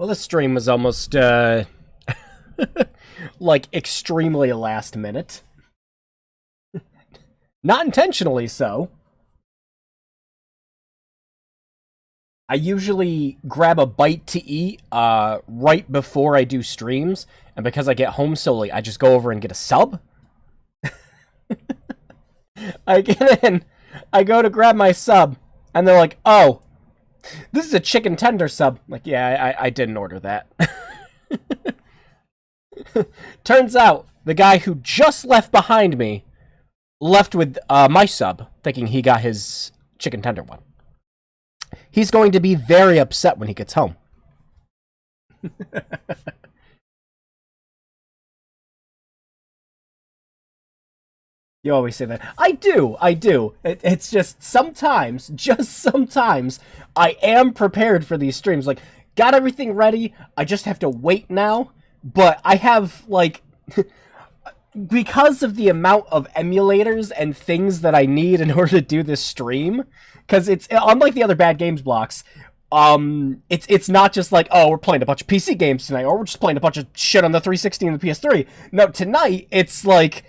Well, this stream was almost, like, extremely last minute. Not intentionally so. I usually grab a bite to eat, right before I do streams, and because I get home so late, I just go over and get a sub. I get in, I go to grab my sub, and they're like, oh, this is a chicken tender sub. I'm like, yeah, I didn't order that. Turns out, the guy who just left behind me left with my sub, thinking he got his chicken tender one. He's going to be very upset when he gets home. You always say that. I do. It's just sometimes, I am prepared for these streams. Like, got everything ready, I just have to wait now. But I have, like, because of the amount of emulators and things that I need in order to do this stream, because it's, unlike the other bad games blocks, it's not just like, oh, we're playing a bunch of PC games tonight, or we're just playing a bunch of shit on the 360 and the PS3. No, tonight, it's like,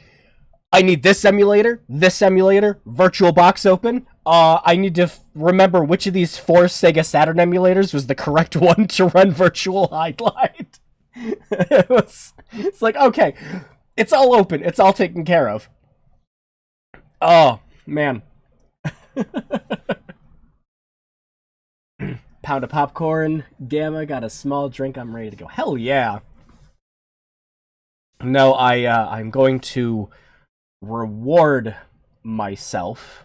I need this emulator, VirtualBox open. I need to remember which of these 4 Sega Saturn emulators was the correct one to run Virtual Hydlide. It's like, okay, it's all open, it's all taken care of. Oh, man. Pound of popcorn, Gamma, got a small drink, I'm ready to go. Hell yeah. No, I'm going to reward myself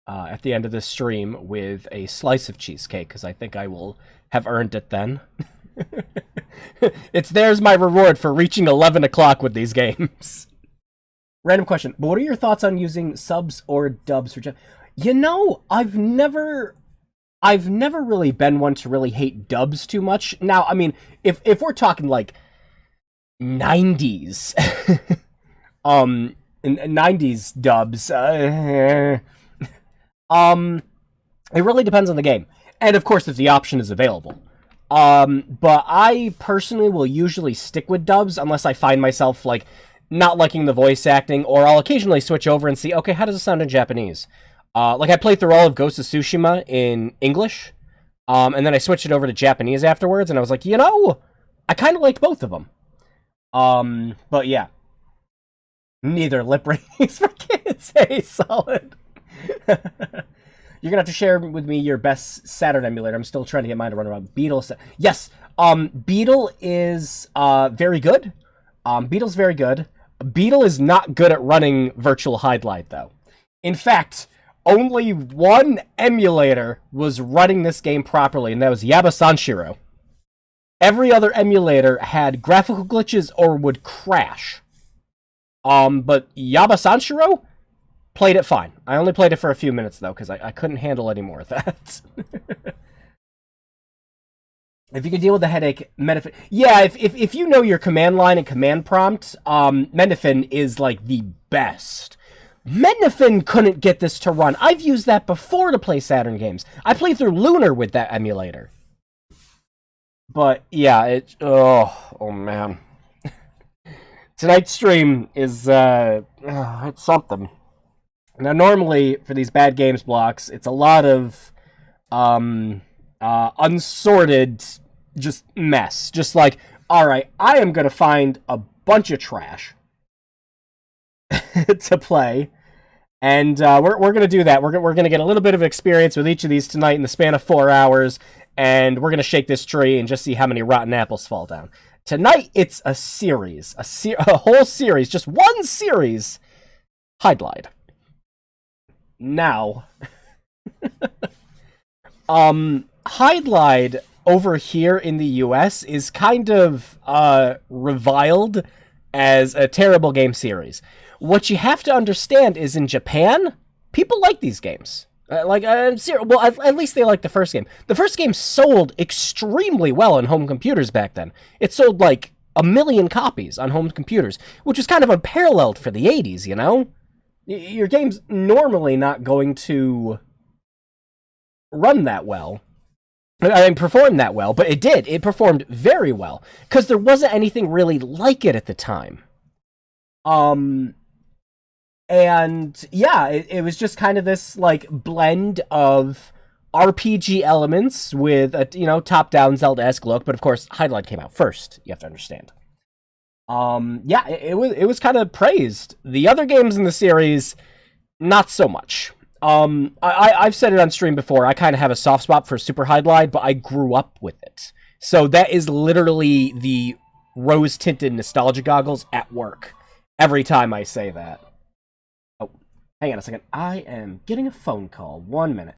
at the end of this stream with a slice of cheesecake, because I think I will have earned it then. There's my reward for reaching 11 o'clock with these games. Random question, but what are your thoughts on using subs or dubs for... You know, I've never really been one to really hate dubs too much. Now, I mean, if we're talking like 90s, 90s dubs, it really depends on the game. And of course, if the option is available. But I personally will usually stick with dubs unless I find myself, like, not liking the voice acting, or I'll occasionally switch over and see, okay, how does it sound in Japanese? Like, I played through all of Ghost of Tsushima in English, and then I switched it over to Japanese afterwards, and I was like, you know, I kind of like both of them. But yeah. Neither lip readings for kids. Hey, solid. You're gonna have to share with me your best Saturn emulator. I'm still trying to get mine to run around. Beetle. Yes. Beetle is very good. Beetle's very good. Beetle is not good at running Virtual Hydlide, though. In fact, only one emulator was running this game properly, and that was Yaba Sanshiro. Every other emulator had graphical glitches or would crash. But Yaba Sanshiro played it fine. I only played it for a few minutes, though, because I couldn't handle any more of that. If you can deal with the headache, Menifin... Yeah, if you know your command line and command prompt, Menifin is, like, the best. Menifin couldn't get this to run. I've used that before to play Saturn games. I played through Lunar with that emulator. But, yeah, oh man. Tonight's stream is, it's something. Now, normally, for these bad games blocks, it's a lot of, unsorted, just mess. Just like, alright, I am gonna find a bunch of trash to play, and, we're gonna do that. We're gonna get a little bit of experience with each of these tonight in the span of 4 hours, and we're gonna shake this tree and just see how many rotten apples fall down. Tonight, it's a series. A whole series. Just one series. Hydlide. Now. Hydlide over here in the US is kind of, reviled as a terrible game series. What you have to understand is in Japan, people like these games. Well, at least they like the first game. The first game sold extremely well on home computers back then. It sold like 1 million copies on home computers, which was kind of unparalleled for the 80s, you know? Your game's normally not going to run that well. I mean, perform that well, but it did. It performed very well because there wasn't anything really like it at the time. Um, and yeah, it was just kind of this like blend of RPG elements with a top-down Zelda-esque look, but of course, Hydlide came out first. You have to understand. Yeah, it was kind of praised. The other games in the series, not so much. I've said it on stream before. I kind of have a soft spot for Super Hydlide, but I grew up with it, so that is literally the rose-tinted nostalgia goggles at work every time I say that. Oh, hang on a second. I am getting a phone call. 1 minute.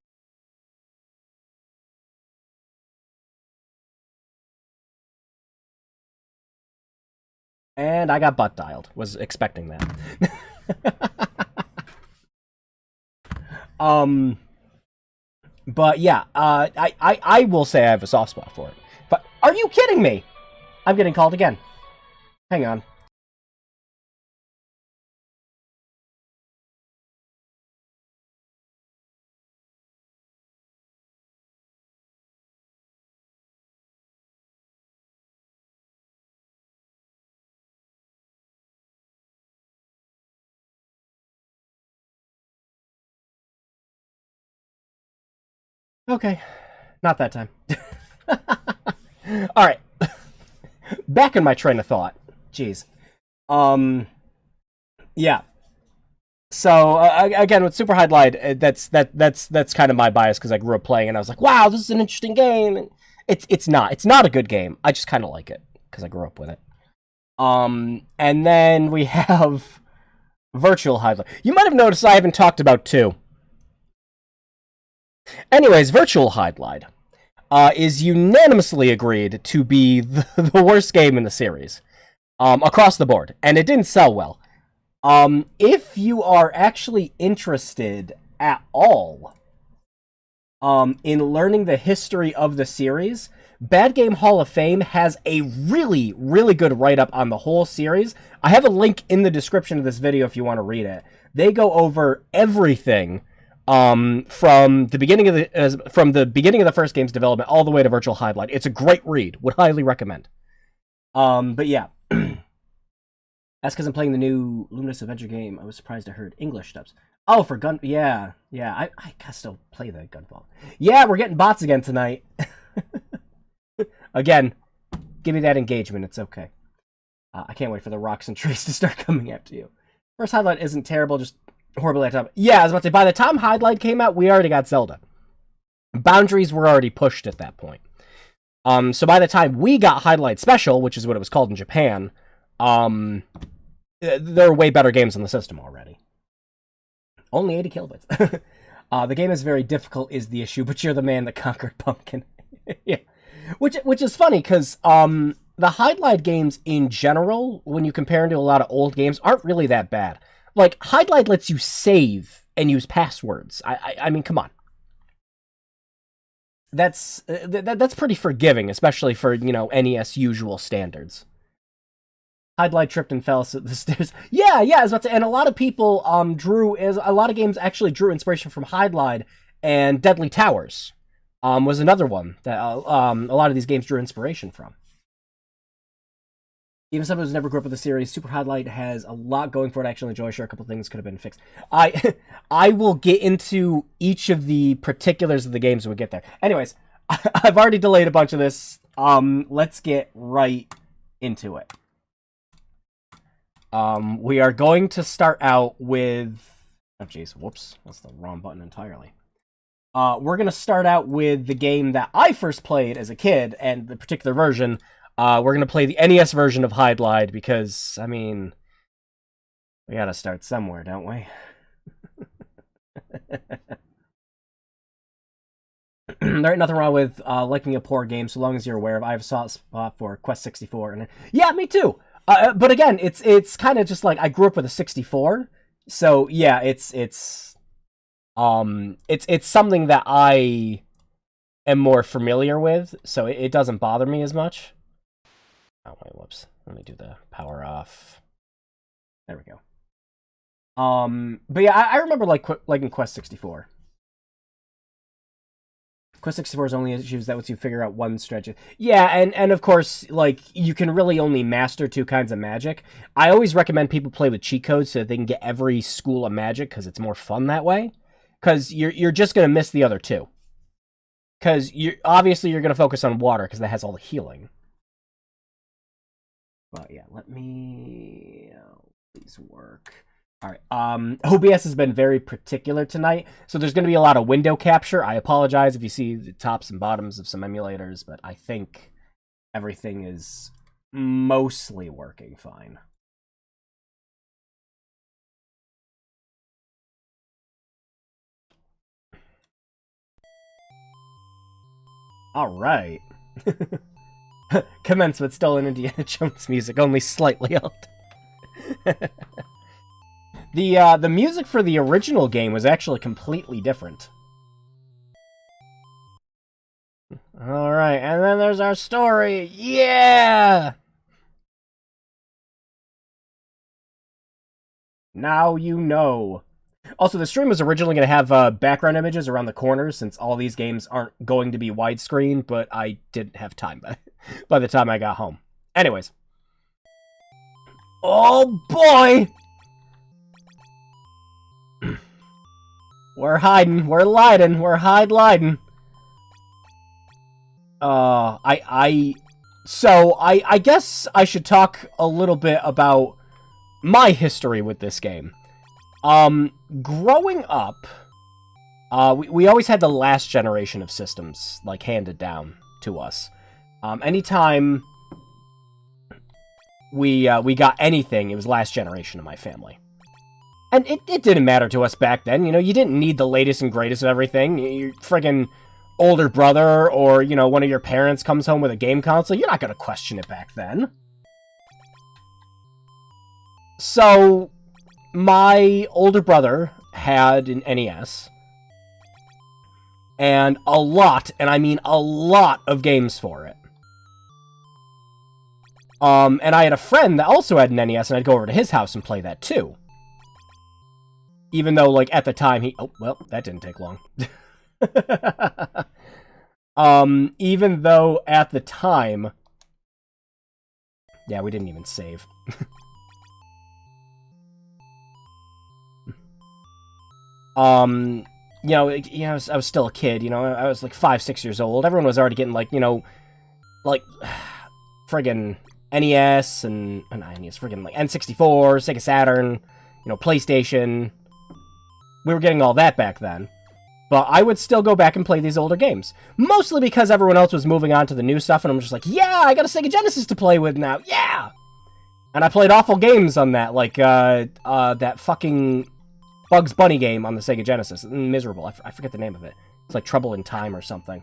And I got butt dialed. Was expecting that. But yeah, I will say I have a soft spot for it. But are you kidding me? I'm getting called again. Hang on. Okay, not that time. All right, back in my train of thought. Jeez. Um, yeah. So again, with Super Hydlide, that's kind of my bias because I grew up playing and I was like, wow, this is an interesting game. It's not a good game. I just kind of like it because I grew up with it. And then we have Virtual Hydlide. You might have noticed I haven't talked about two. Anyways, Virtual Hydlide is unanimously agreed to be the worst game in the series across the board, and it didn't sell well. If you are actually interested at all in learning the history of the series, Bad Game Hall of Fame has a really, really good write-up on the whole series. I have a link in the description of this video if you want to read it. They go over everything from the beginning of the first game's development all the way to Virtual Hydlide. It's a great read. Would highly recommend. But yeah. That's because I'm playing the new Luminous Adventure game. I was surprised I heard English dubs. Oh, for gun... Yeah. I can still play the Gunfall. Yeah, we're getting bots again tonight. Again, give me that engagement. It's okay. I can't wait for the rocks and trees to start coming after you. First Hydlide isn't terrible, just horribly at top. Yeah, I was about to say, by the time Hydlide came out, we already got Zelda. Boundaries were already pushed at that point. So by the time we got Hydlide Special, which is what it was called in Japan, there are way better games on the system already. Only 80 kilobits. The game is very difficult is the issue, but you're the man that conquered Pumpkin. Yeah. Which is funny, because the Hydlide games in general, when you compare them to a lot of old games, aren't really that bad. Like, Hydlide lets you save and use passwords. I mean, come on. That's pretty forgiving, especially for, NES usual standards. Hydlide tripped and fell the stairs. Yeah, I was about to, and a lot of people a lot of games actually drew inspiration from Hydlide, and Deadly Towers was another one that a lot of these games drew inspiration from. Even someone who's never grew up with the series, Super Hydlide has a lot going for it. I actually enjoy. Sure, a couple things could have been fixed. I will get into each of the particulars of the games when we get there. Anyways, I've already delayed a bunch of this. Let's get right into it. We are going to start out with... Oh, jeez. Whoops. That's the wrong button entirely. We're going to start out with the game that I first played as a kid, and the particular version. We're going to play the NES version of Hydlide, because, I mean... We gotta start somewhere, don't we? There ain't nothing wrong with liking a poor game, so long as you're aware of. I have a soft spot for Quest 64, and yeah, me too! But again, it's kind of just like I grew up with a 64, so yeah, it's something that I am more familiar with, so it doesn't bother me as much. Oh wait, whoops. Let me do the power off. There we go. But yeah, I remember liking Quest 64. Quest 64 is only issues that lets you figure out one stretch. Yeah, and of course, like, you can really only master 2 kinds of magic. I always recommend people play with cheat codes so that they can get every school of magic, because it's more fun that way. Because you're just going to miss the other 2. Because obviously you're going to focus on water, because that has all the healing. But yeah, let me... please work. Alright, OBS has been very particular tonight, so there's going to be a lot of window capture. I apologize if you see the tops and bottoms of some emulators, but I think everything is mostly working fine. Alright. Commencement still in Indiana Jones music, only slightly altered. The music for the original game was actually completely different. Alright, and then there's our story. Yeah! Now you know. Also, the stream was originally going to have background images around the corners, since all these games aren't going to be widescreen, but I didn't have time by the time I got home. Anyways. Oh boy! We're hiding. We're liding. We're hide-liding. So, I guess I should talk a little bit about my history with this game. Growing up, we always had the last generation of systems, like, handed down to us. Anytime we got anything, it was last generation of my family. And it didn't matter to us back then, you know, you didn't need the latest and greatest of everything. Your friggin' older brother or, you know, one of your parents comes home with a game console, you're not gonna question it back then. So, my older brother had an NES, and a lot, and I mean a lot of games for it. And I had a friend that also had an NES, and I'd go over to his house and play that too. Even though, like, at the time he... Oh, well, that didn't take long. Even though at the time... Yeah, we didn't even save. You know, I was still a kid, you know, I was like 5, 6 years old. Everyone was already getting, like, you know, like, friggin' NES and not NES, friggin' like N64, Sega Saturn, you know, PlayStation. We were getting all that back then. But I would still go back and play these older games. Mostly because everyone else was moving on to the new stuff, and I'm just like, yeah, I got a Sega Genesis to play with now, yeah! And I played awful games on that, like, that fucking Bugs Bunny game on the Sega Genesis. Miserable, I forget the name of it. It's like Trouble in Time or something.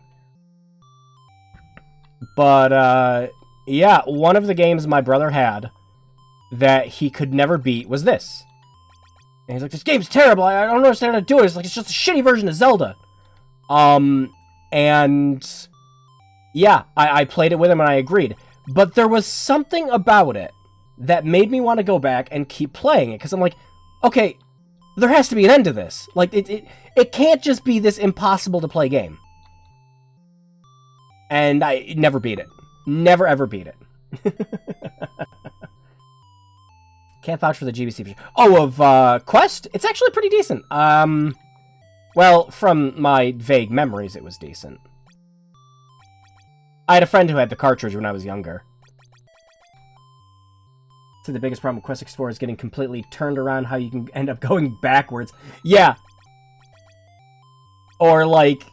But, yeah, one of the games my brother had that he could never beat was this. And he's like, this game's terrible, I don't understand how to do it. It's like, it's just a shitty version of Zelda. And yeah, I played it with him and I agreed. But there was something about it that made me want to go back and keep playing it. Because I'm like, okay, there has to be an end to this. Like, it can't just be this impossible to play game. And I never beat it. Never ever beat it. Can't vouch for the GBC version. Oh, of Quest? It's actually pretty decent. Well, from my vague memories, it was decent. I had a friend who had the cartridge when I was younger. So the biggest problem with Quest 64 is getting completely turned around how you can end up going backwards. Yeah. Or, like,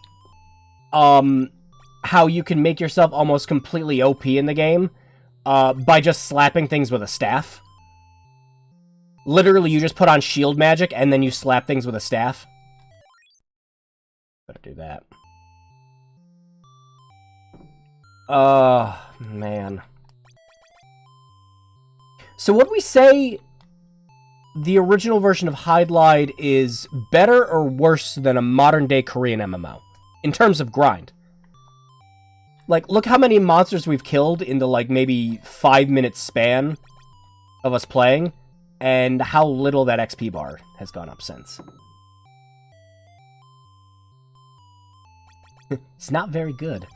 how you can make yourself almost completely OP in the game by just slapping things with a staff. Literally, you just put on shield magic, and then you slap things with a staff. Better do that. Man. So would we say the original version of Hydlide is better or worse than a modern-day Korean MMO? In terms of grind. Like, look how many monsters we've killed in the, like, maybe 5-minute span of us playing. And how little that XP bar has gone up since. It's not very good.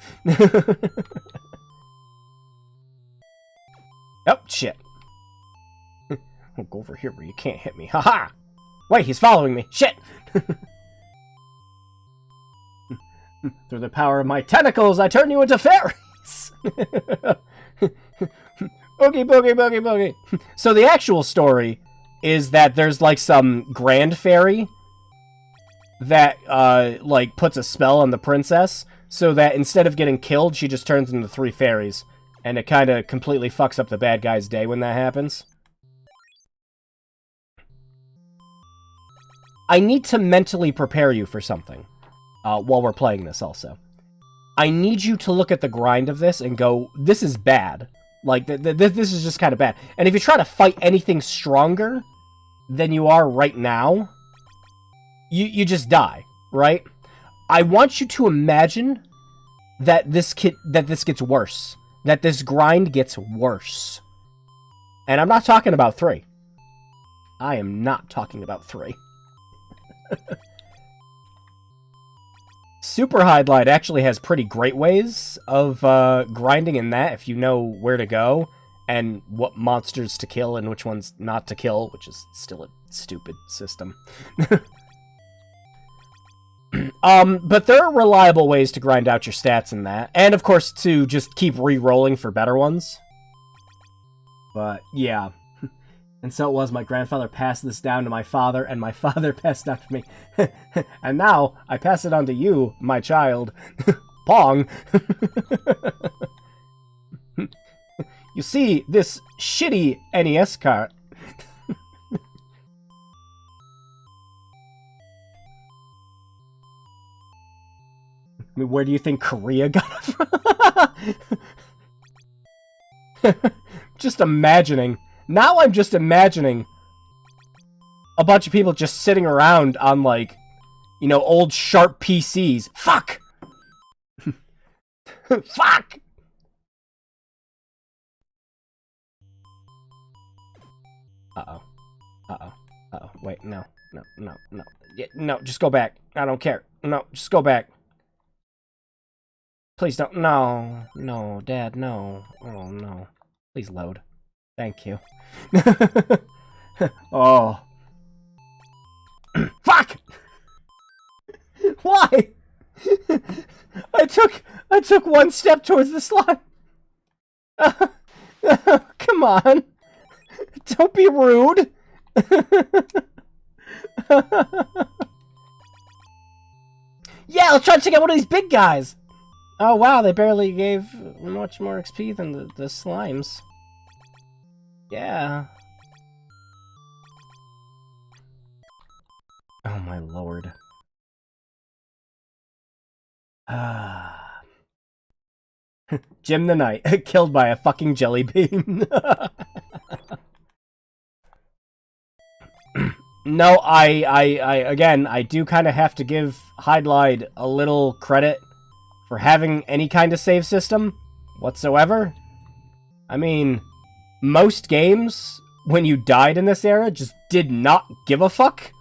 Oh, shit. I'll go over here where you can't hit me. Haha! Wait, he's following me. Shit! Through the power of my tentacles, I turn you into fairies! Boogie, boogie, boogie, boogie. So the actual story is that there's, like, some grand fairy that, like, puts a spell on the princess, so that instead of getting killed, she just turns into 3 fairies. And it kind of completely fucks up the bad guy's day when that happens. I need to mentally prepare you for something, while we're playing this also. I need you to look at the grind of this and go, this is bad. Like, this is just kind of bad. And if you try to fight anything stronger than you are right now, you just die, right? I want you to imagine that this gets worse. That this grind gets worse. And I'm not talking about 3. I am not talking about 3. Super Hydlide actually has pretty great ways of grinding in that, if you know where to go, and what monsters to kill and which ones not to kill, which is still a stupid system. But there are reliable ways to grind out your stats in that. And, of course, to just keep re-rolling for better ones. But, yeah. And so it was, my grandfather passed this down to my father, and my father passed it on to me. And now, I pass it on to you, my child. Pong! You see, this shitty NES cart. I mean, where do you think Korea got it from? Just imagining. Now I'm just imagining a bunch of people just sitting around on, like, you know, old Sharp PCs. Fuck! Fuck! Uh-oh. Uh-oh. Uh-oh. Wait, no. No, no, no. Yeah, no, just go back. I don't care. No, just go back. Please don't. No. No, Dad, no. Oh, no. Please load. Thank you. Oh. Fuck! Why? I took one step towards the slime. Come on. Don't be rude. Yeah, let's try to check out one of these big guys. Oh, wow, they barely gave much more XP than the slimes. Yeah. Oh, my lord. Jim the Knight, killed by a fucking jelly bean. No, again, I do kind of have to give Hydlide a little credit for having any kind of save system whatsoever. I mean, most games, when you died in this era, just did not give a fuck.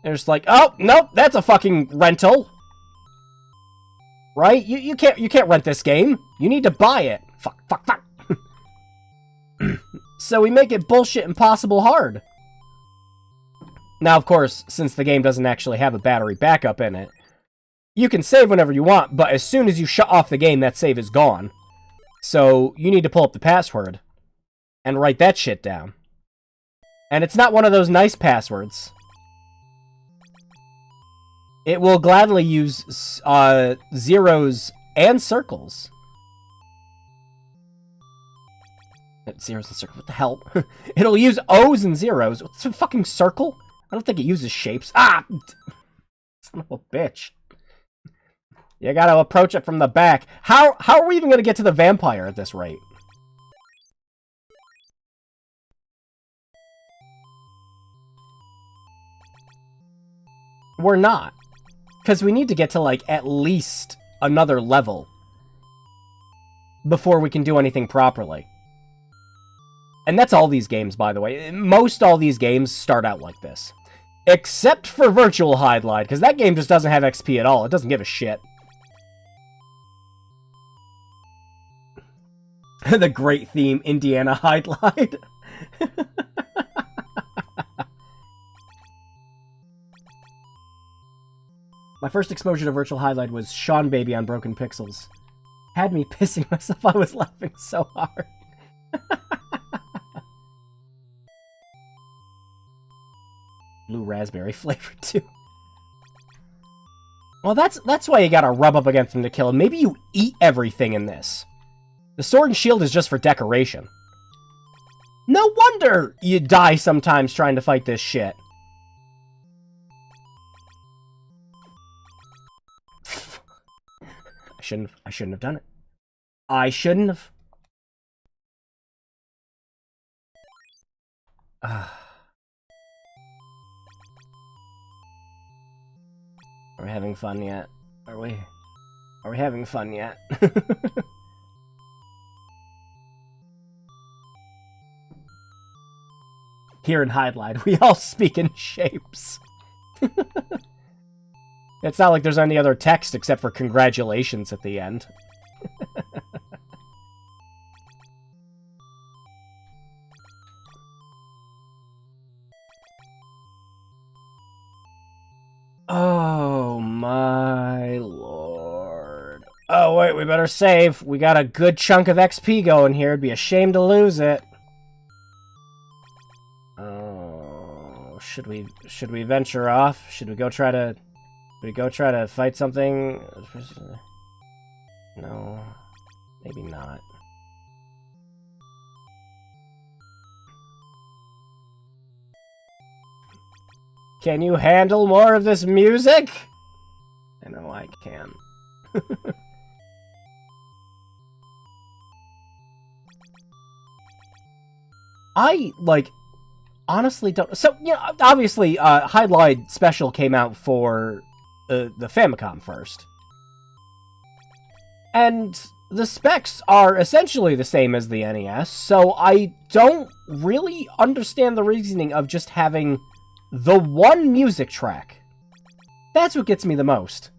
They're just like, oh, nope, that's a fucking rental. Right? You can't rent this game. You need to buy it. Fuck, fuck, fuck. So we make it bullshit impossible hard. Now, of course, since the game doesn't actually have a battery backup in it, you can save whenever you want, but as soon as you shut off the game, that save is gone. So you need to pull up the password and write that shit down. And it's not one of those nice passwords. It will gladly use zeros and circles. Zeros and circles, what the hell? It'll use O's and zeros. What's a fucking circle? I don't think it uses shapes. Ah! Son of a bitch. You gotta approach it from the back. How are we even gonna get to the vampire at this rate? We're not. Because we need to get to, like, at least another level before we can do anything properly. And that's all these games, by the way. Most all these games start out like this. Except for Virtual Hydlide, because that game just doesn't have XP at all. It doesn't give a shit. The great theme, Indiana Hydlide. My first exposure to virtual Hydlide was Sean Baby on Broken Pixels. Had me pissing myself. I was laughing so hard. Blue raspberry flavor too. Well, that's why you gotta rub up against him to kill him. Maybe you eat everything in this. The sword and shield is just for decoration. No wonder you die sometimes trying to fight this shit. I shouldn't have done it. I shouldn't have. Are we having fun yet? Are we having fun yet? Here in Hydlide, we all speak in shapes. It's not like there's any other text except for congratulations at the end. Oh my lord. Oh wait, we better save. We got a good chunk of XP going here. It'd be a shame to lose it. Oh, should we venture off? Should we go try to fight something? No, maybe not. Can you handle more of this music? I know I can. I, like, honestly don't... So, you know, obviously, Hydlide Special came out for the Famicom first. And the specs are essentially the same as the NES, so I don't really understand the reasoning of just having the one music track. That's what gets me the most.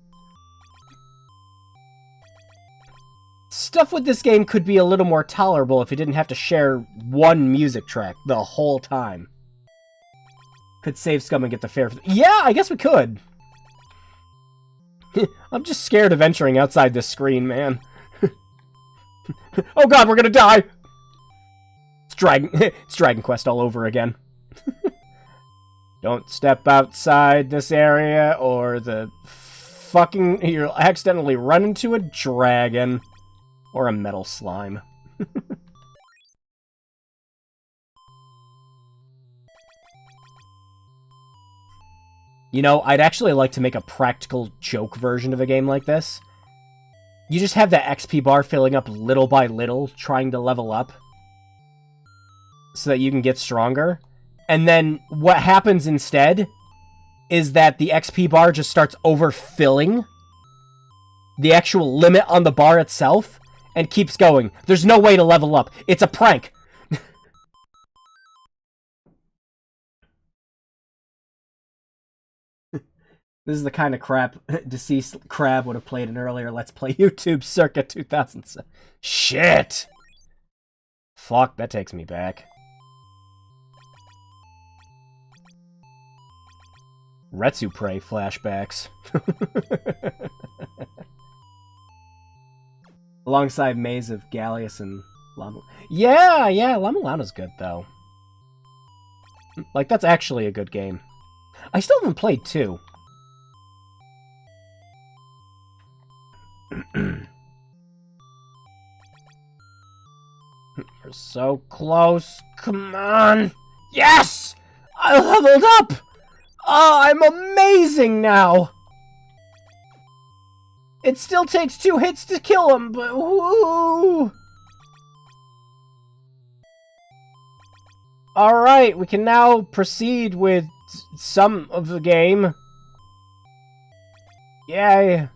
Stuff with this game could be a little more tolerable if you didn't have to share one music track the whole time. Could save Scum and get the fare. Yeah, I guess we could. I'm just scared of venturing outside this screen, man. Oh god, we're gonna die! It's Dragon Quest all over again. Don't step outside this area or you'll accidentally run into a dragon. Or a metal slime. You know, I'd actually like to make a practical joke version of a game like this. You just have that XP bar filling up little by little, trying to level up. So that you can get stronger. And then what happens instead is that the XP bar just starts overfilling the actual limit on the bar itself. And keeps going. There's no way to level up. It's a prank. This is the kind of crap Deceased Crab would have played in earlier Let's Play YouTube circa 2007. Shit! Fuck, that takes me back. Retsu Prey flashbacks. Alongside Maze of Gallius and Llama. Yeah, Llama Lana's good, though. Like, that's actually a good game. I still haven't played 2. We're so close. Come on. Yes! I leveled up! Oh, I'm amazing now! It still takes 2 hits to kill him, but woo! Alright, we can now proceed with some of the game. Yay!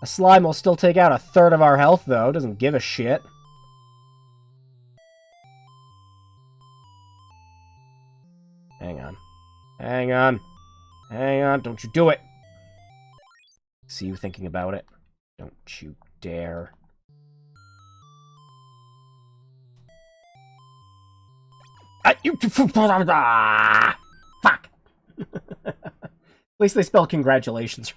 A slime will still take out 1/3 of our health, though. Doesn't give a shit. Hang on. Hang on. Hang on. Don't you do it. See you thinking about it. Don't you dare. Fuck. At least they spell congratulations.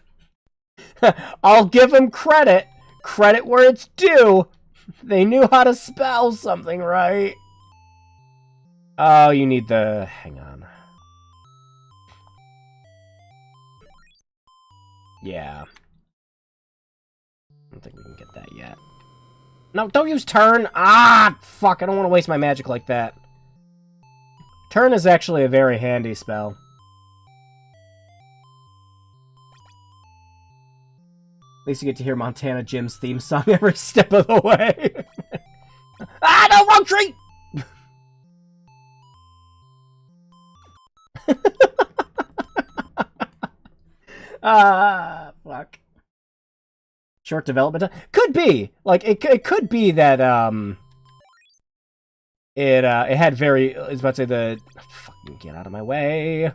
I'll give them credit. Credit where it's due. They knew how to spell something right. Oh, you need the... Hang on. Yeah. I don't think we can get that yet. No, don't use turn! Ah, fuck, I don't want to waste my magic like that. Turn is actually a very handy spell. At least you get to hear Montana Jim's theme song every step of the way. Ah, no, wrong tree! Ah, fuck. Short development time? Could be! Like, it could be that, it had very... I was about to say the... Fucking get out of my way.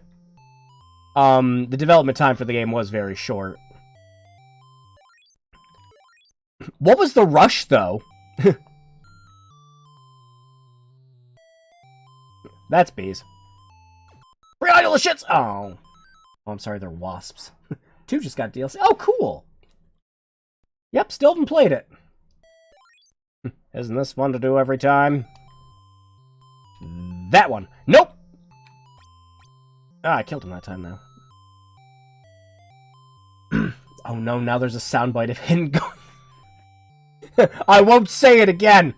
The development time for the game was very short. What was the rush, though? That's bees. Bring on all the shits! Oh. Oh, I'm sorry, they're wasps. 2 just got DLC. Oh, cool! Yep, still haven't played it. Isn't this fun to do every time? That one. Nope! Ah, I killed him that time, though. Oh no, now there's a soundbite of him going... I won't say it again!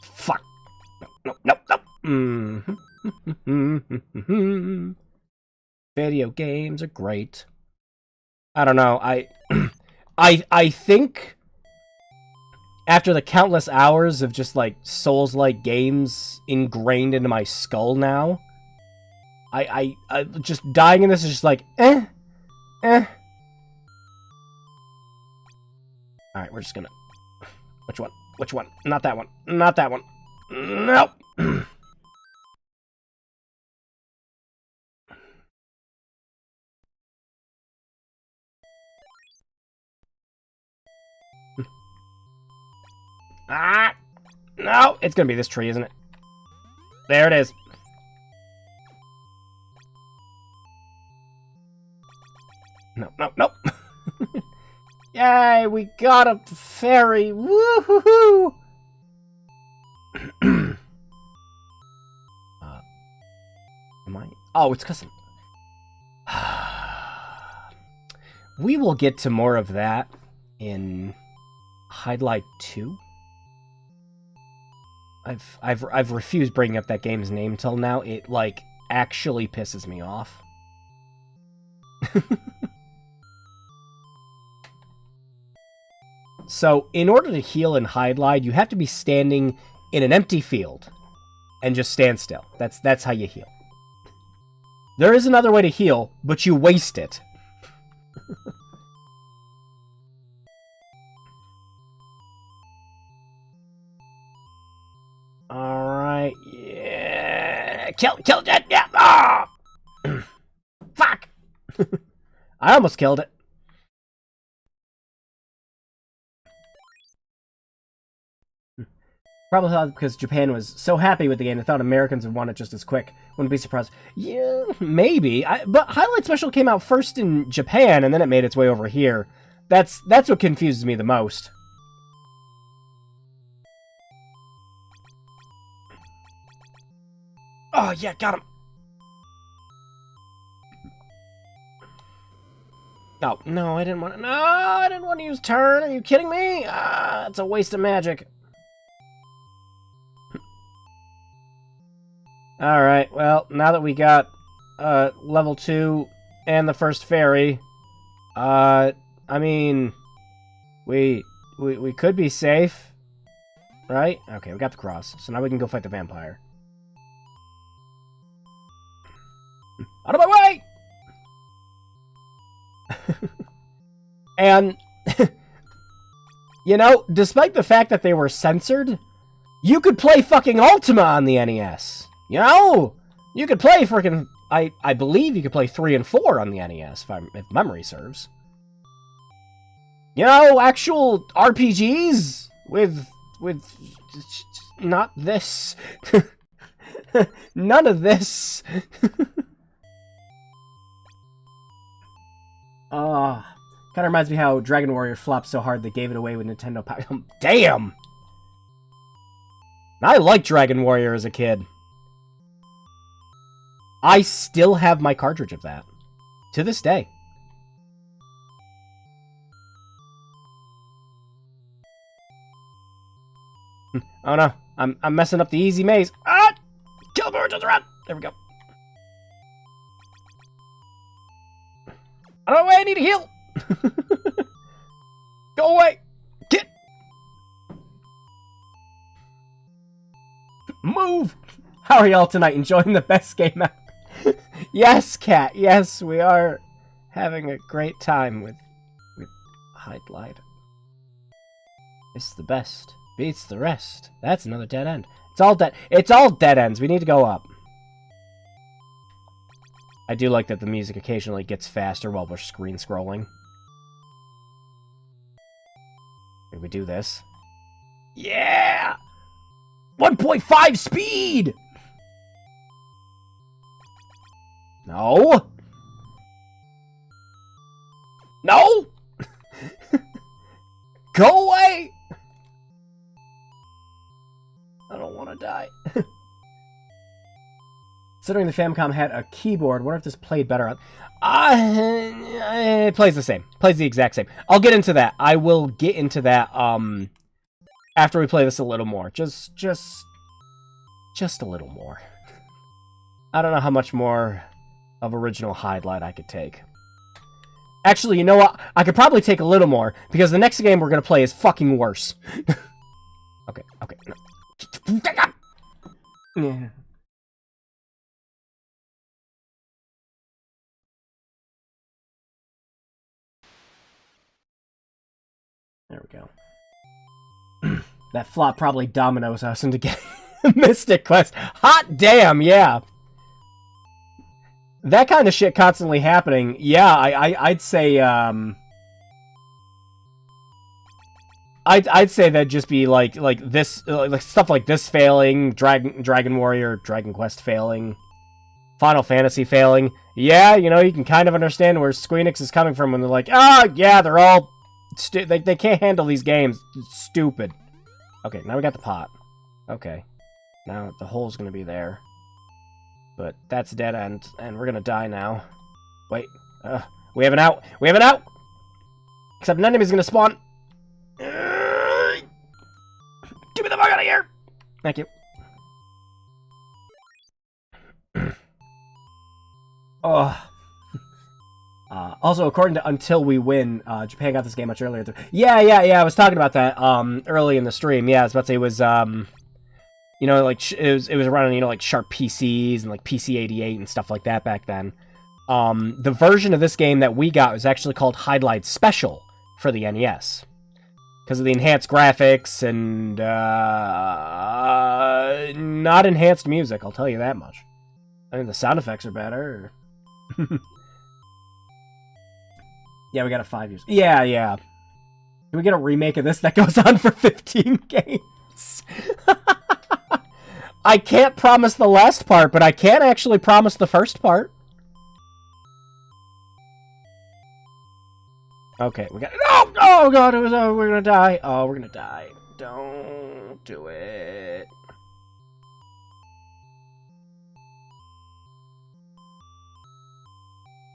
Fuck. No, no, no, no. Video games are great. I don't know, I think after the countless hours of just, like, Souls-like games ingrained into my skull now, I just dying in this is just like, eh. Alright, we're just gonna... Which one? Which one? Not that one. Not that one. Nope. Ah! No! It's gonna be this tree, isn't it? There it is. No, no, nope. Yay, we got a fairy! Woo-hoo-hoo! Am I? Oh, it's custom. We will get to more of that in Hydlide 2. I've refused bringing up that game's name till now. It, like, actually pisses me off. So, in order to heal in Hydlide, you have to be standing in an empty field and just stand still. That's how you heal. There is another way to heal, but you waste it. Alright, yeah. Kill it, yeah. Oh! Fuck! I almost killed it. Probably because Japan was so happy with the game, they thought Americans would want it just as quick. Wouldn't be surprised. Yeah, maybe. But Highlight Special came out first in Japan, and then it made its way over here. That's what confuses me the most. Oh, yeah, got him. Oh, no, I didn't want to... No, I didn't want to use turn. Are you kidding me? Ah, that's a waste of magic. Alright, well, now that we got level 2 and the first fairy, I mean, we could be safe, right? Okay, we got the cross, so now we can go fight the vampire. Out of my way! And, you know, despite the fact that they were censored, you could play fucking Ultima on the NES. You know, you could play freaking... I believe you could play 3 and 4 on the NES, if memory serves. You know, actual RPGs with not this. None of this. Kind of reminds me how Dragon Warrior flopped so hard they gave it away with Nintendo Power. Damn! I liked Dragon Warrior as a kid. I still have my cartridge of that. To this day. Oh no, I'm messing up the easy maze. Ah! Kill the just around. There we go. I don't know, I need to heal. Go away. Get. Move. How are y'all tonight? Enjoying the best game ever? Yes, Cat. Yes, we are having a great time with Hydlide. It's the best. Beats the rest. That's another dead end. It's all dead ends. We need to go up. I do like that the music occasionally gets faster while we're screen scrolling. Did we do this? Yeah! 1.5 speed! No! No! Go away! I don't want to die. Considering the Famicom had a keyboard, what if this played better on... it plays the same. Plays the exact same. I'll get into that. I will get into that after we play this a little more. Just a little more. I don't know how much more of original Hydlide I could take. Actually, you know what? I could probably take a little more, because the next game we're going to play is fucking worse. Okay. No. Yeah. There we go. That flop probably dominoes us into getting Mystic Quest. Hot damn, yeah. That kind of shit constantly happening. Yeah, I'd say I'd say that'd just be like this, like stuff like this failing, Dragon Warrior, Dragon Quest failing, Final Fantasy failing. Yeah, you know, you can kind of understand where Square Enix is coming from when they're like, yeah, they're all they can't handle these games. It's stupid. Okay, now we got the pot. Okay, now the hole's gonna be there, but that's a dead end, and we're gonna die now. Wait, we have an out. We have an out. Except an enemy's gonna spawn. Get me the fuck out of here! Thank you. Oh. Also, according to Until We Win, Japan got this game much earlier. Yeah, I was talking about that early in the stream. Yeah, I was about to say it was, you know, like it was running, you know, like Sharp PCs and like PC-88 and stuff like that back then. The version of this game that we got was actually called Hydlide Special for the NES. Because of the enhanced graphics and not enhanced music, I'll tell you that much. I mean, the sound effects are better. Yeah, we got a 5 years. Yeah. Can we get a remake of this that goes on for 15 games? I can't promise the last part, but I can actually promise the first part. Okay, we got... Oh god, we're gonna die. Oh, we're gonna die. Don't do it.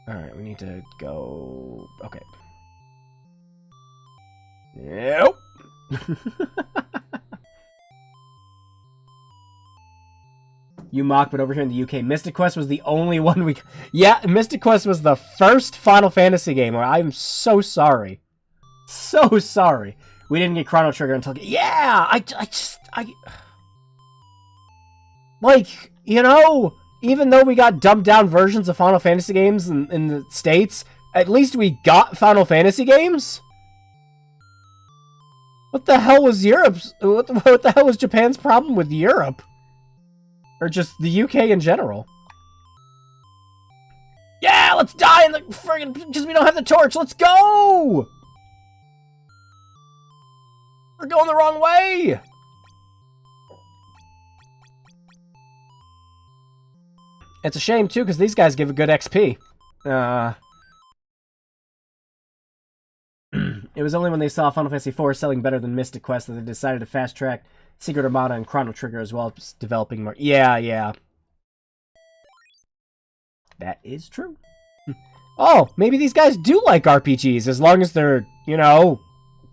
Alright, we need to go... Okay. Nope! You mock, but over here in the UK, Mystic Quest was the only one we... Yeah, Mystic Quest was the first Final Fantasy game. I'm so sorry. So sorry. We didn't get Chrono Trigger until... Yeah! I like, you know, even though we got dumbed down versions of Final Fantasy games in the States, at least we got Final Fantasy games? What the hell was Europe's... What the hell was Japan's problem with Europe? Or just the UK in general. Yeah, let's die in the friggin' because we don't have the torch. Let's go! We're going the wrong way! It's a shame, too, because these guys give a good XP. It was only when they saw Final Fantasy IV selling better than Mystic Quest that they decided to fast-track Secret Armada and Chrono Trigger as well as developing more... Yeah. That is true. Oh, maybe these guys do like RPGs, as long as they're, you know,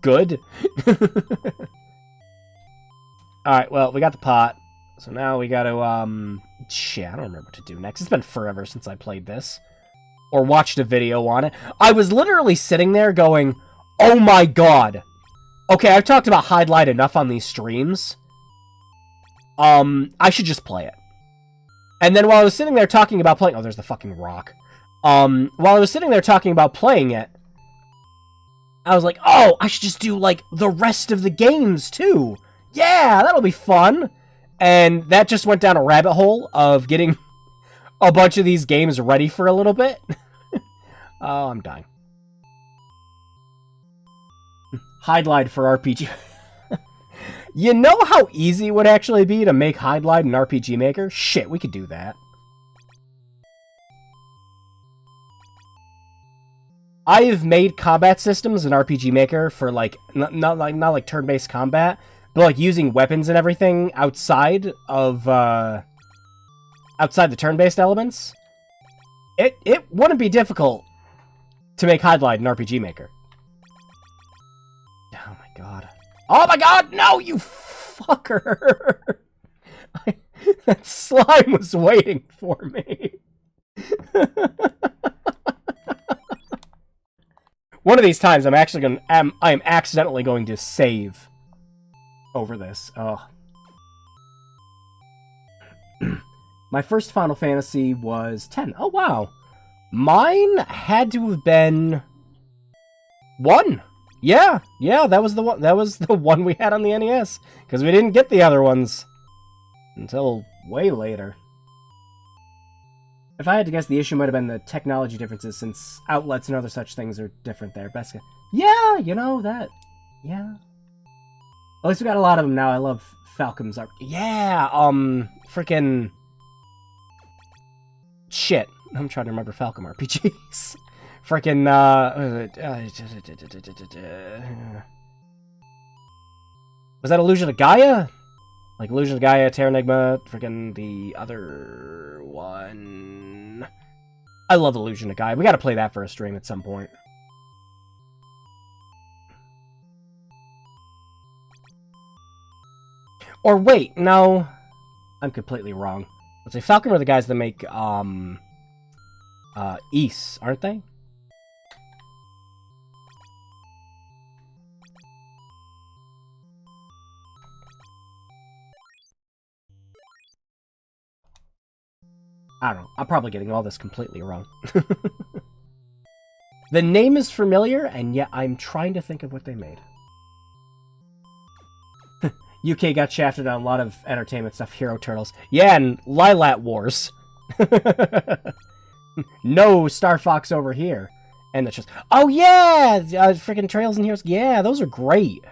good. Alright, well, we got the pot. So now we gotta, shit, I don't remember what to do next. It's been forever since I played this. Or watched a video on it. I was literally sitting there going, oh my god. Okay, I've talked about Hydlide enough on these streams. I should just play it. And then while I was sitting there talking about playing... Oh, there's the fucking rock. While I was sitting there talking about playing it, I was like, oh, I should just do, like, the rest of the games, too. Yeah, that'll be fun. And that just went down a rabbit hole of getting a bunch of these games ready for a little bit. Oh, I'm dying. Hydlide for RPG. You know how easy it would actually be to make Hydlide an RPG Maker? Shit, we could do that. I've made combat systems in RPG Maker for, like, not like turn-based combat, but, like, using weapons and everything outside of, outside the turn-based elements. It wouldn't be difficult to make Hydlide an RPG Maker. Oh my god. Oh my god, no, you fucker! That slime was waiting for me. One of these times, I'm accidentally going to save over this. Oh. My first Final Fantasy was 10. Oh, wow. Mine had to have been 1. Yeah, that was the one. That was the one we had on the NES, because we didn't get the other ones until way later. If I had to guess, the issue might have been the technology differences, since outlets and other such things are different there. Best, yeah, you know that. Yeah. At least we got a lot of them now. I love Falcom's art. Yeah, freaking shit. I'm trying to remember Falcom RPGs. Freaking, was that Illusion of Gaia? Like Illusion of Gaia, Terranigma, freaking the other one. I love Illusion of Gaia. We gotta play that for a stream at some point. Or wait, no. I'm completely wrong. Let's say Falcom are the guys that make, Ys, aren't they? I don't know. I'm probably getting all this completely wrong. The name is familiar, and yet I'm trying to think of what they made. UK got shafted on a lot of entertainment stuff. Hero Turtles. Yeah, and Lilat Wars. No Star Fox over here. And that's just... Oh, yeah! Freaking Trails and Heroes. Yeah, those are great.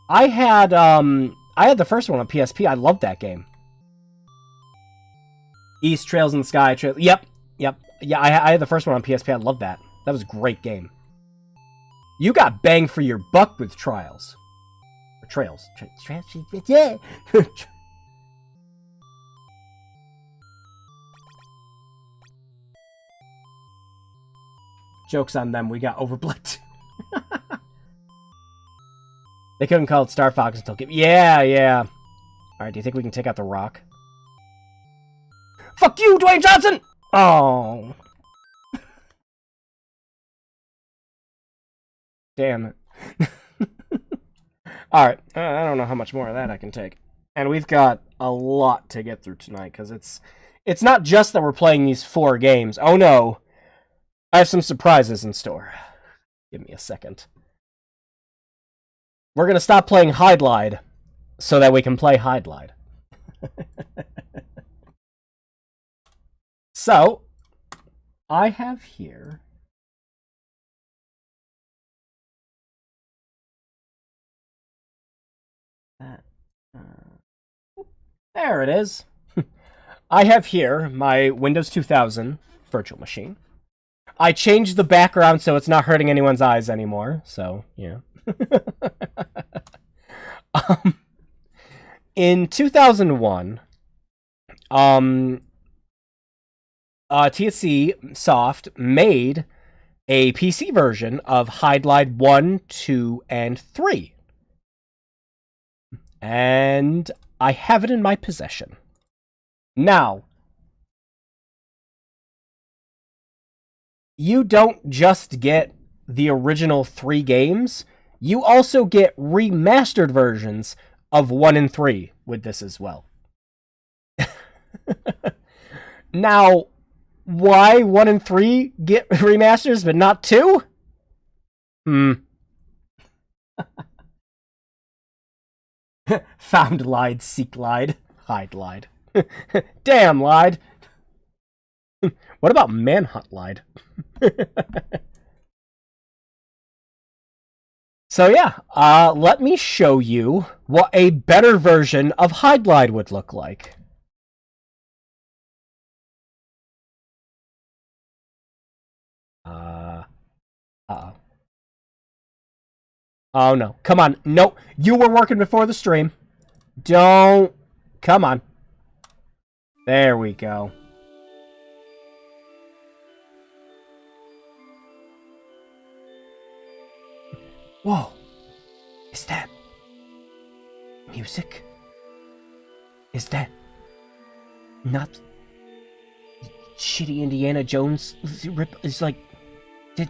I had the first one on PSP. I loved that game. East, Trails in the Sky. Yep. Yeah, I had the first one on PSP. I loved that. That was a great game. You got bang for your buck with Trials. Or Trails. Yeah! Joke's on them. We got Overblood. They couldn't call it Star Fox until... Yeah. Alright, do you think we can take out the rock? Fuck you, Dwayne Johnson! Oh. Damn it. Alright, I don't know how much more of that I can take. And we've got a lot to get through tonight, because it's not just that we're playing these 4 games. Oh no. I have some surprises in store. Give me a second. We're going to stop playing Hydlide so that we can play Hydlide. So, I have here... There it is. I have here my Windows 2000 virtual machine. I changed the background so it's not hurting anyone's eyes anymore, so, yeah. In 2001, TSC Soft made a PC version of Hydlide 1, 2, and 3. And I have it in my possession. Now, you don't just get the original 3 games, you also get remastered versions of 1 and 3 with this as well. Now, why 1 and 3 get remasters but not 2? Found lied, seek lied, hide lied. Damn lied. What about manhunt lied? So yeah, let me show you what a better version of Hydlide would look like. Uh-oh. Oh no, come on. No, you were working before the stream. Don't. Come on. There we go. Whoa. Is that music? Is that not shitty Indiana Jones rip? It's like, it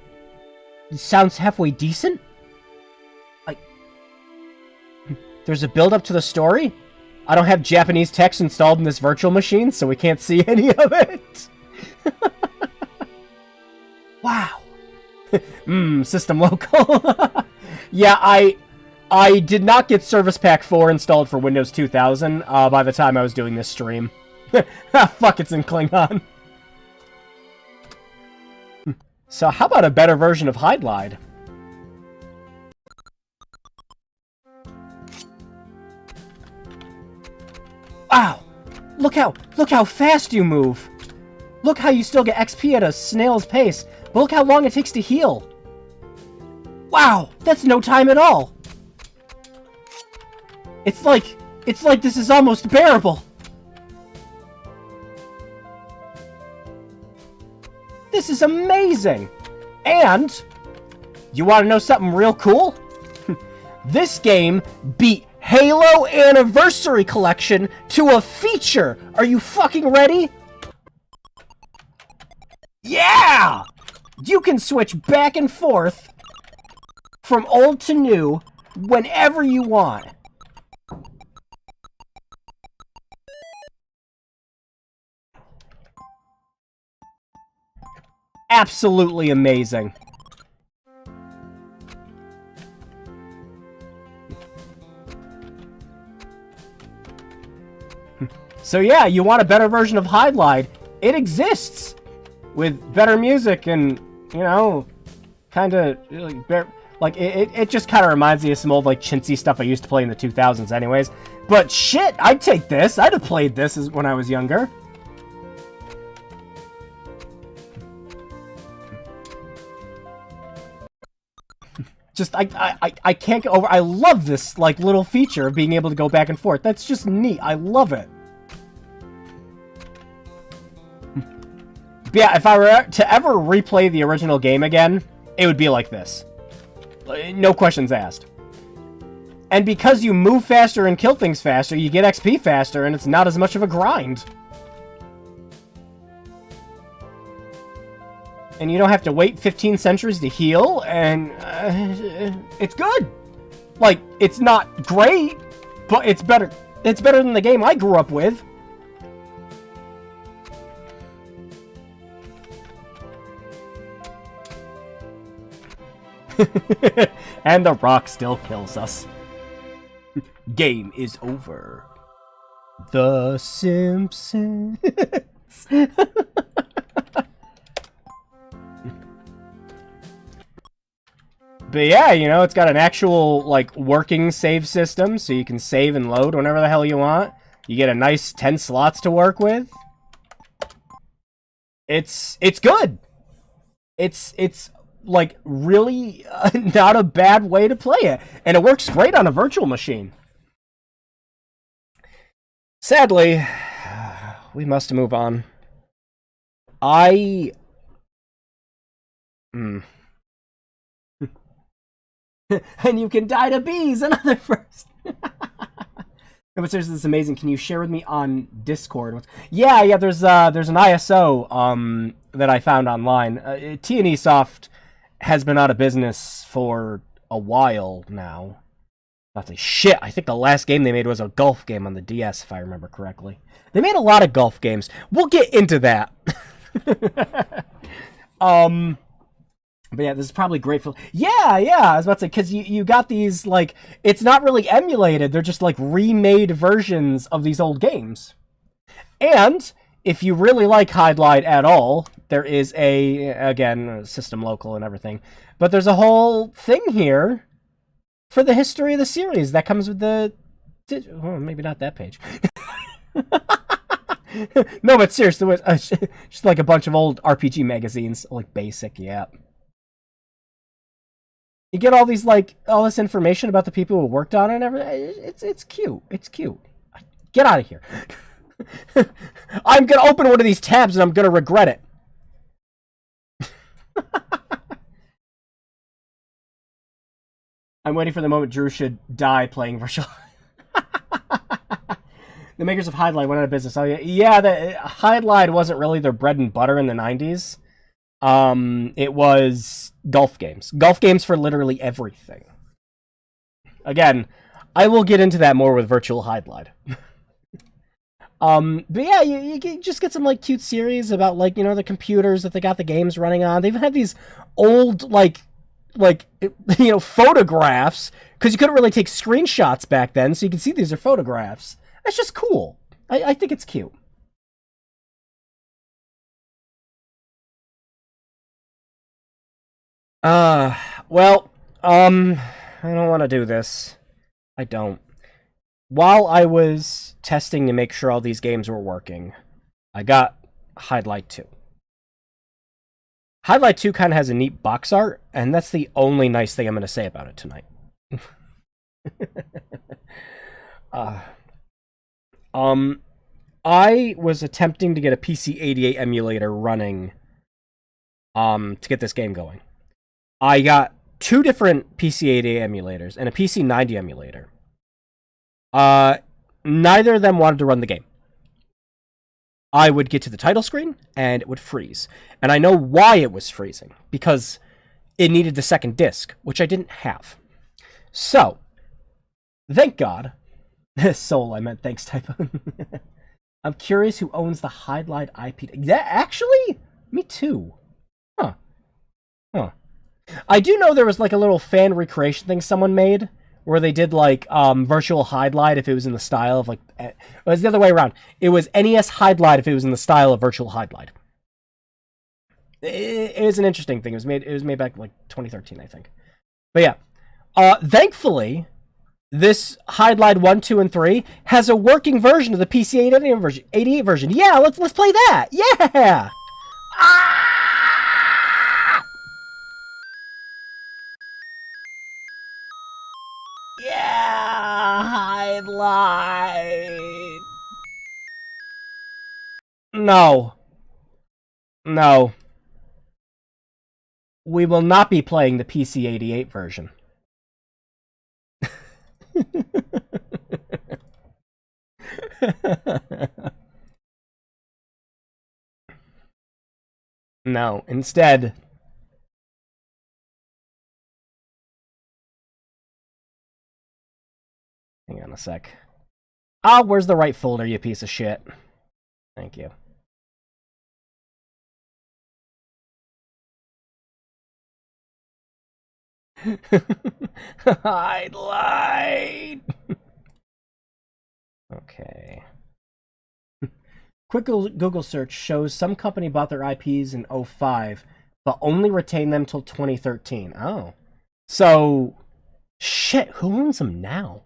sounds halfway decent? Like, there's a build up to the story? I don't have Japanese text installed in this virtual machine, so we can't see any of it. Wow. System local. Yeah, I did not get Service Pack 4 installed for Windows 2000 by the time I was doing this stream. Fuck, it's in Klingon. So how about a better version of Hydlide? Wow! Look how fast you move! Look how you still get XP at a snail's pace, but look how long it takes to heal! Wow! That's no time at all! It's like this is almost bearable! This is amazing! And, you wanna know something real cool? This game beat Halo Anniversary Collection to a feature! Are you fucking ready? Yeah! You can switch back and forth from old to new whenever you want. Absolutely amazing. So yeah, you want a better version of Hydlide? It exists! With better music and, you know, kinda, like, it just kinda reminds me of some old, like, chintzy stuff I used to play in the 2000s anyways. But shit, I'd take this! I'd have played this when I was younger. Just, I can't get over, I love this, like, little feature of being able to go back and forth. That's just neat. I love it. But yeah, if I were to ever replay the original game again, it would be like this. No questions asked. And because you move faster and kill things faster, you get XP faster, and it's not as much of a grind. And you don't have to wait 15 centuries to heal, and it's good. Like, it's not great, but it's better. It's better than the game I grew up with. And the rock still kills us. Game is over. The Simpsons. But yeah, you know, it's got an actual, like, working save system, so you can save and load whenever the hell you want. You get a nice 10 slots to work with. it's good. It's like really not a bad way to play it, and it works great on a virtual machine. Sadly, we must move on. I and you can die to bees. Another first. No, but seriously, this is amazing. Can you share with me on Discord? Yeah. There's an ISO that I found online. T&E Soft has been out of business for a while now. Not to shit. I think the last game they made was a golf game on the DS, if I remember correctly. They made a lot of golf games. We'll get into that. But yeah, this is probably great for... Yeah, I was about to say, because you got these, like... It's not really emulated, they're just, like, remade versions of these old games. And, if you really like Hydlide at all, there is again, system local and everything, but there's a whole thing here for the history of the series that comes with the... Well, maybe not that page. No, but seriously, it was just like a bunch of old RPG magazines, like basic, yeah. You get all these, like, all this information about the people who worked on it and everything. It's cute. It's cute. Get out of here. I'm going to open one of these tabs and I'm going to regret it. I'm waiting for the moment Drew should die playing virtual. The makers of Hydlide went out of business. Oh, yeah. The Hydlide wasn't really their bread and butter in the 90s. It was golf games. Golf games for literally everything. Again, I will get into that more with Virtual Hydlide. But yeah, you just get some, like, cute series about, like, you know, the computers that they got the games running on. They've had these old, like, you know, photographs, because you couldn't really take screenshots back then, so you can see these are photographs. That's just cool. I think it's cute. Well, I don't want to do this. I don't. While I was testing to make sure all these games were working, I got Hydlide 2. Hydlide 2 kind of has a neat box art, and that's the only nice thing I'm going to say about it tonight. I was attempting to get a PC-88 emulator running, to get this game going. I got 2 different PC-88 emulators and a PC-90 emulator. Neither of them wanted to run the game. I would get to the title screen, and it would freeze. And I know why it was freezing, because it needed the second disc, which I didn't have. So, thank God. Soul, I meant thanks typo. I'm curious who owns the Hydlide IP. That actually? Me too. Huh. I do know there was like a little fan recreation thing someone made where they did like virtual Hydlide if it was in the style of like it was the other way around. It was NES Hydlide if it was in the style of virtual Hydlide. It is an interesting thing. It was made back like 2013, I think. But yeah, thankfully, this Hydlide 1, 2, and 3 has a working version of the PC 88 version. Yeah, let's play that. Yeah. Yeah, Hydlide. No. We will not be playing the PC 88 version. No, instead... Hang on a sec. Where's the right folder, you piece of shit? Thank you. Hydlide! Okay. Quick Google search shows some company bought their IPs in 2005, but only retained them till 2013. Oh. So, shit, who owns them now?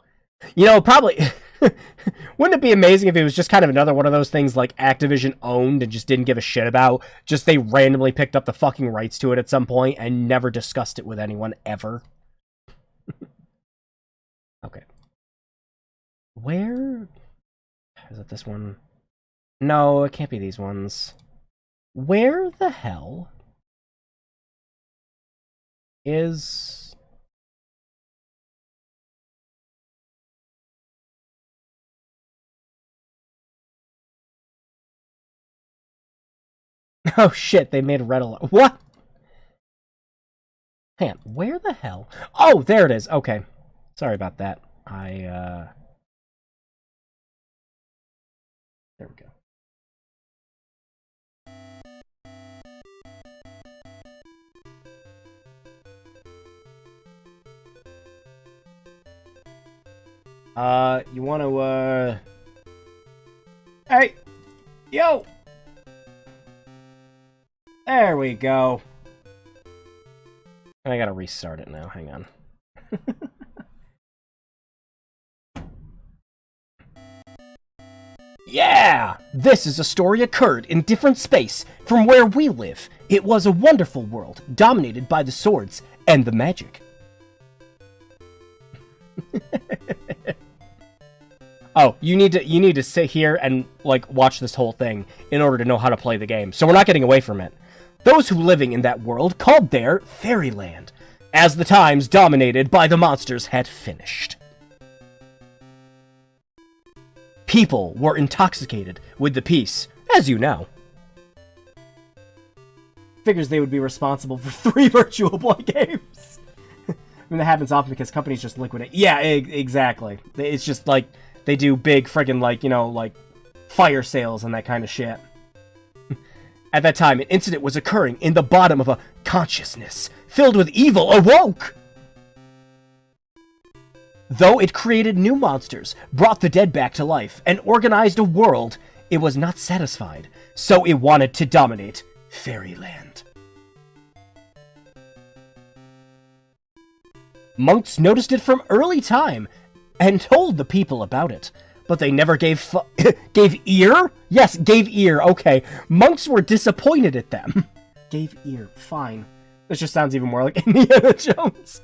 You know, probably... Wouldn't it be amazing if it was just kind of another one of those things like Activision owned and just didn't give a shit about? Just they randomly picked up the fucking rights to it at some point and never discussed it with anyone ever. Okay. Where... Is it this one? No, it can't be these ones. Where the hell is... Oh shit, they made red alert. What? Hang on, where the hell? Oh, there it is. Okay. Sorry about that. There we go. You want to, Hey! Yo! There we go. I gotta restart it now, hang on. Yeah! This is a story occurred in different space from where we live. It was a wonderful world, dominated by the swords and the magic. Oh, you need to sit here and, like, watch this whole thing in order to know how to play the game. So we're not getting away from it. Those who living in that world called their fairyland, as the times dominated by the monsters had finished. People were intoxicated with the peace, as you know. Figures they would be responsible for 3 Virtual Boy games. I mean, that happens often because companies just liquidate. Yeah, exactly. It's just like... They do big friggin' like, you know, like fire sales and that kind of shit. At that time, an incident was occurring in the bottom of a consciousness filled with evil awoke. Though it created new monsters, brought the dead back to life, and organized a world, it was not satisfied, so it wanted to dominate Fairyland. Monks noticed it from early time, and told the people about it, but they never gave gave ear? Yes, gave ear, okay. Monks were disappointed at them. Gave ear, fine. This just sounds even more like Indiana Jones.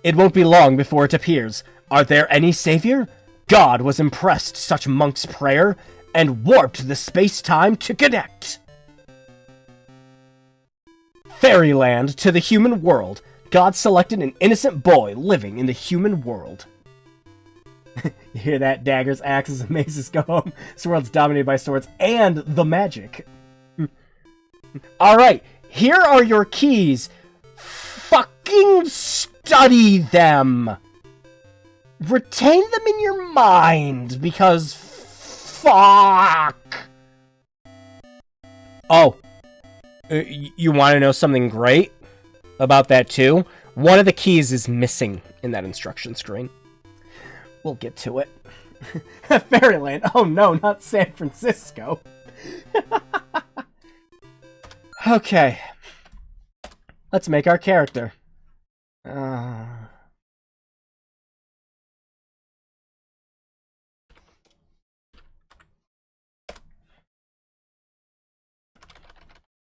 It won't be long before it appears. Are there any savior? God was impressed such monk's prayer, and warped the space-time to connect. Fairyland to the human world. God selected an innocent boy living in the human world. You hear that? Daggers, axes, and maces go home. This world's dominated by swords and the magic. Alright, here are your keys. Fucking study them. Retain them in your mind, because fuck. Oh. You want to know something great about that too? One of the keys is missing in that instruction screen. We'll get to it. Fairyland. Oh no, not San Francisco. Okay. Let's make our character.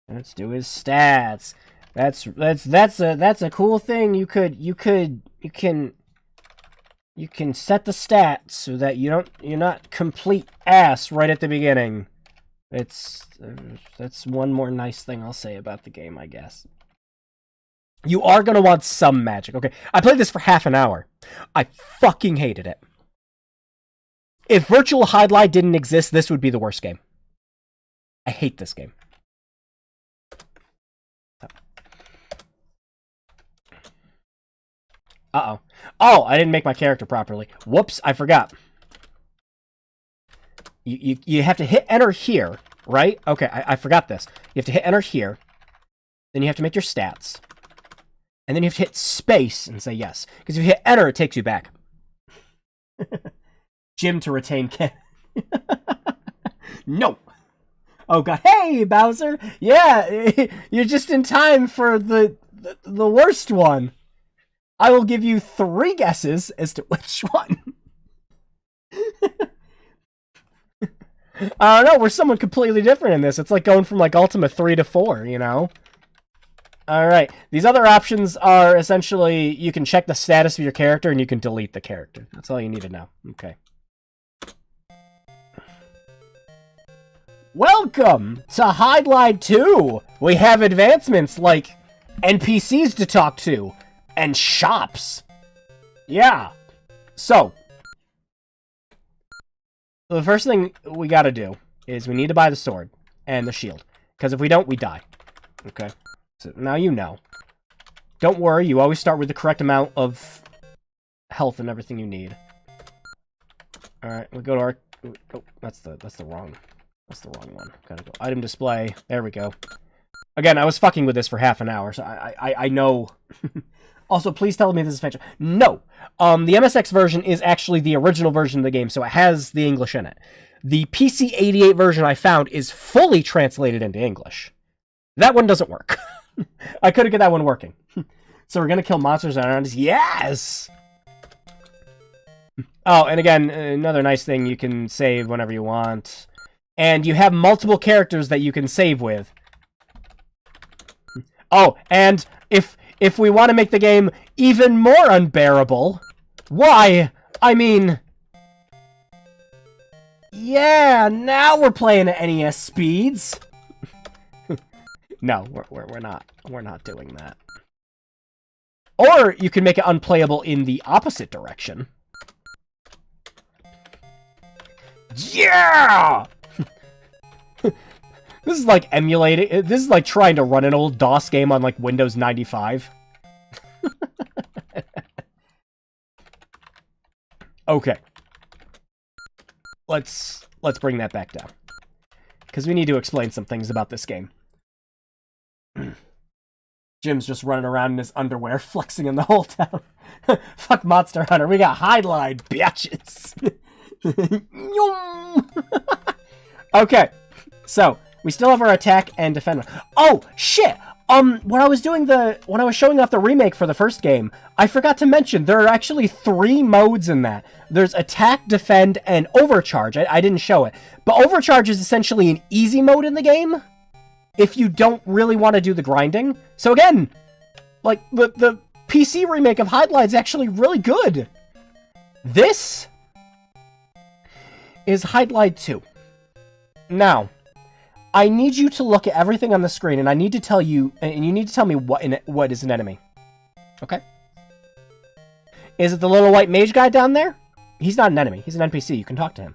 Let's do his stats. That's a cool thing. You can set the stats so that you're not complete ass right at the beginning. That's one more nice thing I'll say about the game, I guess. You are gonna want some magic. Okay, I played this for half an hour. I fucking hated it. If Virtual Hydlide didn't exist, this would be the worst game. I hate this game. Uh-oh. Oh, I didn't make my character properly. Whoops, I forgot. You have to hit enter here, right? Okay, I forgot this. You have to hit enter here. Then you have to make your stats. And then you have to hit space and say yes. Because if you hit enter, it takes you back. Jim to retain Ken. No. Oh god. Hey, Bowser! Yeah, you're just in time for the worst one. I will give you 3 guesses as to which one. I don't know, we're someone completely different in this. It's like going from like Ultima 3 to 4, you know? Alright, these other options are essentially, you can check the status of your character and you can delete the character. That's all you need to know. Okay. Welcome to Hydlide 2! We have advancements like NPCs to talk to, and shops. Yeah. So, the first thing we gotta do is we need to buy the sword and the shield. Because if we don't, we die. Okay? So now you know. Don't worry, you always start with the correct amount of health and everything you need. Alright, we'll go to our... Oh, that's the wrong one. Gotta go. Item display. There we go. Again, I was fucking with this for half an hour, so I know. Also, please tell me this is fantastic. No! The MSX version is actually the original version of the game, so it has the English in it. The PC-88 version I found is fully translated into English. That one doesn't work. I couldn't get that one working. So we're gonna kill monsters around us. Yes! Oh, and again, another nice thing, you can save whenever you want. And you have multiple characters that you can save with. Oh, and if we want to make the game even more unbearable, why, I mean... Yeah, now we're playing at NES speeds! No, we're not doing that. Or you can make it unplayable in the opposite direction. Yeah! This is like emulating... This is like trying to run an old DOS game on like Windows 95. Okay. Let's bring that back down. Because we need to explain some things about this game. Jim's just running around in his underwear, flexing in the whole town. Fuck Monster Hunter, we got Hydlide, bitches! Okay, so... We still have our attack and defend. Oh, shit! When I was showing off the remake for the first game, I forgot to mention there are actually 3 modes in that. There's attack, defend, and overcharge. I didn't show it. But overcharge is essentially an easy mode in the game, if you don't really want to do the grinding. So again, like, the PC remake of Hydlide is actually really good. This is Hydlide 2. Now... I need you to look at everything on the screen, and I need to tell you, and you need to tell me what is an enemy. Okay? Is it the little white mage guy down there? He's not an enemy. He's an NPC. You can talk to him.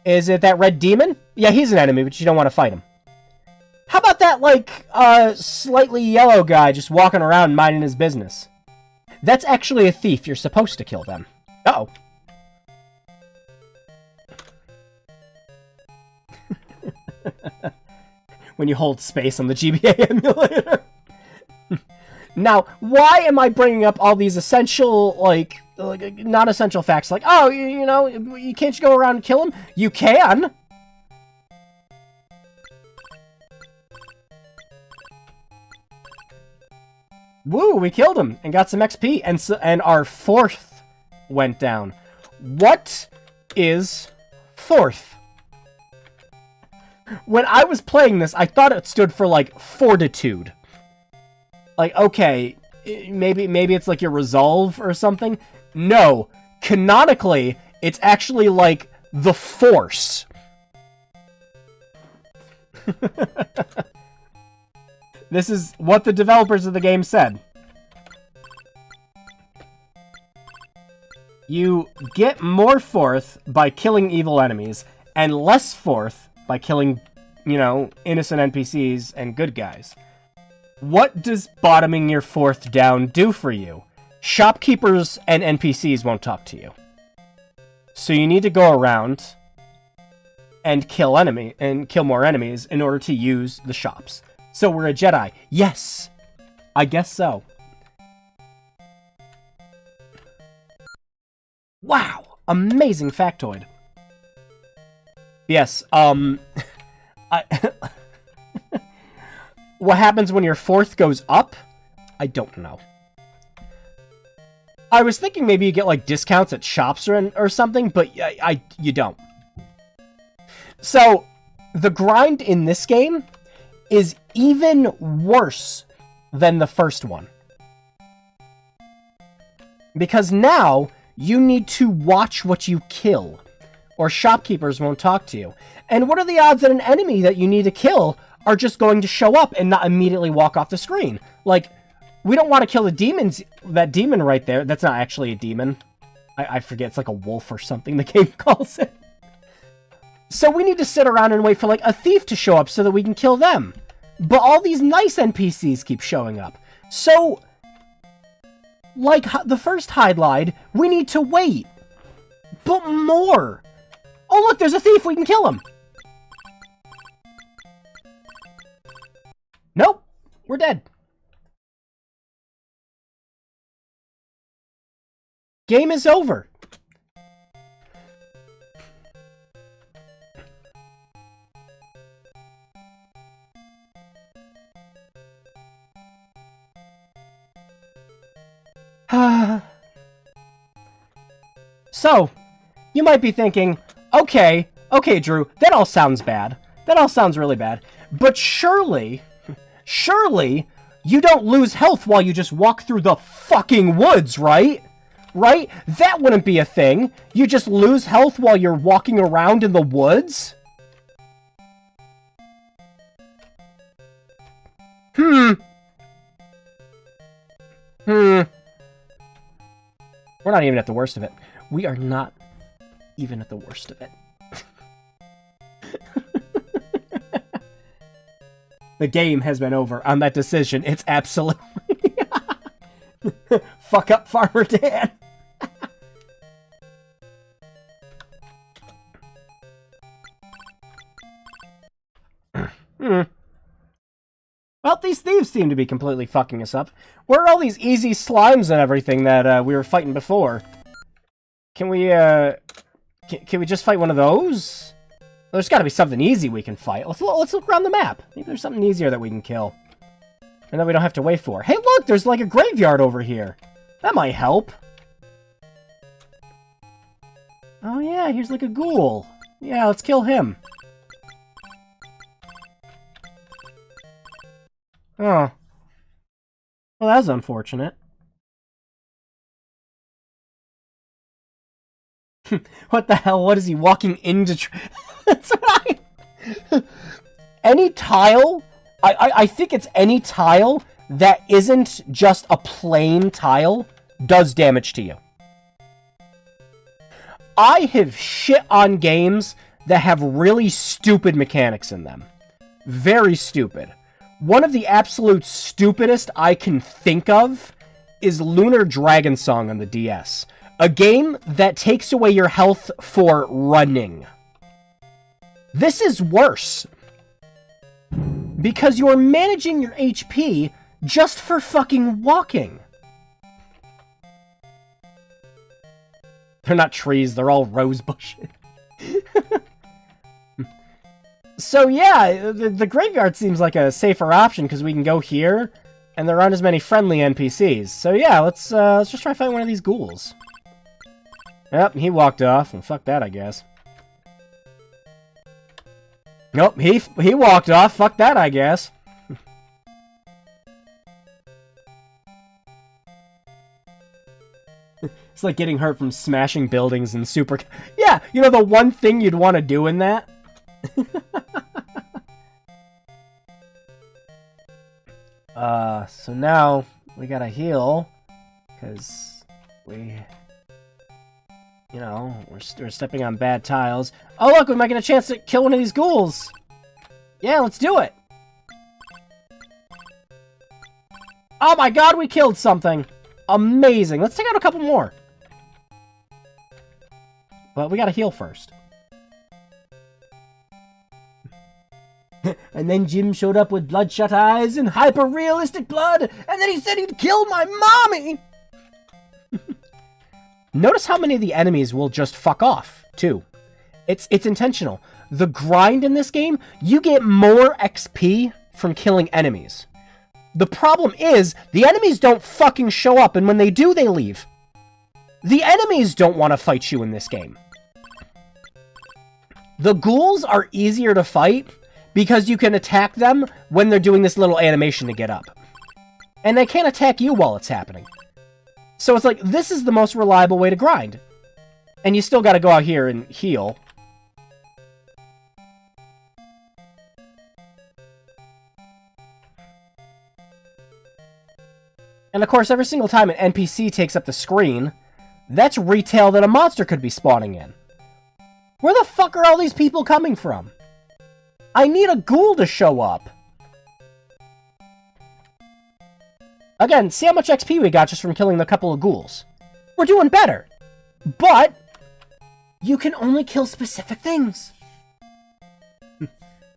Is it that red demon? Yeah, he's an enemy, but you don't want to fight him. How about that, like, slightly yellow guy just walking around minding his business? That's actually a thief. You're supposed to kill them. Uh-oh. When you hold space on the GBA emulator. Now, why am I bringing up all these essential, like non-essential facts? Like, oh, you know, you can't just go around and kill him? You can! Woo, we killed him and got some XP, and our 4th went down. What is 4th? When I was playing this, I thought it stood for, like, fortitude. Like, okay, maybe it's like your resolve or something. No, canonically, it's actually like the Force. This is what the developers of the game said. You get more 4th by killing evil enemies, and less 4th by killing, you know, innocent NPCs and good guys. What does bottoming your 4th down do for you? Shopkeepers and NPCs won't talk to you. So you need to go around and kill more enemies in order to use the shops. So we're a Jedi. Yes! I guess so. Wow! Amazing factoid. Yes, what happens when your 4th goes up? I don't know. I was thinking maybe you get, like, discounts at shops or something, but you don't. So, the grind in this game is even worse than the first one. Because now, you need to watch what you kill, or shopkeepers won't talk to you. And what are the odds that an enemy that you need to kill are just going to show up and not immediately walk off the screen? Like, we don't want to kill that demon right there. That's not actually a demon. I forget, it's like a wolf or something the game calls it. So we need to sit around and wait for, like, a thief to show up so that we can kill them. But all these nice NPCs keep showing up. So, like the first Hydlide, we need to wait. But more. Oh, look, there's a thief. We can kill him. Nope. We're dead. Game is over. So, you might be thinking, okay, Drew, that all sounds bad. That all sounds really bad. But surely, you don't lose health while you just walk through the fucking woods, right? Right? That wouldn't be a thing. You just lose health while you're walking around in the woods? We're not even at the worst of it. We are not even at the worst of it. The game has been over on that decision. It's absolutely... Fuck up Farmer Dan. Well, these thieves seem to be completely fucking us up. Where are all these easy slimes and everything that we were fighting before? Can we just fight one of those? Well, there's gotta be something easy we can fight. Let's look around the map. Maybe there's something easier that we can kill. And that we don't have to wait for. Hey, look! There's like a graveyard over here. That might help. Oh yeah, here's like a ghoul. Yeah, let's kill him. Oh. Well, that's unfortunate. What the hell? What is he walking into? That's right. Any tile? I think it's any tile that isn't just a plain tile does damage to you. I have shit on games that have really stupid mechanics in them. Very stupid. One of the absolute stupidest I can think of is Lunar Dragon Song on the DS. A game that takes away your health for running. This is worse. Because you're managing your HP just for fucking walking. They're not trees, they're all rose bushes. So yeah, the graveyard seems like a safer option because we can go here, and there aren't as many friendly NPCs. So yeah, let's just try to find one of these ghouls. Yep, he walked off, and fuck that, I guess. Nope, he walked off, fuck that, I guess. It's like getting hurt from smashing buildings and super... Yeah, you know the one thing you'd want to do in that? So now we gotta heal, because we, you know, we're stepping on bad tiles. Oh look, we might get a chance to kill one of these ghouls. Yeah, let's do it. Oh my god, we killed something. Amazing. Let's take out a couple more. But we gotta heal first. And then Jim showed up with bloodshot eyes and hyper-realistic blood, and then he said he'd kill my mommy! Notice how many of the enemies will just fuck off, too. It's intentional. The grind in this game, you get more XP from killing enemies. The problem is, the enemies don't fucking show up, and when they do, they leave. The enemies don't want to fight you in this game. The ghouls are easier to fight because you can attack them when they're doing this little animation to get up. And they can't attack you while it's happening. So it's like, this is the most reliable way to grind. And you still gotta go out here and heal. And of course, every single time an NPC takes up the screen, that's retail that a monster could be spawning in. Where the fuck are all these people coming from? I need a ghoul to show up. Again, see how much XP we got just from killing a couple of ghouls. We're doing better. But you can only kill specific things. I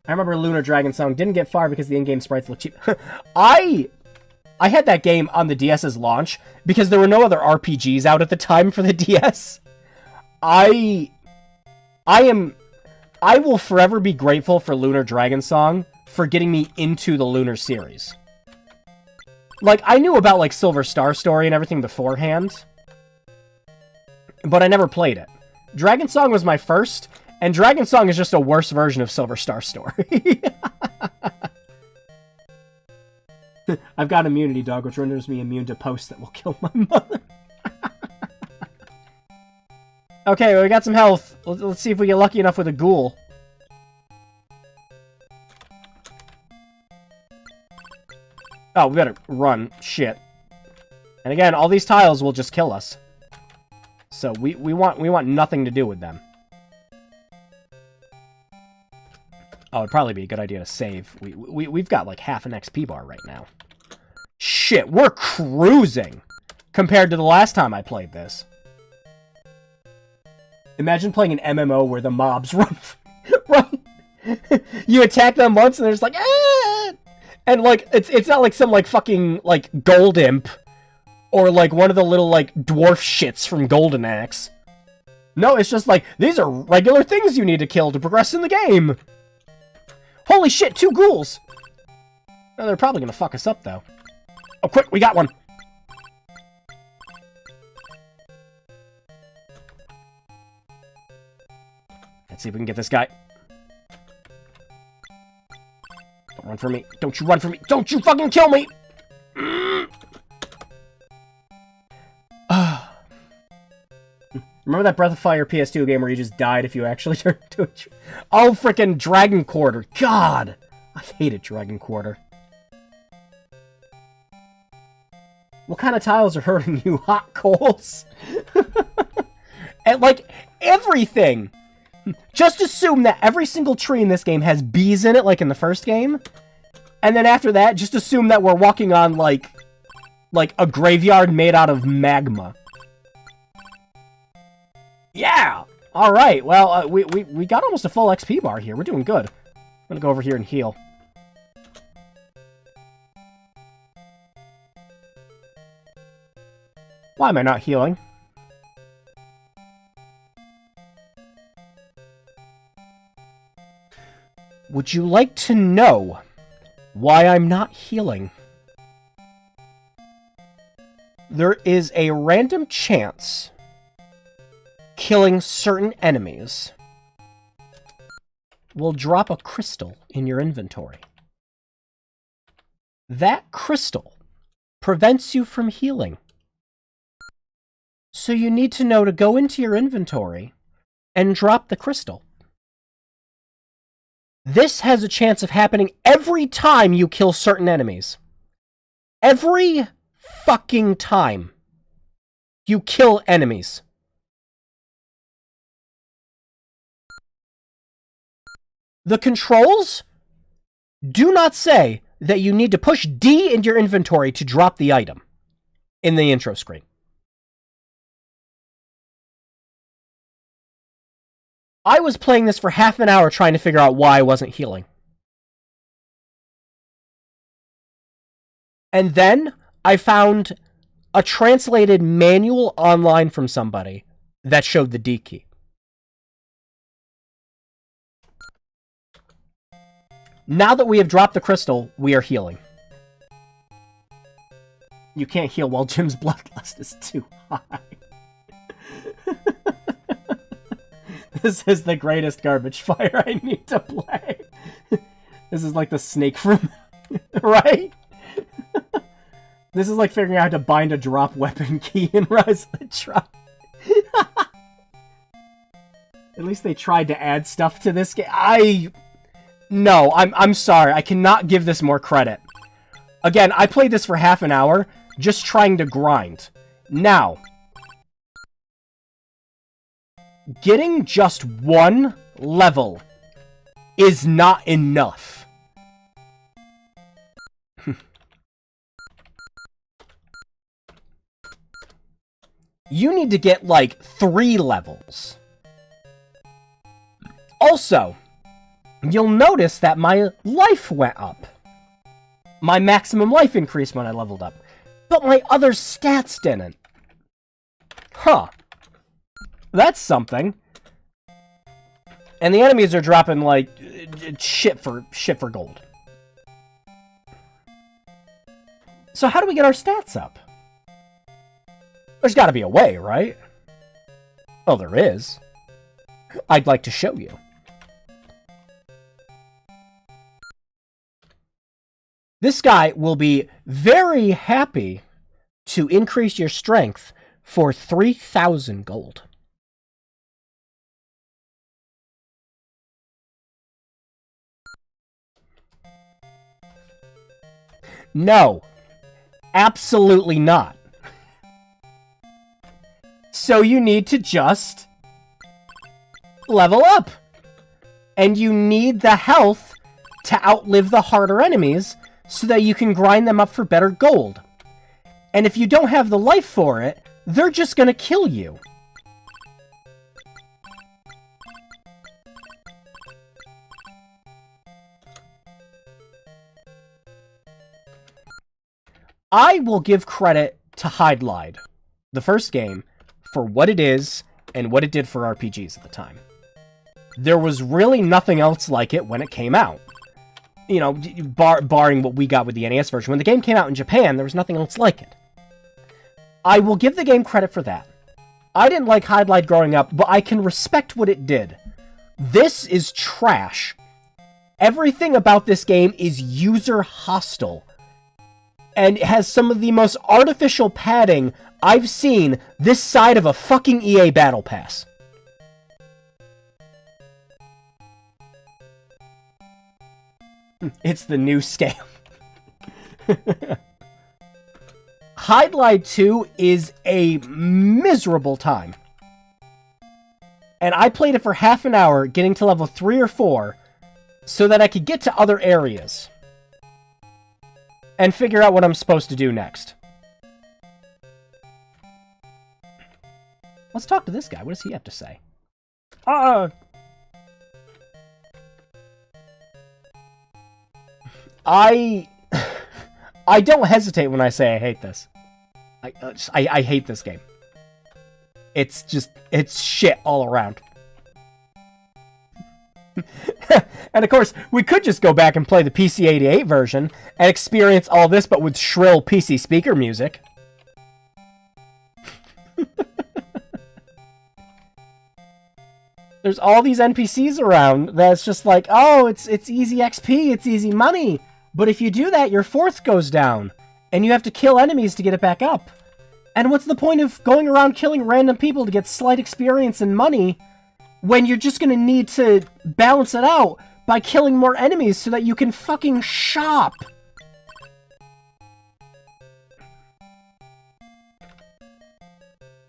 remember Lunar Dragon Song didn't get far because the in-game sprites look cheap. I had that game on the DS's launch because there were no other RPGs out at the time for the DS. I will forever be grateful for Lunar Dragon Song for getting me into the Lunar series. Like, I knew about, like, Silver Star Story and everything beforehand, but I never played it. Dragon Song was my first, and Dragon Song is just a worse version of Silver Star Story. I've got immunity, dog, which renders me immune to posts that will kill my mother. Okay, well, we got some health. Let's see if we get lucky enough with a ghoul. Oh, we better run. Shit. And again, all these tiles will just kill us. So we want nothing to do with them. Oh, it'd probably be a good idea to save. We've got like half an XP bar right now. Shit, we're cruising compared to the last time I played this. Imagine playing an MMO where the mobs run. Right? You attack them once and they're just like, ah! And like it's not like some like fucking like gold imp or like one of the little like dwarf shits from Golden Axe. No, it's just like these are regular things you need to kill to progress in the game. Holy shit, 2 ghouls! Oh, they're probably gonna fuck us up though. Oh, quick, we got one. Let's see if we can get this guy. Don't run from me. Don't you run from me. Don't you fucking kill me! Remember that Breath of Fire PS2 game where you just died if you actually turned into a... Oh, frickin' Dragon Quarter. God! I hated Dragon Quarter. What kind of tiles are hurting you? Hot coals? And, like, everything! Just assume that every single tree in this game has bees in it, like in the first game. And then after that, just assume that we're walking on, like a graveyard made out of magma. Yeah! Alright, well, we got almost a full XP bar here. We're doing good. I'm gonna go over here and heal. Why am I not healing? Would you like to know why I'm not healing? There is a random chance killing certain enemies will drop a crystal in your inventory. That crystal prevents you from healing. So you need to know to go into your inventory and drop the crystal. This has a chance of happening every time you kill certain enemies. Every fucking time you kill enemies. The controls do not say that you need to push D in your inventory to drop the item in the intro screen. I was playing this for half an hour trying to figure out why I wasn't healing. And then I found a translated manual online from somebody that showed the D key. Now that we have dropped the crystal, we are healing. You can't heal while Jim's bloodlust is too high. This is the greatest garbage fire I need to play. This is like the snake from... right? This is like figuring out how to bind a drop weapon key in Rise of the Tribe. At least they tried to add stuff to this game. No, I'm sorry. I cannot give this more credit. Again, I played this for half an hour, just trying to grind. Now, getting just one level is not enough. You need to get, like, 3 levels. Also, you'll notice that my life went up. My maximum life increased when I leveled up. But my other stats didn't. Huh. That's something. And the enemies are dropping, like, shit for gold. So how do we get our stats up? There's gotta be a way, right? Oh, there is. I'd like to show you. This guy will be very happy to increase your strength for 3,000 gold. No. Absolutely not. So you need to just level up. And you need the health to outlive the harder enemies so that you can grind them up for better gold. And if you don't have the life for it, they're just gonna kill you. I will give credit to Hydlide, the first game, for what it is and what it did for RPGs at the time. There was really nothing else like it when it came out. You know, barring what we got with the NES version. When the game came out in Japan, there was nothing else like it. I will give the game credit for that. I didn't like Hydlide growing up, but I can respect what it did. This is trash. Everything about this game is user hostile. And it has some of the most artificial padding I've seen this side of a fucking EA Battle Pass. It's the new scam. Hydlide 2 is a miserable time. And I played it for half an hour, getting to level 3 or 4, so that I could get to other areas. And figure out what I'm supposed to do next. Let's talk to this guy. What does he have to say? I don't hesitate when I say I hate this. I hate this game. It's shit all around. And of course, we could just go back and play the PC-88 version and experience all this, but with shrill PC speaker music. There's all these NPCs around that's just like, oh, it's easy XP, it's easy money. But if you do that, your fourth goes down, and you have to kill enemies to get it back up. And what's the point of going around killing random people to get slight experience and money when you're just gonna need to balance it out by killing more enemies so that you can fucking shop?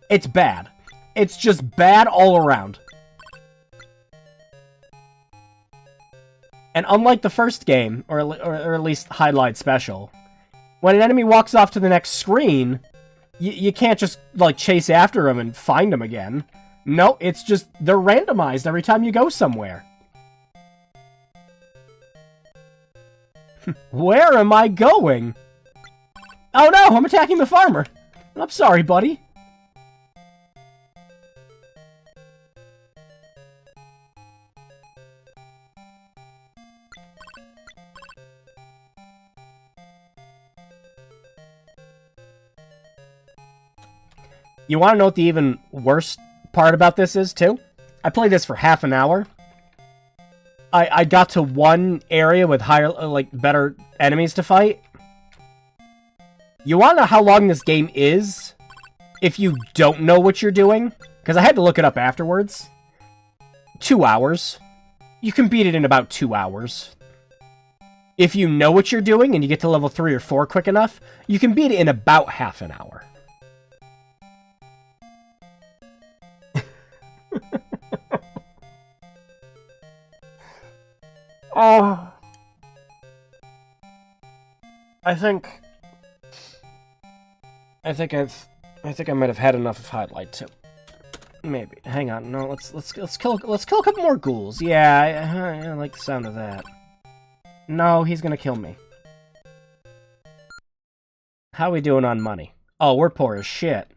It's bad. It's just bad all around. And unlike the first game, or at least Hydlide Special, when an enemy walks off to the next screen, you can't just, like, chase after them and find them again. No, it's just, they're randomized every time you go somewhere. Where am I going? Oh no, I'm attacking the farmer. I'm sorry, buddy. You want to know what the even worst part about this is, too? I played this for half an hour. I got to one area with higher, like, better enemies to fight. You want to know how long this game is if you don't know what you're doing? Because I had to look it up afterwards. 2 hours. You can beat it in about 2 hours. If you know what you're doing and you get to level 3 or 4 quick enough, you can beat it in about half an hour. Oh. I think I might have had enough of Hydlide too. Maybe. Hang on. No, let's kill a couple more ghouls. Yeah, I like the sound of that. No, he's gonna kill me. How we doing on money? Oh, we're poor as shit.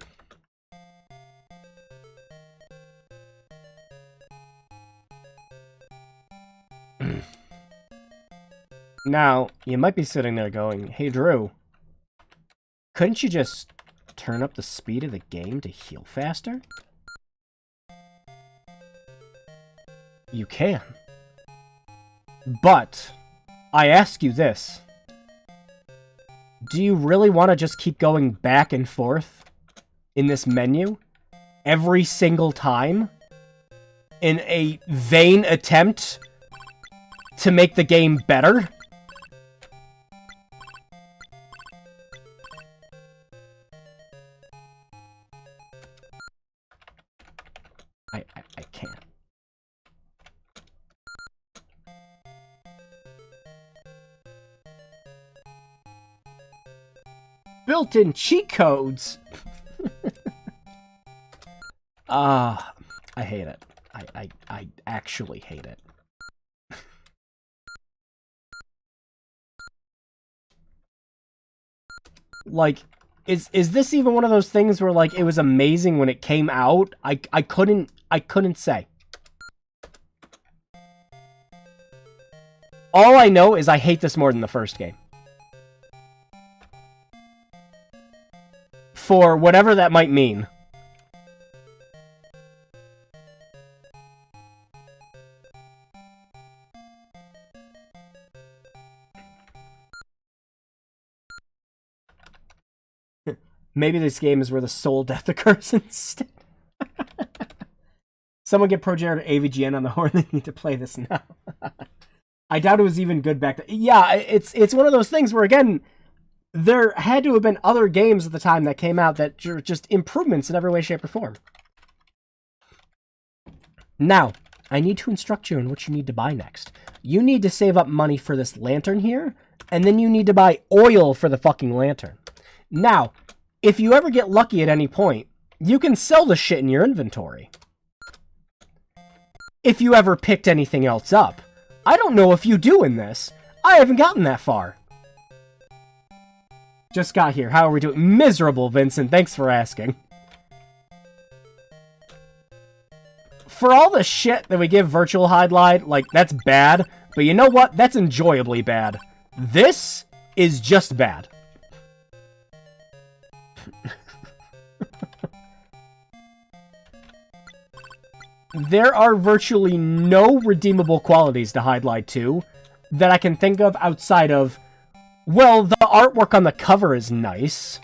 Now, you might be sitting there going, "Hey, Drew, couldn't you just turn up the speed of the game to heal faster?" You can. But, I ask you this. Do you really want to just keep going back and forth in this menu every single time in a vain attempt to make the game better? I can't. Built-in cheat codes! I hate it. I actually hate it. Like, is this even one of those things where, like, it was amazing when it came out? I couldn't say. All I know is I hate this more than the first game. For whatever that might mean. Maybe this game is where the soul death occurs instead. Someone get ProGenerator AVGN on the horn. They need to play this now. I doubt it was even good back then. Yeah, it's one of those things where, again, there had to have been other games at the time that came out that were just improvements in every way, shape, or form. Now, I need to instruct you on what you need to buy next. You need to save up money for this lantern here, and then you need to buy oil for the fucking lantern. Now, if you ever get lucky at any point, you can sell the shit in your inventory. If you ever picked anything else up. I don't know if you do in this. I haven't gotten that far. Just got here. How are we doing? Miserable, Vincent. Thanks for asking. For all the shit that we give Virtual Hydlide, like, that's bad. But you know what? That's enjoyably bad. This is just bad. There are virtually no redeemable qualities to Hydlide 2 that I can think of outside of, well, the artwork on the cover is nice.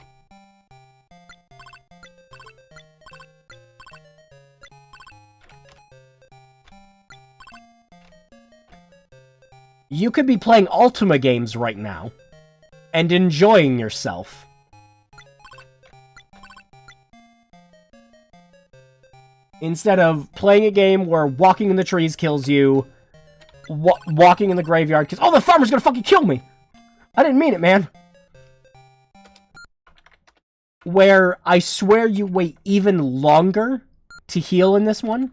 You could be playing Ultima games right now and enjoying yourself. Instead of playing a game where walking in the trees kills you, walking in the graveyard kills... Oh, the farmer's gonna fucking kill me! I didn't mean it, man. Where I swear you wait even longer to heal in this one.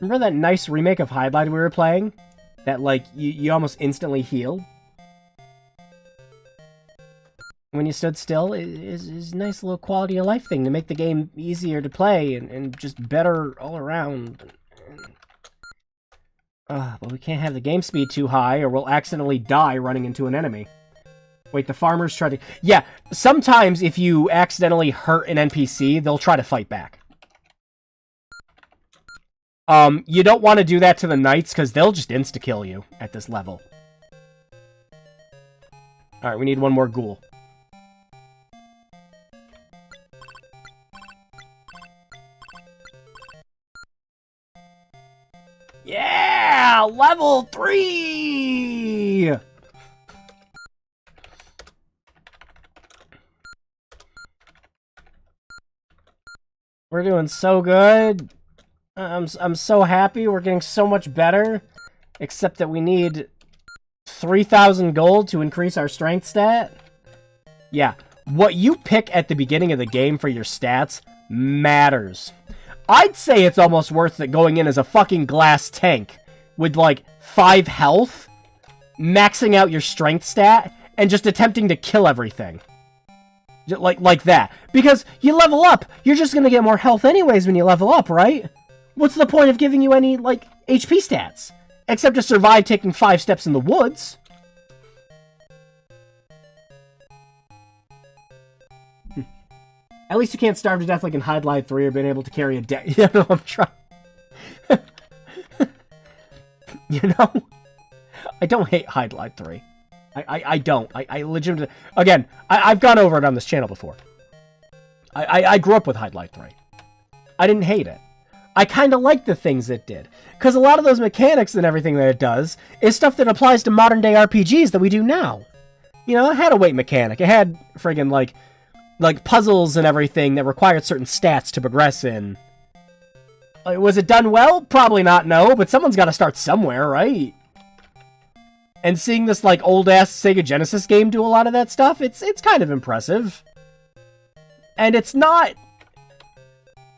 Remember that nice remake of Hydlide we were playing? That, like, you almost instantly heal? When you stood still, is a nice little quality of life thing to make the game easier to play and just better all around. But we can't have the game speed too high or we'll accidentally die running into an enemy. Wait, the farmers try to... Yeah, sometimes if you accidentally hurt an NPC, they'll try to fight back. You don't want to do that to the knights, because they'll just insta-kill you at this level. Alright, we need one more ghoul. Yeah! Level 3! We're doing so good. I'm so happy. We're getting so much better. Except that we need 3,000 gold to increase our strength stat. Yeah. What you pick at the beginning of the game for your stats matters. I'd say it's almost worth it going in as a fucking glass tank with, like, 5 health, maxing out your strength stat, and just attempting to kill everything. Like that. Because you level up, you're just gonna get more health anyways when you level up, right? What's the point of giving you any, like, HP stats? Except to survive taking 5 steps in the woods. At least you can't starve to death like in Hydlide 3 or being able to carry a deck. You know, I'm trying. You know? I don't hate Hydlide 3. I don't. I legitimately... Again, I've gone over it on this channel before. I grew up with Hydlide 3. I didn't hate it. I kind of like the things it did. Because a lot of those mechanics and everything that it does is stuff that applies to modern-day RPGs that we do now. You know, it had a weight mechanic. It had friggin' like puzzles and everything that required certain stats to progress in. Was it done well? Probably not, no. But someone's got to start somewhere, right? And seeing this, like, old-ass Sega Genesis game do a lot of that stuff, it's kind of impressive. And it's not...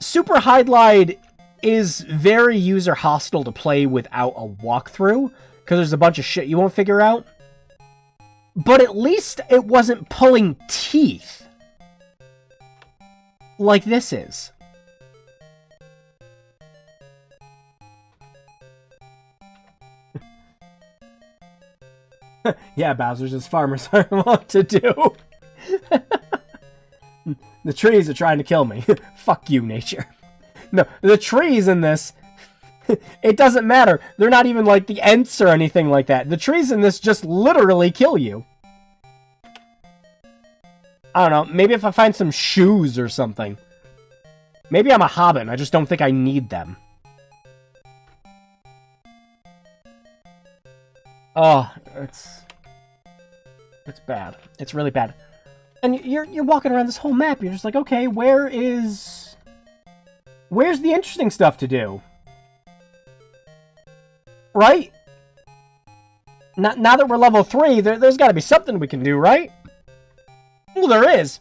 Super Hydlide is very user-hostile to play without a walkthrough, because there's a bunch of shit you won't figure out. But at least it wasn't pulling teeth. Like this is. Yeah, Bowser's as farmers are wont to do. The trees are trying to kill me. Fuck you, nature. No, the trees in this, it doesn't matter. They're not even like the Ents or anything like that. The trees in this just literally kill you. I don't know, maybe if I find some shoes or something. Maybe I'm a hobbit and I just don't think I need them. Oh, it's bad. It's really bad. And you're walking around this whole map, you're just like, okay, where's the interesting stuff to do? Right? Now that we're level 3, there's gotta be something we can do, right? Well, there is.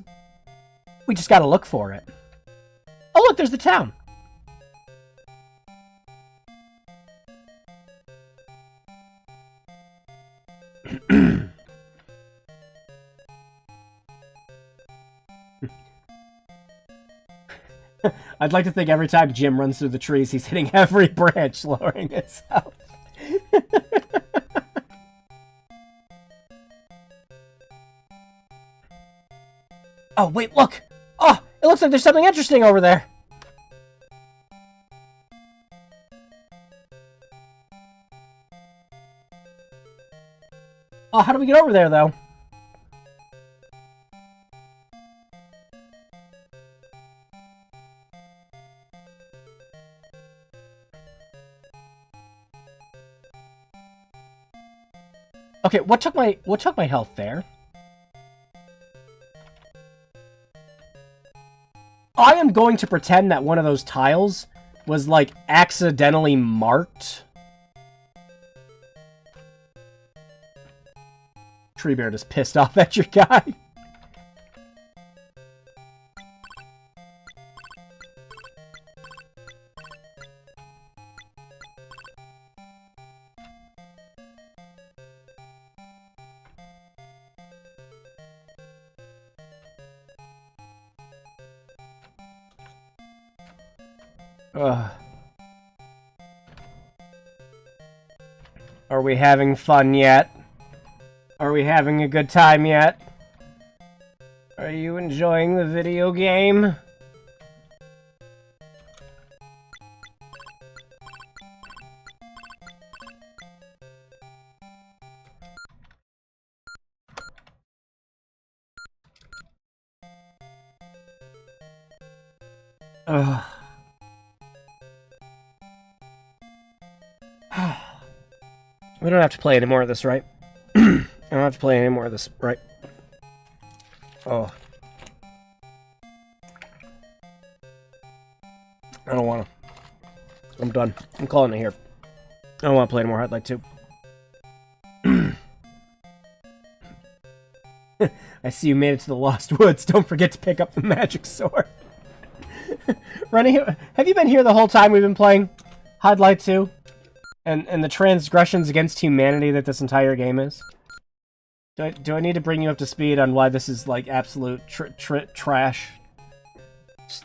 We just gotta look for it. Oh, look, there's the town. I'd like to think every time Jim runs through the trees, he's hitting every branch, lowering his health. Oh, wait, look! Oh, it looks like there's something interesting over there! Oh, how do we get over there, though? Okay, what took my health there? I am going to pretend that one of those tiles was, like, accidentally marked. Treebeard is pissed off at your guy. Ugh. Are we having fun yet? Are we having a good time yet? Are you enjoying the video game? Ugh. We don't have to play any more of this, right? I don't have to play any more of this, right? Oh. I don't want to. I'm done. I'm calling it here. I don't want to play any more Hydlide 2. I see you made it to the Lost Woods. Don't forget to pick up the magic sword. Rennie, have you been here the whole time we've been playing Hydlide 2? And the transgressions against humanity that this entire game is? Do I need to bring you up to speed on why this is, like, absolute trash?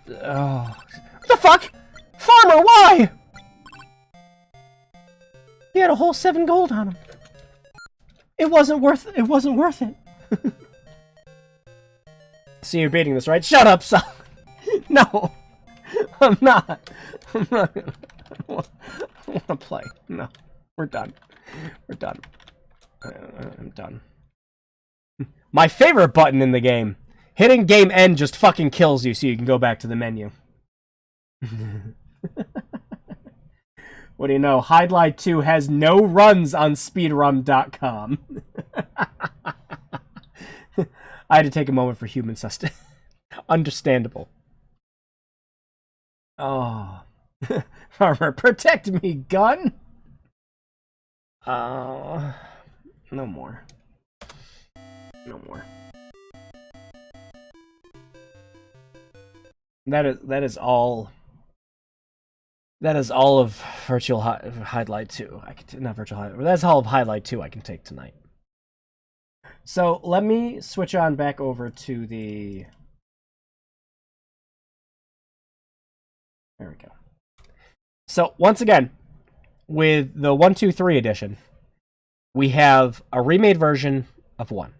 Oh. What the fuck? Farmer, why? He had a whole 7 gold on him. It wasn't worth it. So you're baiting this, right? Shut up, son! No! I'm not gonna... I want to play. No. We're done. We're done. I'm done. My favorite button in the game. Hitting game end just fucking kills you so you can go back to the menu. What do you know? Hydlide 2 has no runs on speedrun.com. I had to take a moment for human sustenance. Understandable. Oh. Farmer, protect me, gun! No more. No more. That is all of Virtual Hydlide 2. Not Virtual Hydlide. That's all of Hydlide 2 I can take tonight. So let me switch on back over to the... There we go. So once again, with the 1-2-3 edition, we have a remade version of 1,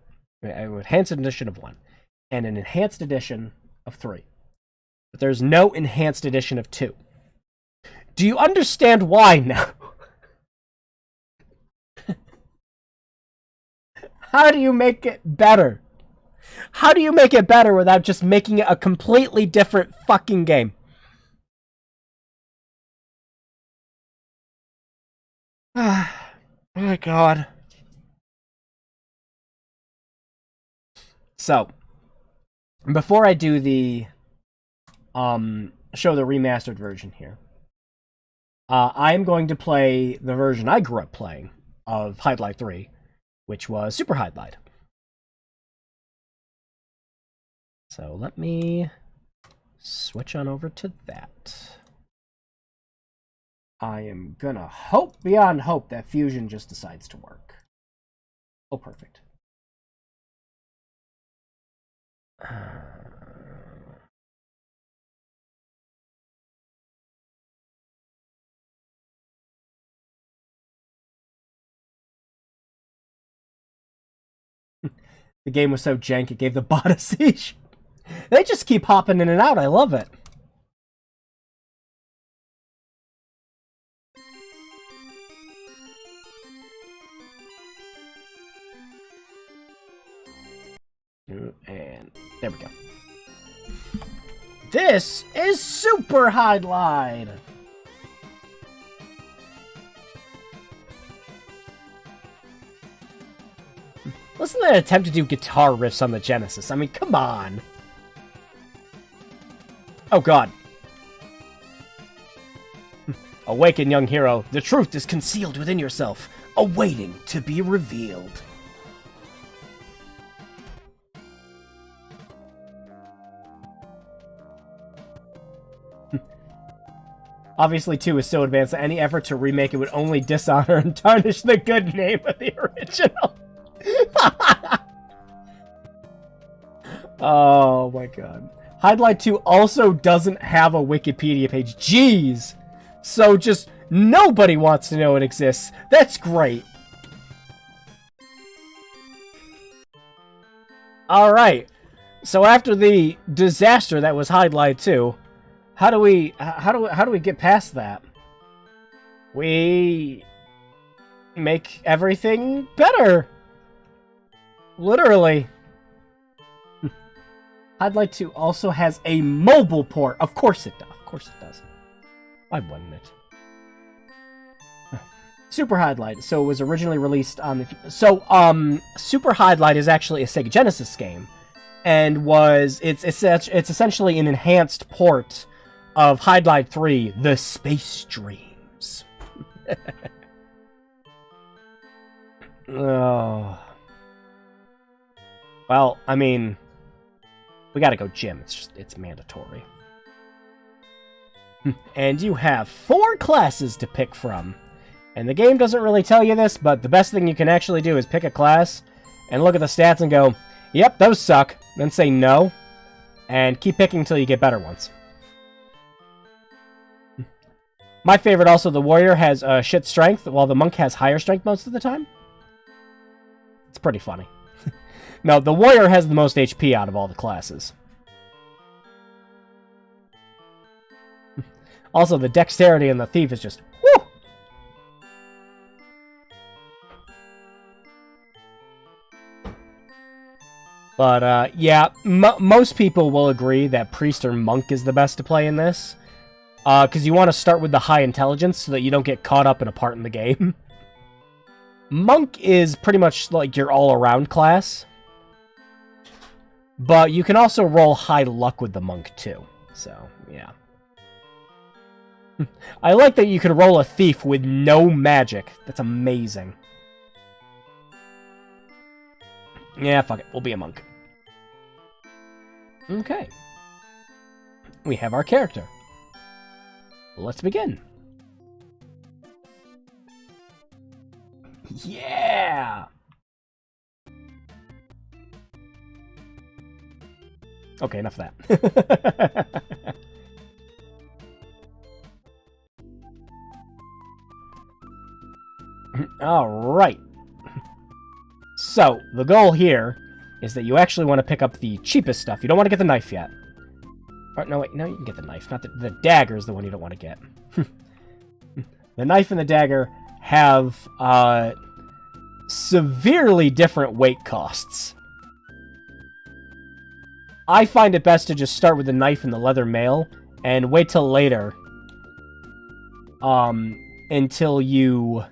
an enhanced edition of 1, and an enhanced edition of 3. But there's no enhanced edition of 2. Do you understand why now? How do you make it better? How do you make it better without just making it a completely different fucking game? Oh my god. So, before I do the show the remastered version here, I'm going to play the version I grew up playing of Hydlide 3, which was Super Hydlide. So let me switch on over to that. I am gonna hope beyond hope that Fusion just decides to work. Oh, perfect. The game was so jank it gave the bot a siege. They just keep hopping in and out. I love it. And there we go. This is Super Hydlide. Listen to that attempt to do guitar riffs on the Genesis. I mean, come on. Oh, God. Awaken, young hero. The truth is concealed within yourself, awaiting to be revealed. Obviously, 2 is so advanced that any effort to remake it would only dishonor and tarnish the good name of the original. Oh my god. Hydlide 2 also doesn't have a Wikipedia page. Jeez! So just nobody wants to know it exists. That's great. Alright. So after the disaster that was Hydlide 2, how do we get past that? We make everything better. Literally. Hydlide 2 also has a mobile port. Of course it does. Of course it does. Why wouldn't it? Super Hydlide. So it was originally released on the... So, Super Hydlide is actually a Sega Genesis game. And it's essentially an enhanced port of Hydlide 3, The Space Dreams. Oh. Well, I mean... We gotta go gym. It's mandatory. And you have 4 classes to pick from. And the game doesn't really tell you this, but the best thing you can actually do is pick a class and look at the stats and go, yep, those suck. Then say no, and keep picking until you get better ones. My favorite also, the warrior has shit strength, while the monk has higher strength most of the time. It's pretty funny. No, the warrior has the most HP out of all the classes. Also, the dexterity in the thief is just, whew! But, yeah, most people will agree that priest or monk is the best to play in this. Because you want to start with the high intelligence so that you don't get caught up in a part in the game. Monk is pretty much like your all-around class. But you can also roll high luck with the monk, too. So, yeah. I like that you can roll a thief with no magic. That's amazing. Yeah, fuck it. We'll be a monk. Okay. We have our character. Let's begin. Yeah! Okay, enough of that. Alright. So, the goal here is that you actually want to pick up the cheapest stuff. You don't want to get the knife yet. Or, no, wait, no, you can get the knife. Not the dagger is the one you don't want to get. The knife and the dagger have severely different weight costs. I find it best to just start with the knife and the leather mail and wait till later until you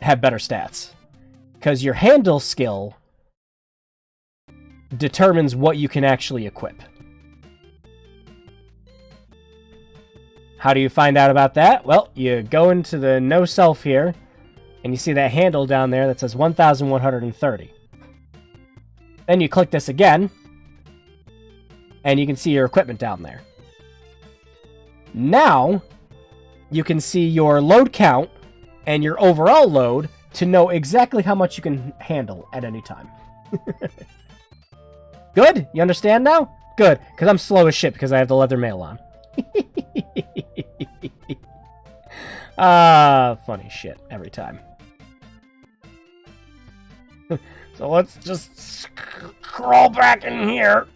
have better stats. Because your handle skill determines what you can actually equip. How do you find out about that? Well, you go into the no self here, and you see that handle down there that says 1,130. Then you click this again, and you can see your equipment down there. Now, you can see your load count and your overall load to know exactly how much you can handle at any time. Good? You understand now? Good, because I'm slow as shit because I have the leather mail on. Funny shit every time. So let's just crawl back in here.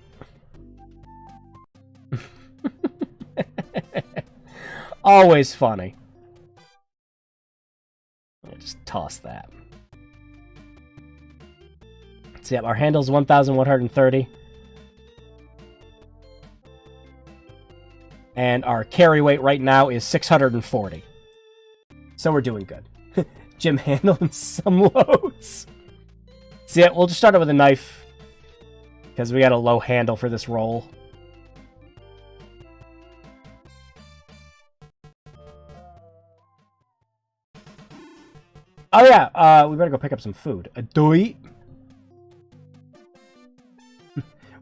Always funny. I'll just toss that. So yeah, our handle's 1,130. And our carry weight right now is 640. So we're doing good. Jim handling some loads. So yeah, we'll just start it with a knife. Because we got a low handle for this roll. Oh yeah, we better go pick up some food. A doi.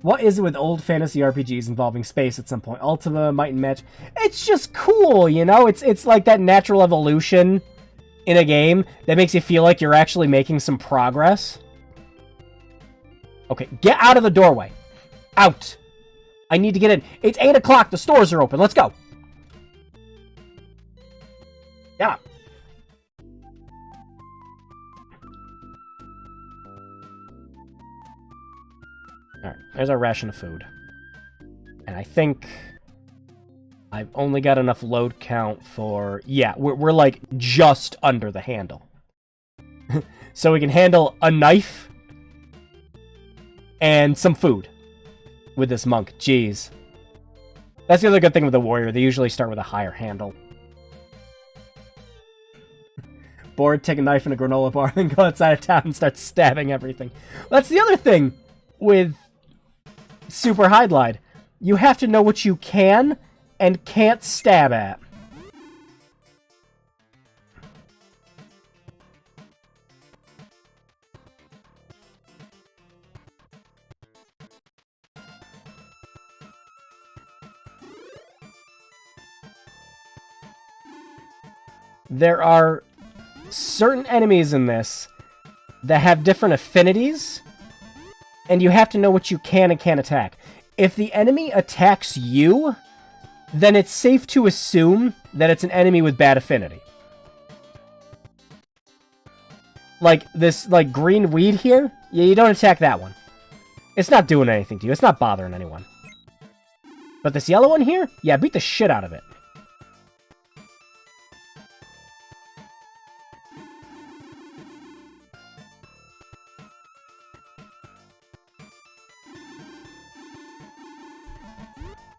What is it with old fantasy RPGs involving space at some point? Ultima, Might and Match. It's just cool, you know? It's like that natural evolution in a game that makes you feel like you're actually making some progress. Okay, get out of the doorway. Out. I need to get in. It's 8 o'clock. The stores are open. Let's go. Yeah. Alright, there's our ration of food. And I think I've only got enough load count for... Yeah, we're like just under the handle. So we can handle a knife and some food with this monk. Jeez. That's the other good thing with the warrior. They usually start with a higher handle. Bored, take a knife and a granola bar, then go outside of town and start stabbing everything. That's the other thing with Super Hydlide. You have to know what you can and can't stab at. There are certain enemies in this that have different affinities, and you have to know what you can and can't attack. If the enemy attacks you, then it's safe to assume that it's an enemy with bad affinity. Like this, like, green weed here, yeah, you don't attack that one. It's not doing anything to you. It's not bothering anyone. But this yellow one here, yeah, beat the shit out of it.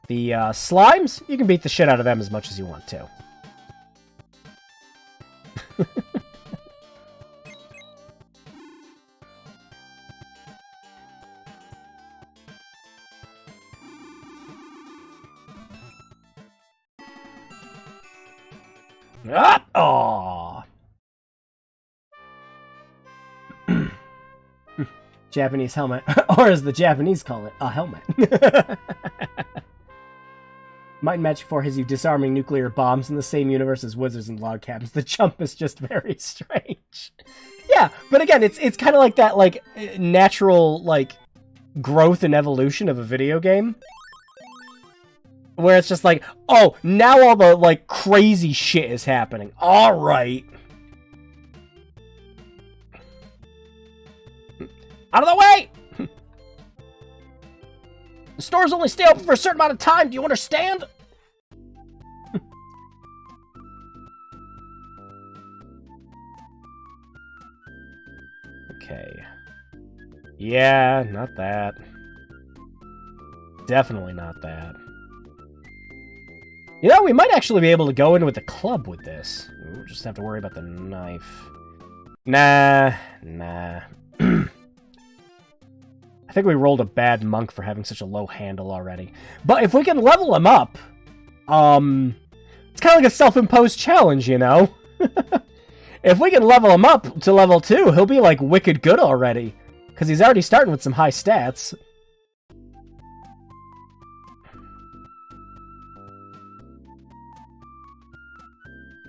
The slimes, you can beat the shit out of them as much as you want to. Ah! Aww. Japanese helmet. Or as the Japanese call it, a helmet. Might and Magic 4 has you disarming nuclear bombs in the same universe as wizards and log cabins. The jump is just very strange. Yeah, but again, it's kind of like that, like, natural, like, growth and evolution of a video game. Where it's just like, oh, now all the, like, crazy shit is happening. Alright. Out of the way! The stores only stay open for a certain amount of time. Do you understand? Okay. Yeah, not that. Definitely not that. You know, we might actually be able to go in with the club with this. We'll just have to worry about the knife. Nah. I think we rolled a bad monk for having such a low handle already. But if we can level him up, it's kind of like a self-imposed challenge, you know? If we can level him up to level 2, he'll be, like, wicked good already. Because he's already starting with some high stats.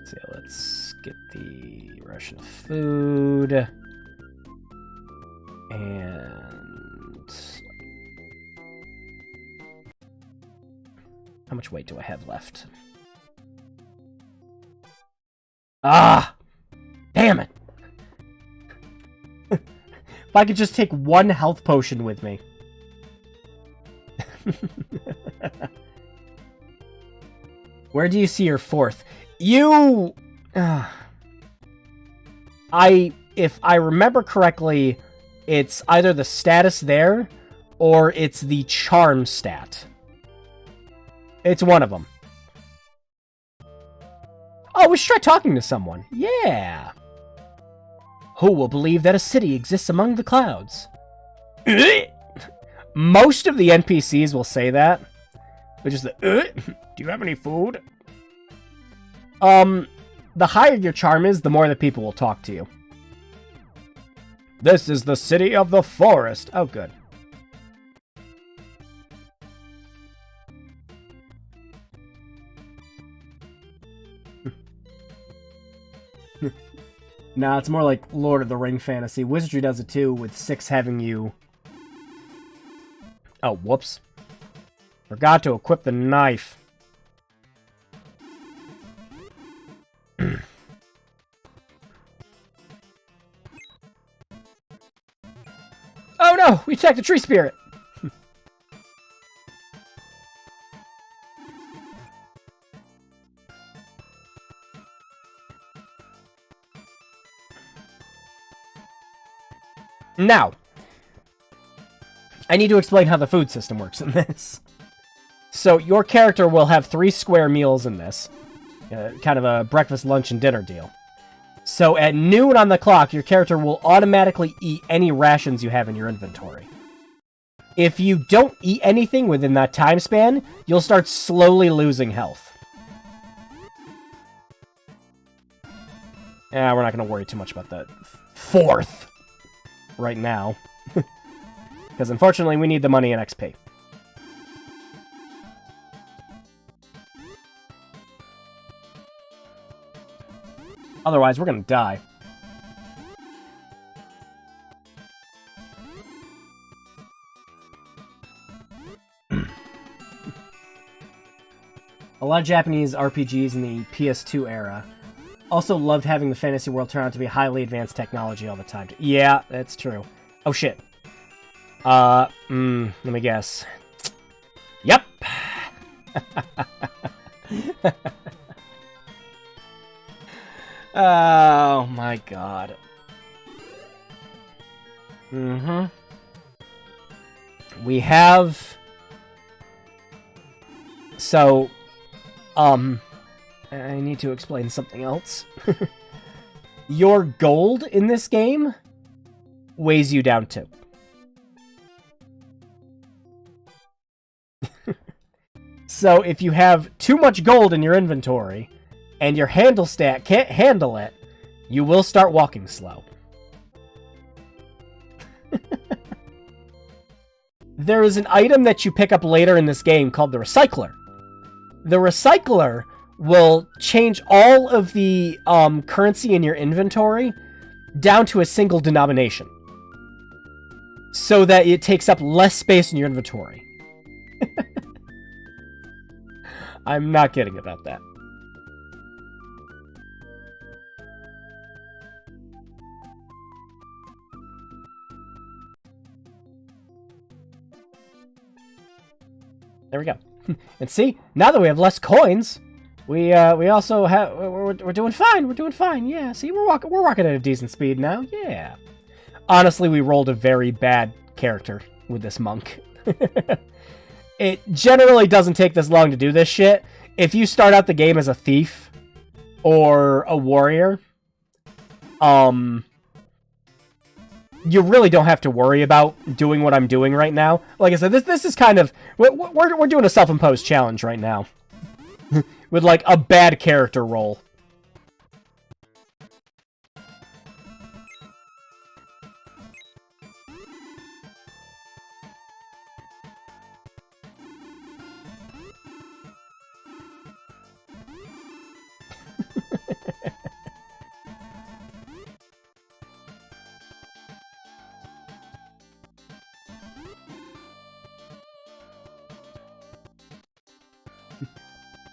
So let's get the ration of food. And... how much weight do I have left? Ah! Damn it! If I could just take one health potion with me. Where do you see your fourth? You... if I remember correctly, it's either the status there, or it's the charm stat. It's one of them. Oh, we should try talking to someone. Yeah. Who will believe that a city exists among the clouds? Most of the NPCs will say that. Which is the, do you have any food? The higher your charm is, the more that people will talk to you. This is the city of the forest. Oh, good. Nah, it's more like Lord of the Ring fantasy. Wizardry does it too, with 6 having you... Oh, whoops. Forgot to equip the knife. Oh no! We attacked the tree spirit! Now, I need to explain how the food system works in this. So, your character will have 3 square meals in this. Kind of a breakfast, lunch, and dinner deal. So, at noon on the clock, your character will automatically eat any rations you have in your inventory. If you don't eat anything within that time span, you'll start slowly losing health. We're not going to worry too much about that 4th right now. Because unfortunately, we need the money and XP. Otherwise, we're going to die. A lot of Japanese RPGs in the PS2 era also loved having the fantasy world turn out to be highly advanced technology all the time. Yeah, that's true. Oh, shit. Let me guess. Yep! Oh, my God. We have... So... I need to explain something else. Your gold in this game weighs you down too. So if you have too much gold in your inventory, and your handle stat can't handle it, you will start walking slow. There is an item that you pick up later in this game called the Recycler. The Recycler will change all of the currency in your inventory down to a single denomination, so that it takes up less space in your inventory. I'm not kidding about that. There we go. And see, now that we have less coins, we also have we're doing fine. We're doing fine. Yeah. See, we're walking at a decent speed now. Yeah. Honestly, we rolled a very bad character with this monk. It generally doesn't take this long to do this shit. If you start out the game as a thief or a warrior, you really don't have to worry about doing what I'm doing right now. Like I said, this is kind of... We're doing a self-imposed challenge right now. With, like, a bad character roll.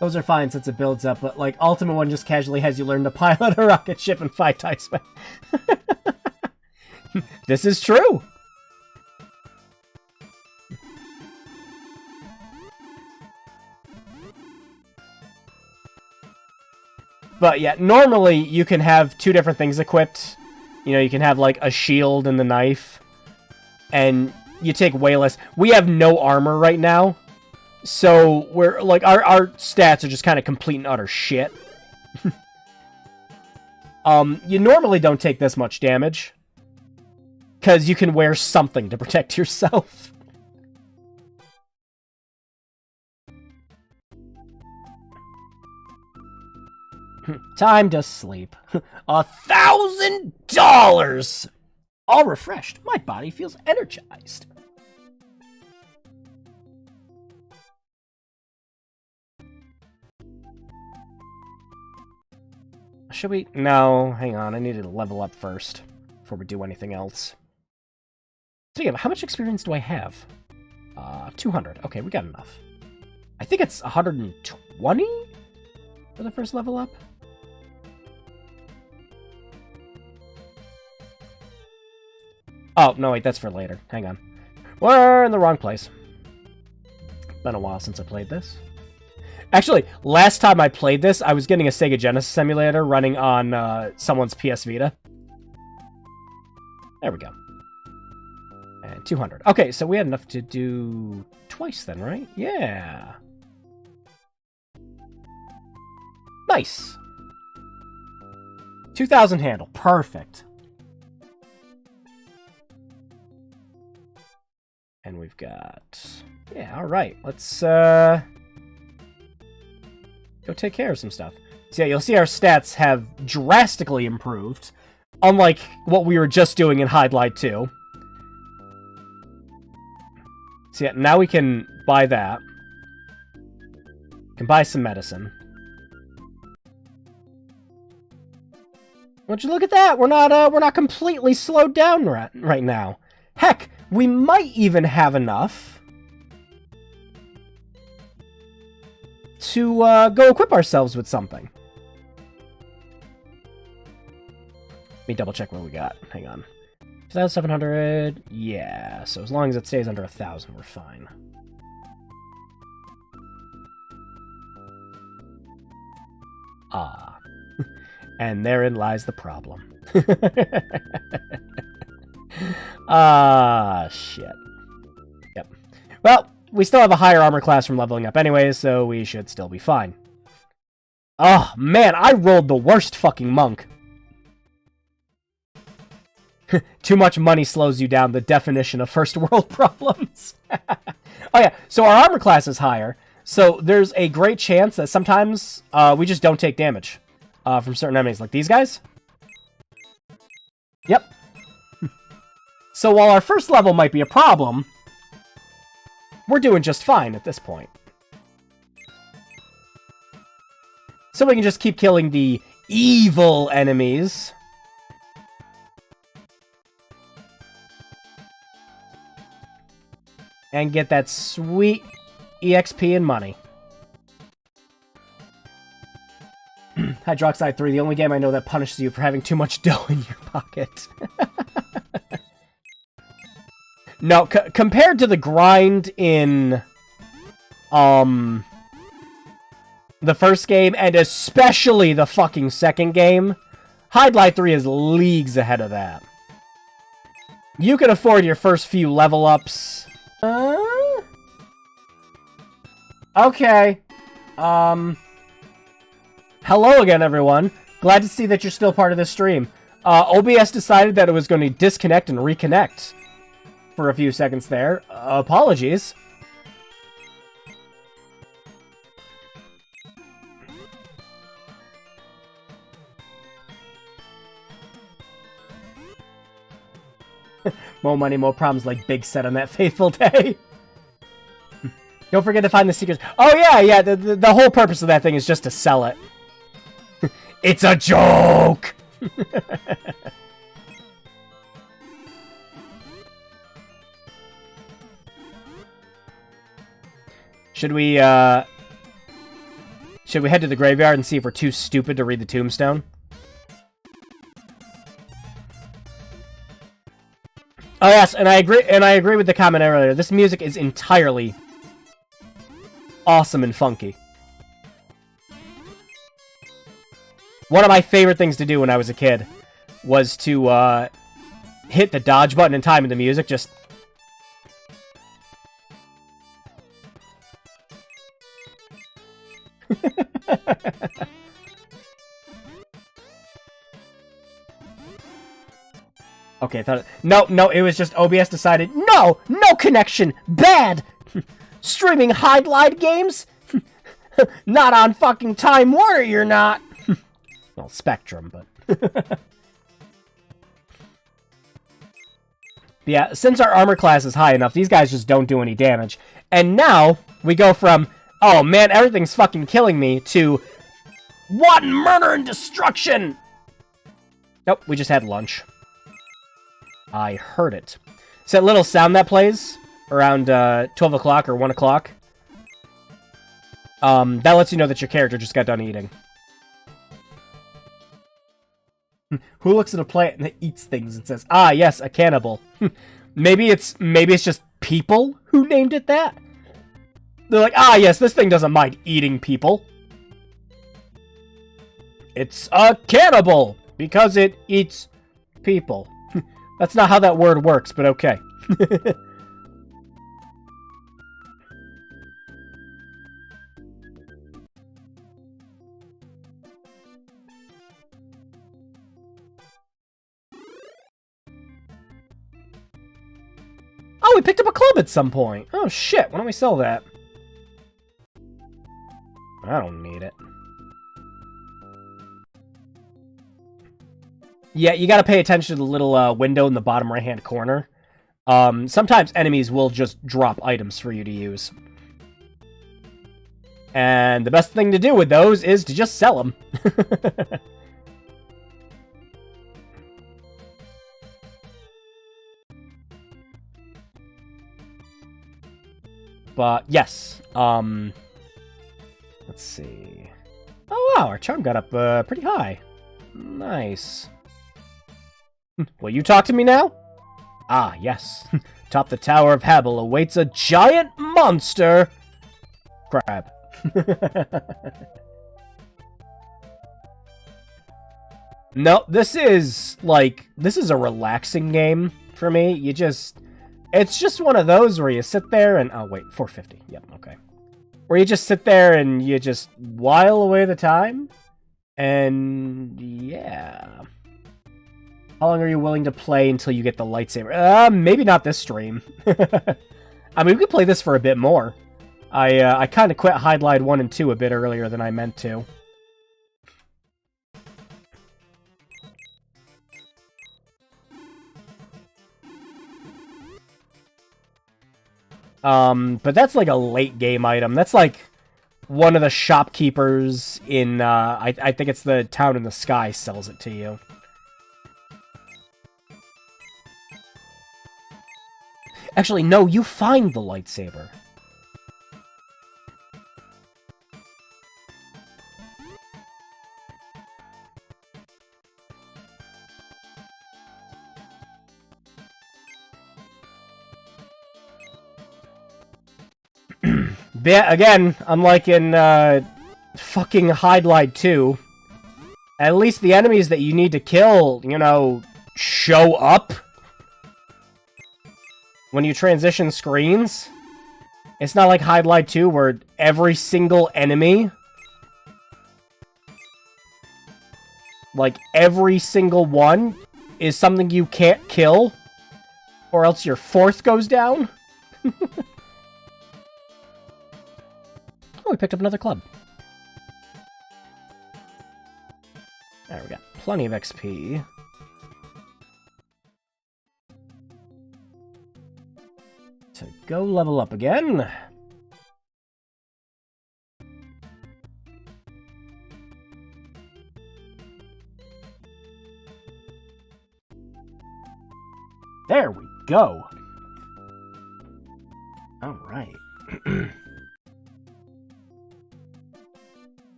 Those are fine since it builds up, but, like, Ultimate One just casually has you learn to pilot a rocket ship and fight TIE Spec. This is true! But, yeah, normally you can have 2 different things equipped. You know, you can have, like, a shield and the knife. And you take way less. We have no armor right now. So, we're, like, our stats are just kind of complete and utter shit. You normally don't take this much damage. Because you can wear something to protect yourself. Time to sleep. $1,000! All refreshed. My body feels energized. Should we? No, hang on. I need to level up first before we do anything else. Speaking of, how much experience do I have? 200. Okay, we got enough. I think it's 120 for the first level up. Oh, no, wait, that's for later. Hang on. We're in the wrong place. Been a while since I played this. Actually, last time I played this, I was getting a Sega Genesis emulator running on someone's PS Vita. There we go. And 200. Okay, so we had enough to do twice then, right? Yeah. Nice. 2,000 handle. Perfect. And we've got... Yeah, alright. Let's, go take care of some stuff. So yeah, you'll see our stats have drastically improved. Unlike what we were just doing in Hydlide 2. So yeah, now we can buy that. Can buy some medicine. Would you look at that? We're not completely slowed down right now. Heck, we might even have enough to go equip ourselves with something. Let me double check what we got. Hang on. 2,700. Yeah, so as long as it stays under 1,000, we're fine. Ah. And therein lies the problem. Ah, shit. Yep. Well, we still have a higher armor class from leveling up anyway, so we should still be fine. Oh, man, I rolled the worst fucking monk. Too much money slows you down, the definition of first world problems. Oh yeah, so our armor class is higher, so there's a great chance that sometimes we just don't take damage from certain enemies, like these guys. Yep. So while our first level might be a problem, we're doing just fine at this point. So we can just keep killing the evil enemies. And get that sweet EXP and money. Hydroxide 3, the only game I know that punishes you for having too much dough in your pocket. No, compared to the grind in the first game, and especially the fucking second game, Hydlide 3 is leagues ahead of that. You can afford your first few level ups. Okay. Hello again, everyone. Glad to see that you're still part of this stream. OBS decided that it was going to disconnect and reconnect for a few seconds there. Apologies. More money, more problems, like Big said on that fateful day. Don't forget to find the secrets. Oh yeah, the whole purpose of that thing is just to sell it. It's a joke! Should we head to the graveyard and see if we're too stupid to read the tombstone? Oh yes, and I agree with the comment earlier. This music is entirely awesome and funky. One of my favorite things to do when I was a kid was to hit the dodge button in time with the music, just... Okay, I thought... No, it was just OBS decided, no connection, bad! Streaming Hydlide games? Not on fucking Time Warner, you're not! Well, Spectrum, but... Yeah, since our armor class is high enough, these guys just don't do any damage. And now, we go from, oh man, everything's fucking killing me, to, what murder and destruction! Nope, we just had lunch. I heard it. It's that little sound that plays around 12 o'clock or 1 o'clock. That lets you know that your character just got done eating. Who looks at a plant and eats things and says, ah, yes, a cannibal. maybe it's just people who named it that. They're like, ah, yes, this thing doesn't mind eating people. It's a cannibal because it eats people. That's not how that word works, but okay. Oh, we picked up a club at some point. Oh, shit. Why don't we sell that? I don't need it. Yeah, you gotta pay attention to the little window in the bottom right-hand corner. Sometimes enemies will just drop items for you to use. And the best thing to do with those is to just sell them. But, yes. Let's see. Oh, wow, our charm got up pretty high. Nice. Will you talk to me now? Ah, yes. Top the Tower of Hebel awaits a giant monster! Crab. No, this is a relaxing game for me. It's just one of those where you sit there and, oh wait, 450, yep, okay. Where you just sit there and you just while away the time, and yeah. How long are you willing to play until you get the lightsaber? Maybe not this stream. I mean, we could play this for a bit more. I kind of quit Hydlide 1 and 2 a bit earlier than I meant to. But that's like a late game item. That's like one of the shopkeepers in, I think it's the Town in the Sky sells it to you. Actually, no, you find the lightsaber. Again, unlike in fucking Hydlide 2, at least the enemies that you need to kill, you know, show up when you transition screens. It's not like Hydlide 2 where every single enemy, like every single one, is something you can't kill, or else your fourth goes down. Oh, we picked up another club. There, we got plenty of XP. So go level up again. There we go. All right.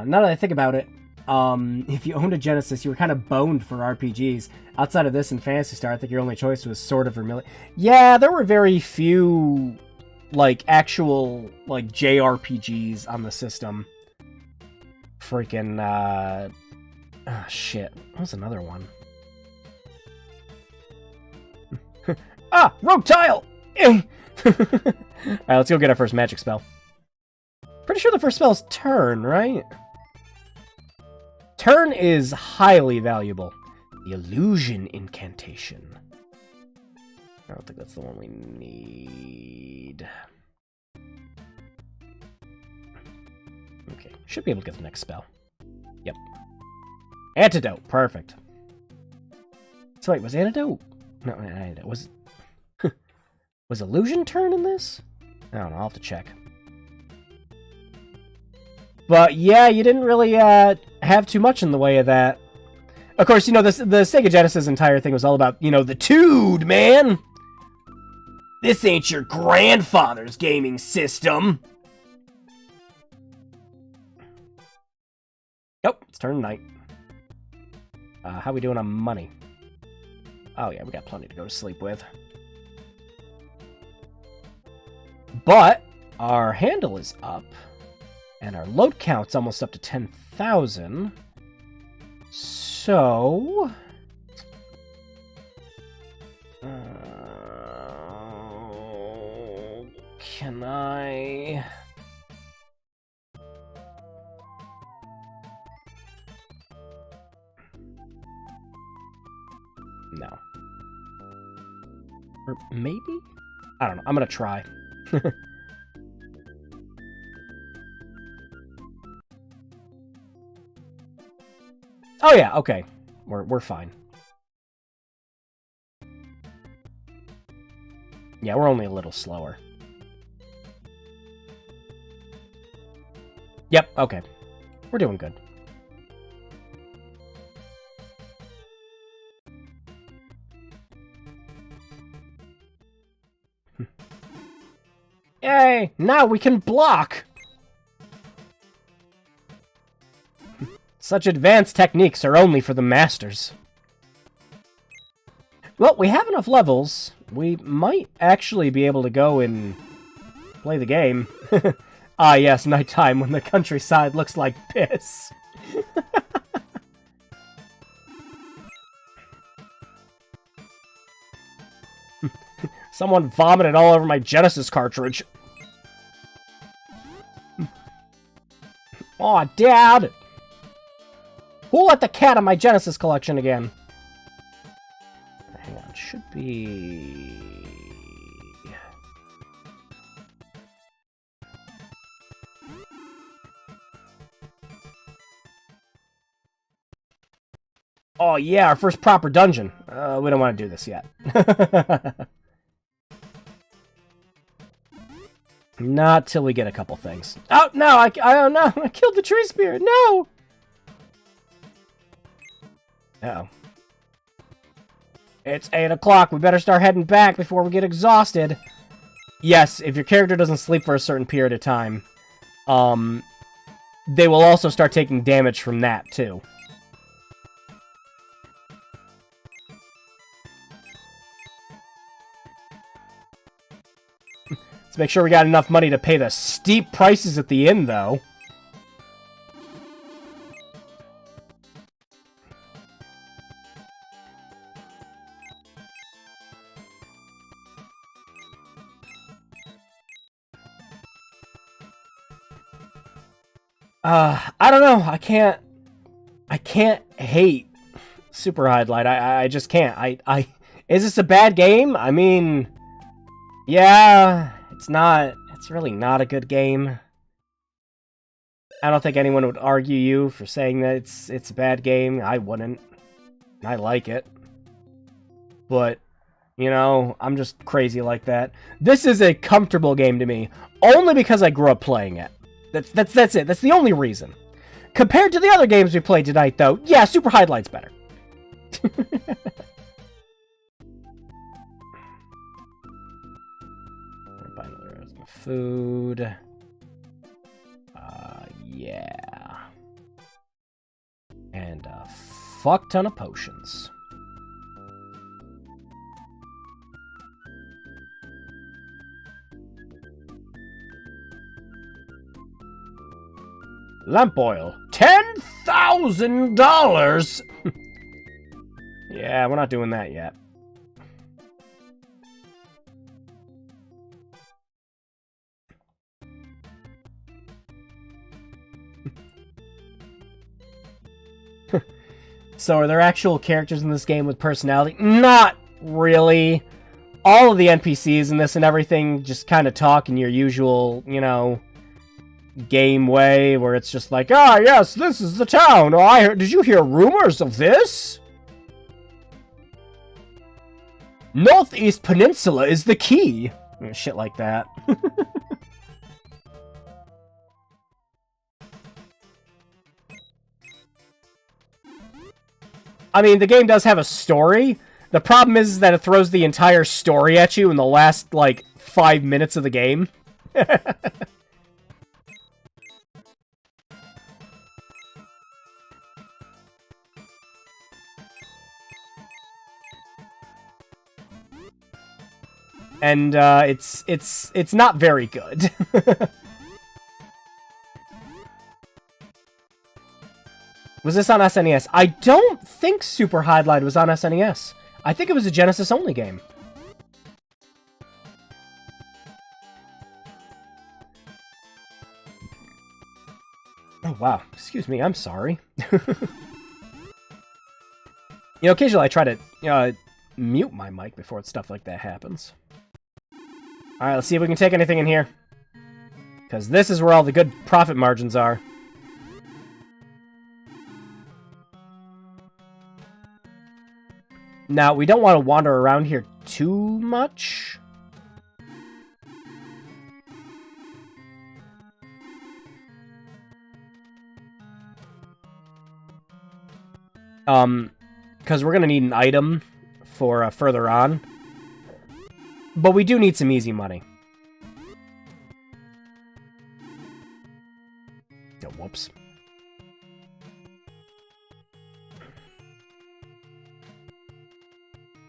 Now that I think about it, if you owned a Genesis, you were kind of boned for RPGs. Outside of this and Phantasy Star, I think your only choice was Sword of Vermilion. Yeah, there were very few, like, actual, like, JRPGs on the system. Freaking, ah, shit. What was another one? Ah! Rogue Tile! Alright, let's go get our first magic spell. Pretty sure the first spell is Turn, right? Turn is highly valuable. The Illusion Incantation. I don't think that's the one we need. Okay, should be able to get the next spell. Yep. Antidote, perfect. So wait, was Antidote? No, Antidote. Was Illusion Turn in this? I don't know, I'll have to check. But yeah, you didn't really have too much in the way of that. Of course, you know, the Sega Genesis entire thing was all about, you know, the Tude, man! This ain't your grandfather's gaming system! Nope, it's turn night. How we doing on money? Oh yeah, we got plenty to go to sleep with. But our handle is up. And our load count's almost up to 10,000. So No. Or maybe? I don't know. I'm gonna try. Oh yeah, okay. We're fine. Yeah, we're only a little slower. Yep, okay. We're doing good. Yay! Now we can block! Such advanced techniques are only for the masters. Well, we have enough levels. We might actually be able to go and play the game. Ah, yes, nighttime when the countryside looks like piss. Someone vomited all over my Genesis cartridge. Aw, Dad! Who let the cat in my Genesis collection again? Hang on, it should be... Oh yeah, our first proper dungeon. We don't want to do this yet. Not till we get a couple things. Oh, no, I don't know. I killed the tree spirit. No! Uh-oh. It's 8 o'clock. We better start heading back before we get exhausted. Yes, if your character doesn't sleep for a certain period of time, they will also start taking damage from that, too. Let's make sure we got enough money to pay the steep prices at the inn, though. I don't know. I can't hate Super Hydlide. I just can't. Is this a bad game? I mean, yeah, it's really not a good game. I don't think anyone would argue you for saying that it's a bad game. I wouldn't. I like it. But, you know, I'm just crazy like that. This is a comfortable game to me, only because I grew up playing it. That's it. That's the only reason. Compared to the other games we played tonight, though, yeah, Super Hydlide's better. Food. Yeah. And a fuck ton of potions. Lamp oil. $10,000! Yeah, we're not doing that yet. So are there actual characters in this game with personality? Not really. All of the NPCs in this and everything just kind of talk in your usual, you know, game way, where it's just like, ah, yes, this is the town. Oh, did you hear rumors of this? Northeast Peninsula is the key. Shit like that. I mean, the game does have a story. The problem is that it throws the entire story at you in the last, like, 5 minutes of the game. And, it's not very good. Was this on SNES? I don't think Super Hydlide was on SNES. I think it was a Genesis-only game. Oh, wow. Excuse me, I'm sorry. You know, occasionally I try to, mute my mic before stuff like that happens. Alright, let's see if we can take anything in here. Because this is where all the good profit margins are. Now, we don't want to wander around here too much. Because we're going to need an item for further on. But we do need some easy money. Oh, whoops.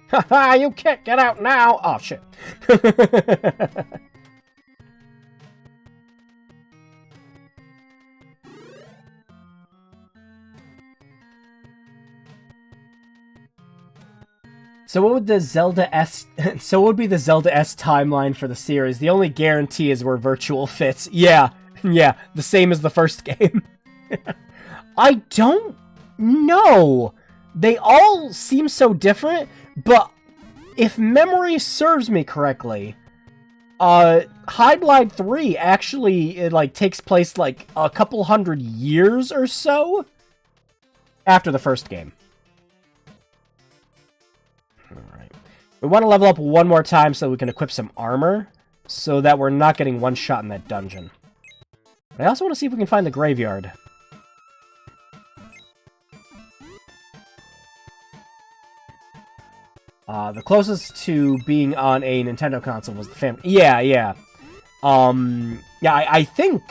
Haha, you can't get out now! Oh, shit. So what would the Zelda S... So what would be the Zelda S timeline for the series? The only guarantee is where virtual fits. Yeah, yeah, the same as the first game. I don't know. They all seem so different, but if memory serves me correctly, Hydlide 3 actually, takes place, a couple hundred years or so after the first game. Alright. We want to level up one more time so we can equip some armor, so that we're not getting one shot in that dungeon. But I also want to see if we can find the graveyard. The closest to being on a Nintendo console was the family. Yeah, yeah. I think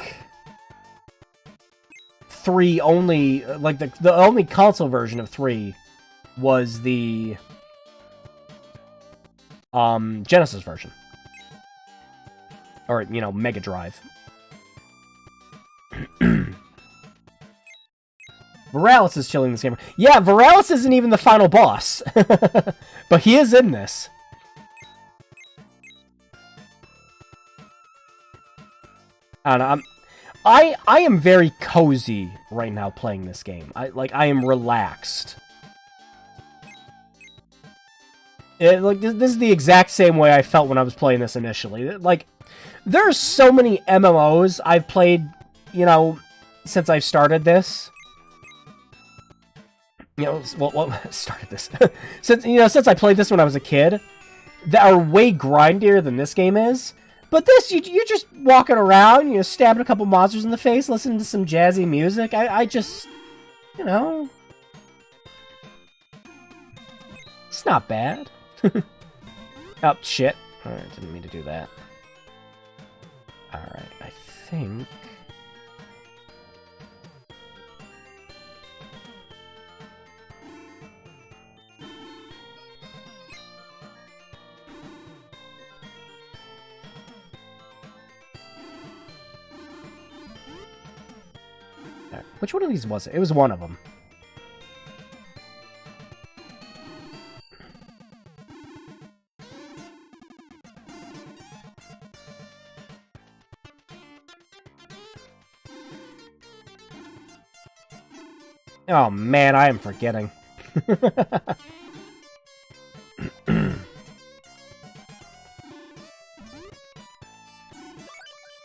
3 only, the only console version of 3 was the Genesis version. Or, Mega Drive. Viralis is chilling this game. Yeah, Viralis isn't even the final boss. But he is in this. I don't know, I am very cozy right now playing this game. I am relaxed. This is the exact same way I felt when I was playing this initially. There's so many MMOs I've played, since I've started this. Started this. Since I played this when I was a kid, that are way grindier than this game is. But this, you're just walking around, stabbing a couple monsters in the face, listening to some jazzy music. I just, it's not bad. Oh, shit. Alright, didn't mean to do that. Alright, I think... Which one of these was it? It was one of them. Oh man, I am forgetting.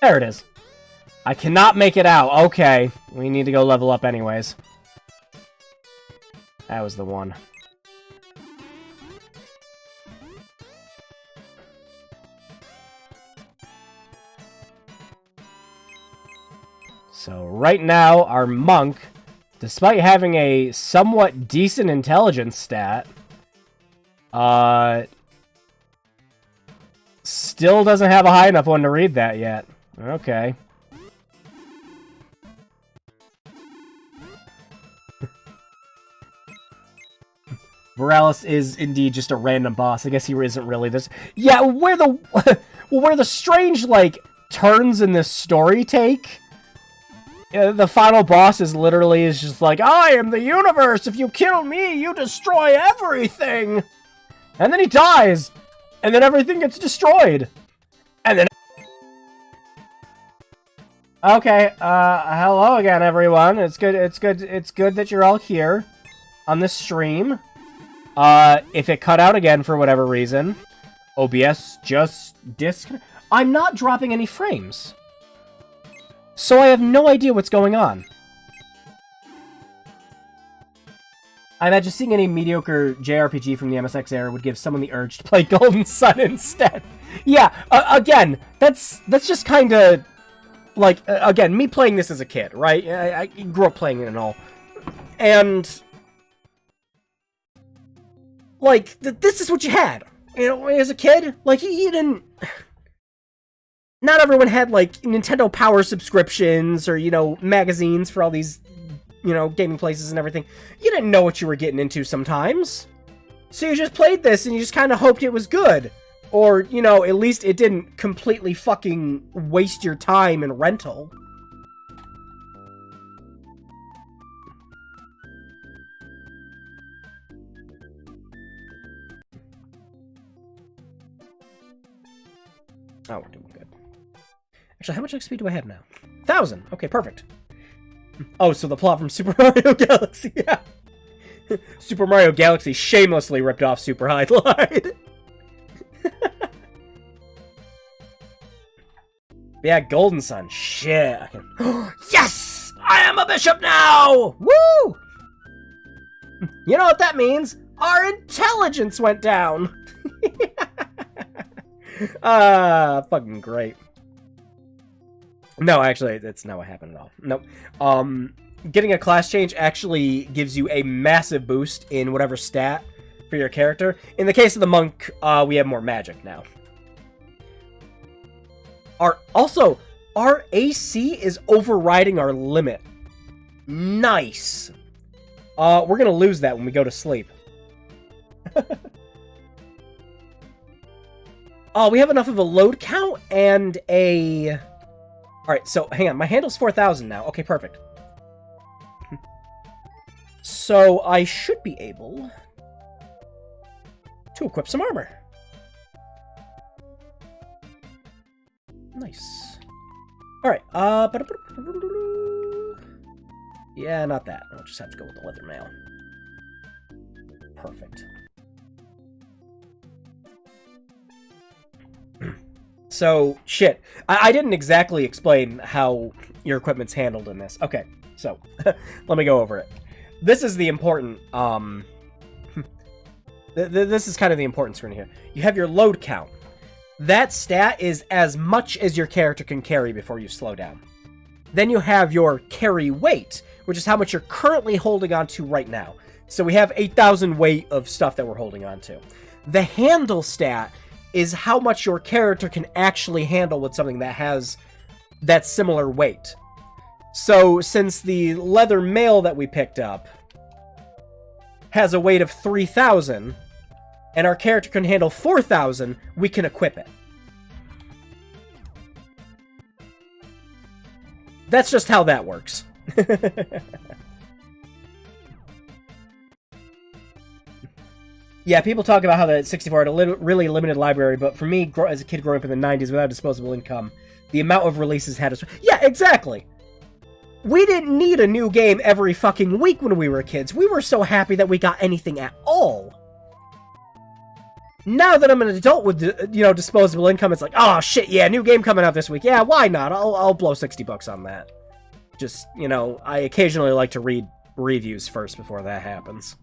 There it is. I cannot make it out. Okay. We need to go level up anyways. That was the one. So right now, our monk, despite having a somewhat decent intelligence stat, still doesn't have a high enough one to read that yet. Okay. Viralis is indeed just a random boss. I guess he isn't really this. Yeah, where the strange turns in this story take. The final boss is just like, I am the universe. If you kill me, you destroy everything. And then he dies, and then everything gets destroyed, and then. Okay. Hello again, everyone. It's good that you're all here on this stream. If it cut out again for whatever reason, OBS just I'm not dropping any frames. So I have no idea what's going on. I imagine seeing any mediocre JRPG from the MSX era would give someone the urge to play Golden Sun instead. Yeah, again, that's just kind of like, again, me playing this as a kid, right? I grew up playing it and all. And, like, this is what you had. You know, as a kid, like, you didn't... Not everyone had, like, Nintendo Power subscriptions or, you know, magazines for all these, you know, gaming places and everything. You didn't know what you were getting into sometimes. So you just played this and you just kind of hoped it was good. Or, you know, at least it didn't completely fucking waste your time in rental. Oh, we're doing good. Actually, how much XP do I have now? 1,000! Okay, perfect. Oh, so the plot from Super Mario Galaxy, yeah. Super Mario Galaxy shamelessly ripped off Super Hydlide. Yeah, Golden Sun. Shit. I can... Yes! I am a bishop now! Woo! You know what that means? Our intelligence went down! Fucking great. No, actually, that's not what happened at all. Nope. Getting a class change actually gives you a massive boost in whatever stat for your character. In the case of the monk, we have more magic now. Our AC is overriding our limit. Nice. We're gonna lose that when we go to sleep. Oh, we have enough of a load count and a... Alright, so, hang on. My handle's 4,000 now. Okay, perfect. So, I should be able to equip some armor. Nice. Alright, yeah, not that. I'll just have to go with the leather mail. Perfect. So, shit. I didn't exactly explain how your equipment's handled in this. Okay, so, let me go over it. This is the important, this is kind of the important screen here. You have your load count. That stat is as much as your character can carry before you slow down. Then you have your carry weight, which is how much you're currently holding on to right now. So we have 8,000 weight of stuff that we're holding on to. The handle stat is how much your character can actually handle with something that has that similar weight. So, since the leather mail that we picked up has a weight of 3,000, and our character can handle 4,000, we can equip it. That's just how that works. Yeah, people talk about how the 64 had a really limited library, but for me, as a kid growing up in the 90s without disposable income, the amount of releases had... Yeah, exactly! We didn't need a new game every fucking week when we were kids. We were so happy that we got anything at all. Now that I'm an adult with, you know, disposable income, it's like, oh shit, yeah, new game coming out this week. Yeah, why not? I'll blow $60 on that. Just, you know, I occasionally like to read reviews first before that happens.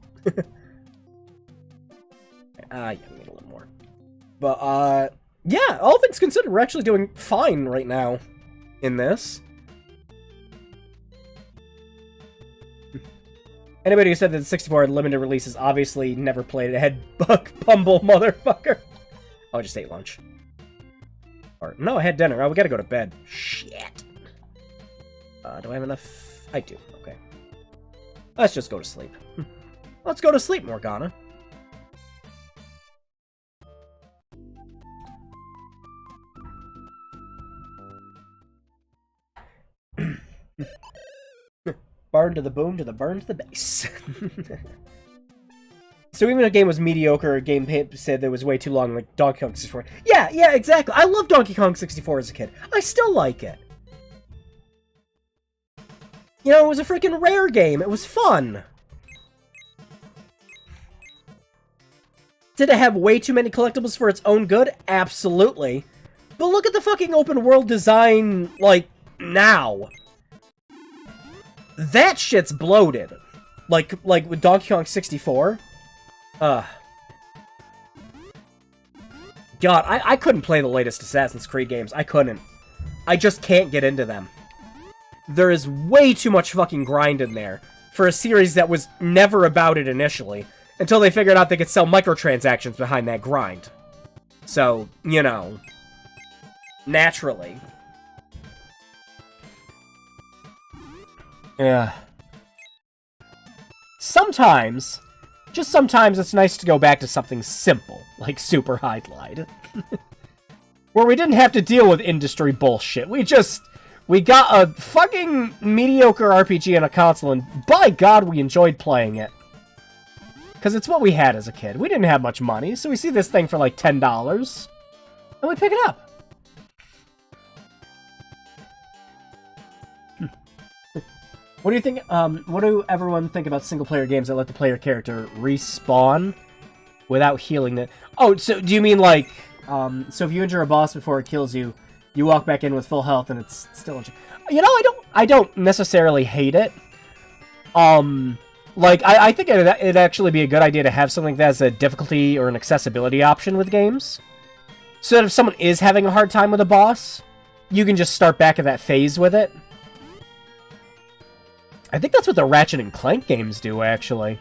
Yeah, we need a little more. But, yeah, all things considered, we're actually doing fine right now in this. Anybody who said that the 64 had limited releases obviously never played it. Head bug bumble motherfucker. Oh, I just ate lunch. Or, no, I had dinner. Oh, we gotta go to bed. Shit. Do I have enough? I do. Okay. Let's just go to sleep. Let's go to sleep, Morgana. Burn to the boom, to the burn to the base. So even if a game was mediocre, a game said that it was way too long, like Donkey Kong 64. Yeah, exactly. I love Donkey Kong 64 as a kid. I still like it. You know, it was a freaking rare game. It was fun. Did it have way too many collectibles for its own good? Absolutely. But look at the fucking open world design, like, now. That shit's bloated. Like with Donkey Kong 64. God, I couldn't play the latest Assassin's Creed games. I couldn't. I just can't get into them. There is way too much fucking grind in there for a series that was never about it initially, until they figured out they could sell microtransactions behind that grind. So, you know, naturally. Yeah. Sometimes, just sometimes, it's nice to go back to something simple, like Super Hydlide. Where we didn't have to deal with industry bullshit. We got a fucking mediocre RPG on a console, and by God, we enjoyed playing it. Because it's what we had as a kid. We didn't have much money, so we see this thing for like $10, and we pick it up. What do you think, what do everyone think about single-player games that let the player character respawn without healing it? Oh, so do you mean like, so if you injure a boss before it kills you, you walk back in with full health and it's still injured? You know, I don't necessarily hate it. Like, I think it'd actually be a good idea to have something that has a difficulty or an accessibility option with games. So that if someone is having a hard time with a boss, you can just start back at that phase with it. I think that's what the Ratchet & Clank games do, actually.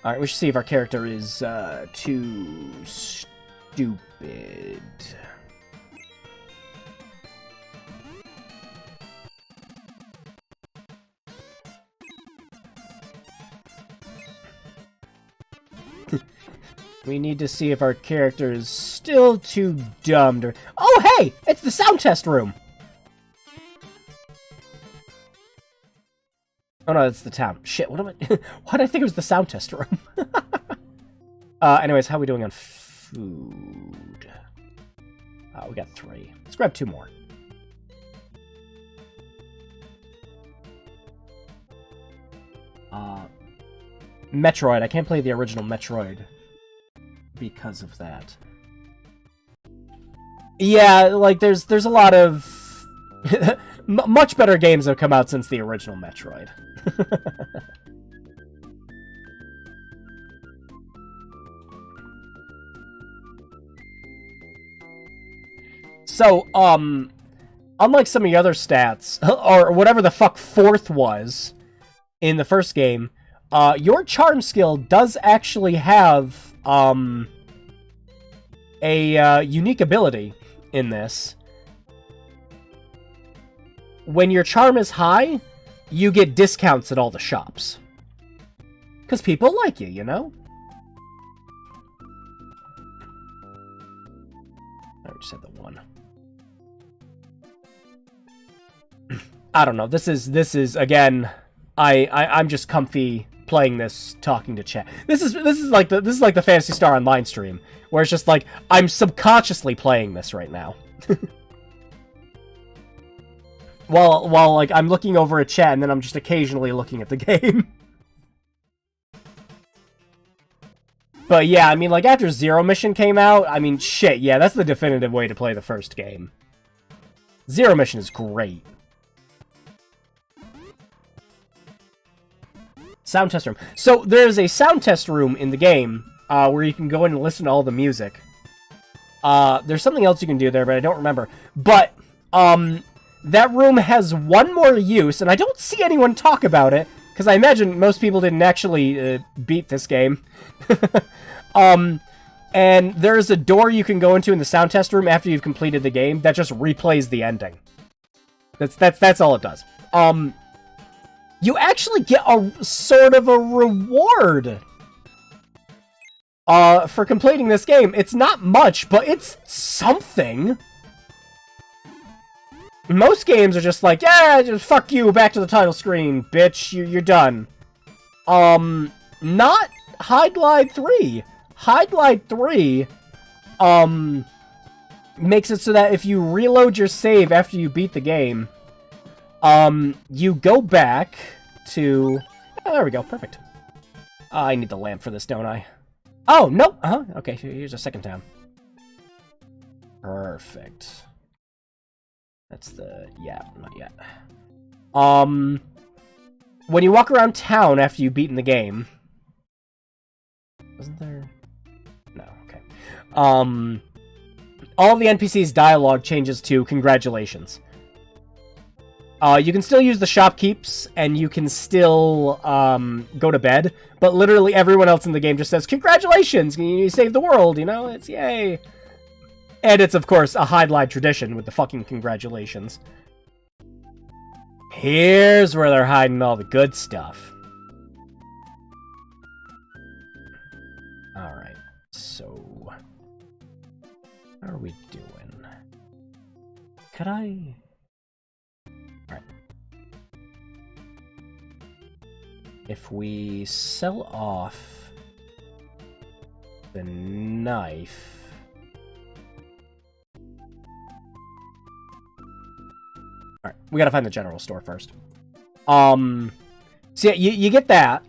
Alright, we should see if our character is, too stupid. We need to see if our character is still too dumb to... Oh, hey! It's the sound test room! Oh, no, it's the town. Shit, what am I... Why did I think it was the sound test room? Anyways, how are we doing on food? We got 3. Let's grab 2 more. Metroid. I can't play the original Metroid because of that. Yeah, like, there's a lot of... much better games have come out since the original Metroid. So, unlike some of the other stats, or whatever the fuck 4th was in the first game, your charm skill does actually have, a unique ability in this. When your charm is high, you get discounts at all the shops. Because people like you know? I just had the 1. I don't know. This is again, I'm just comfy playing this, talking to chat. This is like the Phantasy Star Online stream, where it's just like I'm subconsciously playing this right now. while like I'm looking over a chat and then I'm just occasionally looking at the game. But yeah, I mean, like, after Zero Mission came out, I mean, shit, yeah, that's the definitive way to play the first game. Zero Mission is great. Sound test room. So, there's a sound test room in the game, where you can go in and listen to all the music. There's something else you can do there, but I don't remember. But, that room has one more use, and I don't see anyone talk about it, because I imagine most people didn't actually, beat this game. And there's a door you can go into in the sound test room after you've completed the game that just replays the ending. That's all it does. You actually get a sort of a reward for completing this game. It's not much, but it's something. Most games are just like, yeah, just fuck you, back to the title screen, bitch, you're done. Not Hydlide 3. Hydlide 3, makes it so that if you reload your save after you beat the game, You go back to... Oh, there we go. Perfect. I need the lamp for this, don't I? Oh, nope. Okay, here's a second town. Perfect. That's the... Yeah, not yet. When you walk around town after you've beaten the game... Wasn't there... No, okay. All the NPCs' dialogue changes to congratulations. You can still use the shopkeeps, and you can still go to bed, but literally everyone else in the game just says, congratulations, you saved the world, you know, it's yay. And it's, of course, a Hydlide tradition with the fucking congratulations. Here's where they're hiding all the good stuff. Alright, so... How are we doing? Could I... Alright. If we sell off the knife... Alright, we gotta find the general store first. So yeah, you get that.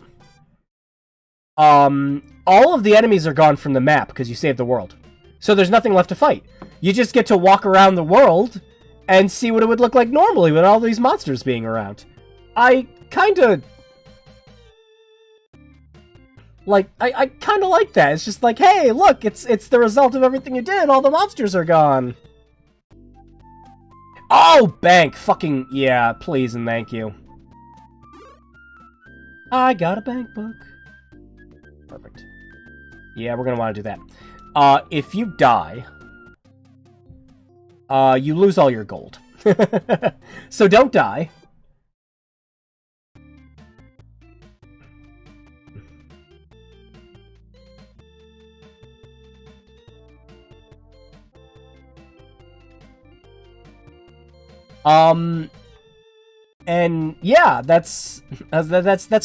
All of the enemies are gone from the map because you saved the world. So there's nothing left to fight. You just get to walk around the world and see what it would look like normally with all these monsters being around. I kinda... Like, I kinda like that. It's just like, hey, look, it's the result of everything you did. All the monsters are gone. Oh, bank! Fucking, yeah, please and thank you. I got a bank book. Perfect. Yeah, we're gonna want to do that. If you die, you lose all your gold. So don't die. And yeah, that's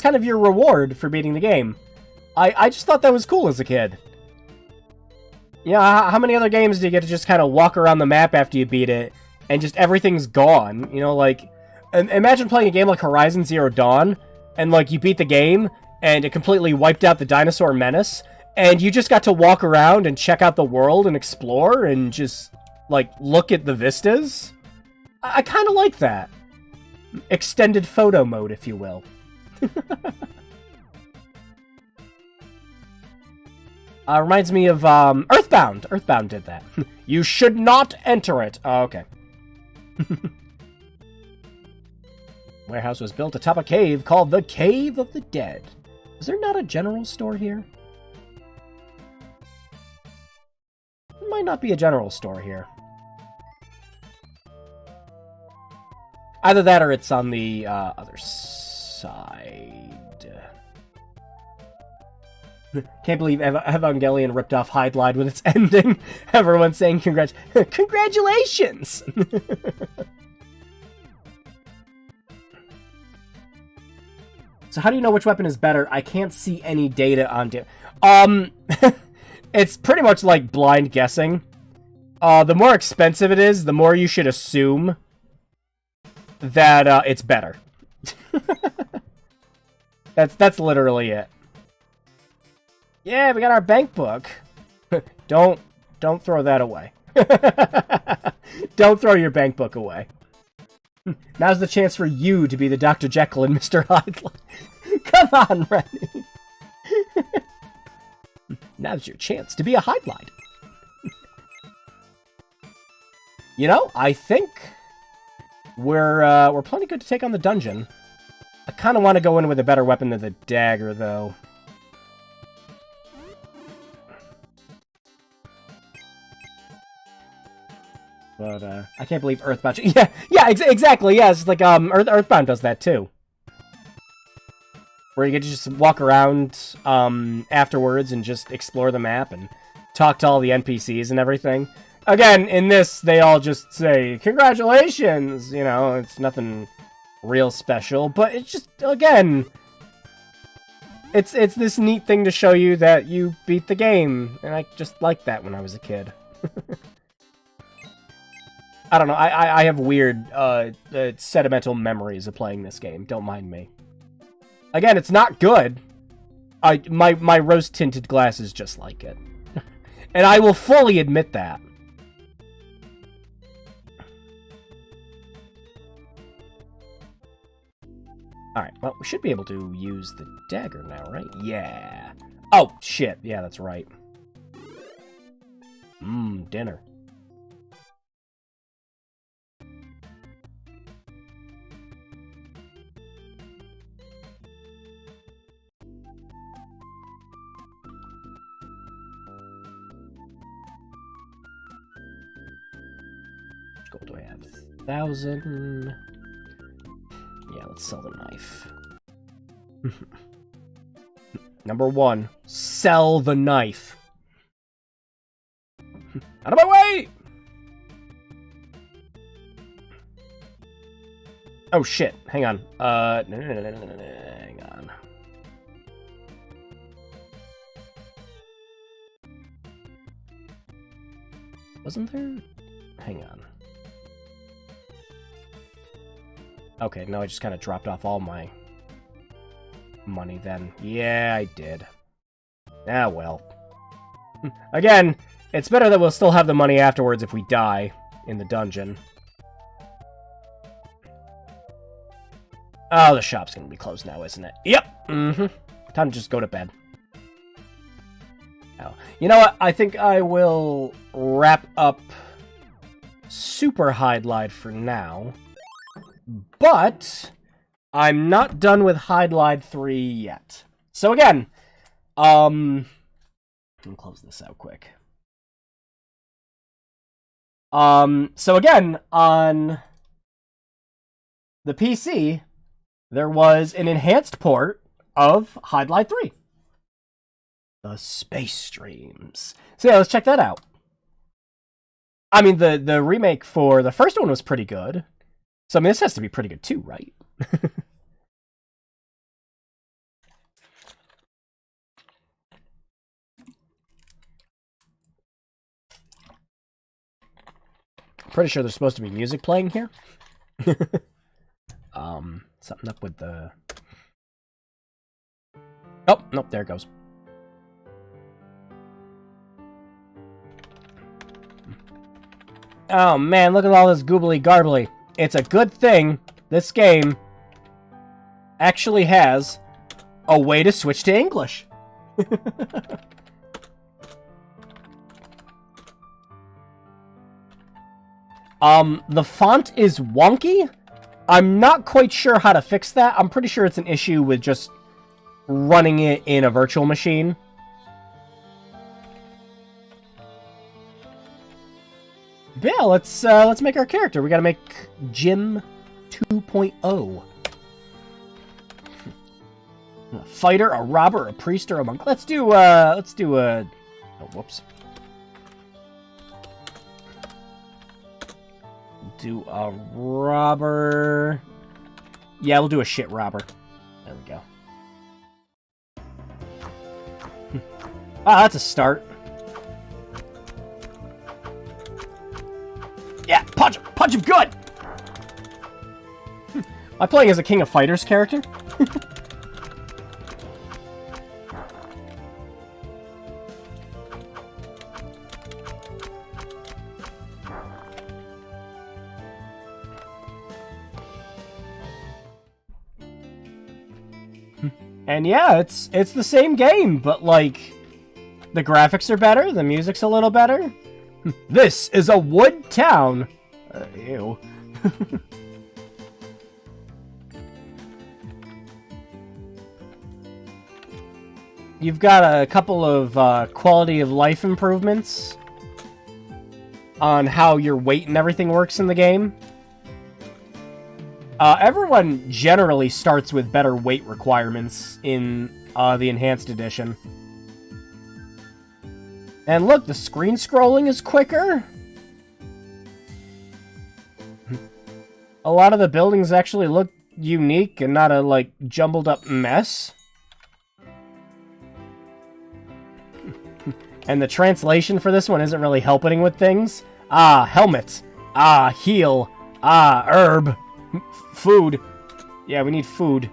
kind of your reward for beating the game. I just thought that was cool as a kid. Yeah, how many other games do you get to just kind of walk around the map after you beat it, and just everything's gone? You know, like, imagine playing a game like Horizon Zero Dawn, and, like, you beat the game, and it completely wiped out the dinosaur menace, and you just got to walk around and check out the world and explore, and just, like, look at the vistas. I kind of like that. Extended photo mode, if you will. Reminds me of, Earthbound. Earthbound did that. You should not enter it. Oh, okay. Warehouse was built atop a cave called the Cave of the Dead. Is there not a general store here? There might not be a general store here. Either that or it's on the, other side. Can't believe Evangelion ripped off Hydlide with its ending. Everyone saying congratulations! So how do you know which weapon is better? I can't see any data on it's pretty much like blind guessing. The more expensive it is, the more you should assume that it's better. That's literally it. Yeah, we got our bank book. Don't throw that away. Don't throw your bank book away. Now's the chance for you to be the Dr. Jekyll and Mr. Hyde. Come on, Rennie. Now's your chance to be a Hydlide. You know, I think we're plenty good to take on the dungeon. I kind of want to go in with a better weapon than the dagger, though. But, I can't believe Earthbound... Yeah, exactly, yeah, it's like, Earthbound does that, too. Where you get to just walk around, afterwards and just explore the map and talk to all the NPCs and everything. Again, in this, they all just say, congratulations! You know, it's nothing real special, but it's just, again... It's this neat thing to show you that you beat the game, and I just liked that when I was a kid. I don't know. I have weird sentimental memories of playing this game. Don't mind me. Again, it's not good. My rose-tinted glasses just like it. And I will fully admit that. Alright, well, we should be able to use the dagger now, right? Yeah. Oh, shit. Yeah, that's right. Dinner. Gold do I have? 1,000. Yeah, let's sell the knife. Number 1, sell the knife. Out of my way! Oh shit, hang on. No, hang on. Wasn't there? Hang on. Okay, no, I just kind of dropped off all my money then. Yeah, I did. Ah, well. Again, it's better that we'll still have the money afterwards if we die in the dungeon. Oh, the shop's gonna be closed now, isn't it? Yep! Time to just go to bed. Oh. You know what? I think I will wrap up Super Hydlide for now. But I'm not done with Hydlide 3 yet. So again, let me close this out quick. So again, on the PC, there was an enhanced port of Hydlide 3. The Space Streams. So yeah, let's check that out. I mean, the remake for the first one was pretty good. So, I mean, this has to be pretty good too, right? Pretty sure there's supposed to be music playing here. Something up with the... Oh, nope, there it goes. Oh, man, look at all this goobly-garbly. It's a good thing this game actually has a way to switch to English. The font is wonky. I'm not quite sure how to fix that. I'm pretty sure it's an issue with just running it in a virtual machine. But yeah, let's make our character. We gotta make Jim 2.0. A fighter, a robber, a priest, or a monk. Let's do a... Oh, whoops. Do a robber. Yeah, we'll do a shit robber. There we go. Ah, that's a start. Yeah, punch him! Punch him good! I'm playing as a King of Fighters character. And yeah, it's the same game, but like the graphics are better, the music's a little better. This is a wood town. Ew. You've got a couple of quality of life improvements on how your weight and everything works in the game. Everyone generally starts with better weight requirements in the Enhanced Edition. And look, the screen scrolling is quicker. A lot of the buildings actually look unique and not a, like, jumbled up mess. And the translation for this one isn't really helping with things. Ah, helmets. Ah, heal. Ah, herb. Food. Yeah, we need food.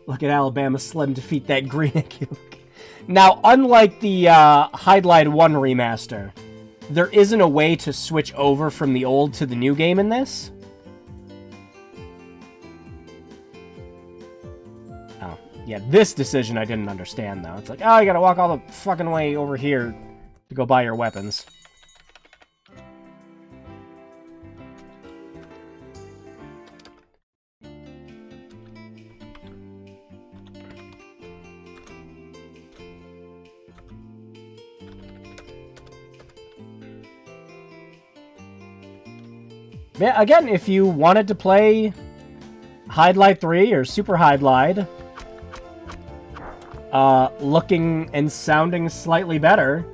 Look at Alabama Slim defeat that green. Now, unlike the Hydlide 1 remaster, there isn't a way to switch over from the old to the new game in this. Oh, yeah, this decision I didn't understand, though. It's like, oh, you gotta walk all the fucking way over here to go buy your weapons. Yeah, again, if you wanted to play Hydlide 3 or Super Hydlide, looking and sounding slightly better,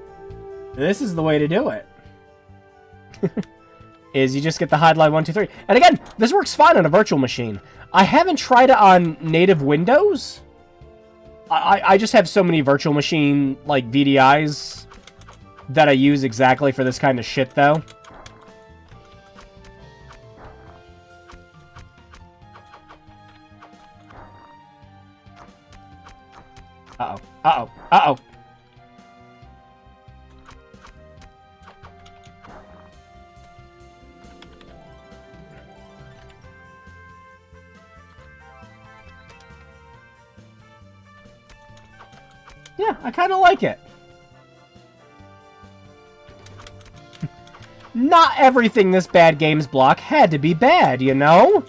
this is the way to do it. Is you just get the Hydlide 1, 2, 3. And again, this works fine on a virtual machine. I haven't tried it on native Windows. I just have so many virtual machine, like, VDIs that I use exactly for this kind of shit, though. Uh-oh. Uh-oh. Uh-oh. Yeah, I kind of like it. Not everything this bad games block had to be bad, you know?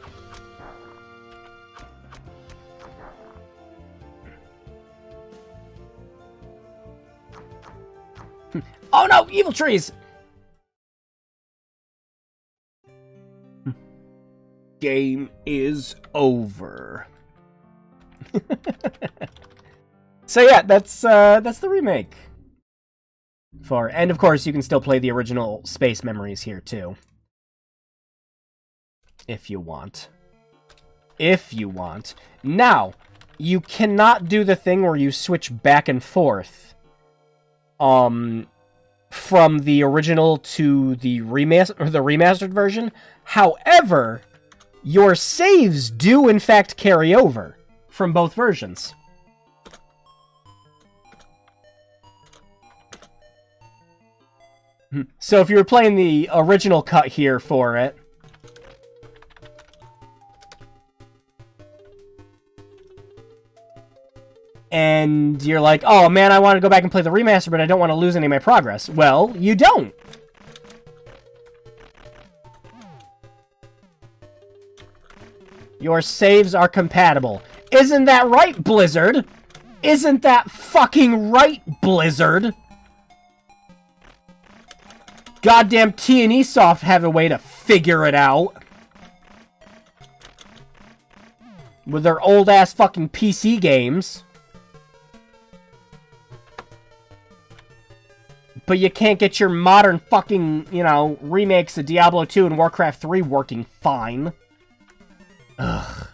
Oh no, evil trees! Game is over. So yeah, that's the remake. And of course, you can still play the original Space Memories here too, if you want. If you want. Now, you cannot do the thing where you switch back and forth. From the original to the remastered version. However, your saves do in fact carry over from both versions. So if you were playing the original cut here for it, and you're like, oh man, I want to go back and play the remaster, but I don't want to lose any of my progress. Well, you don't. Your saves are compatible. Isn't that right, Blizzard? Isn't that fucking right, Blizzard? Goddamn T&E Soft have a way to figure it out. With their old-ass fucking PC games. But you can't get your modern fucking, you know, remakes of Diablo 2 and Warcraft 3 working fine. Ugh.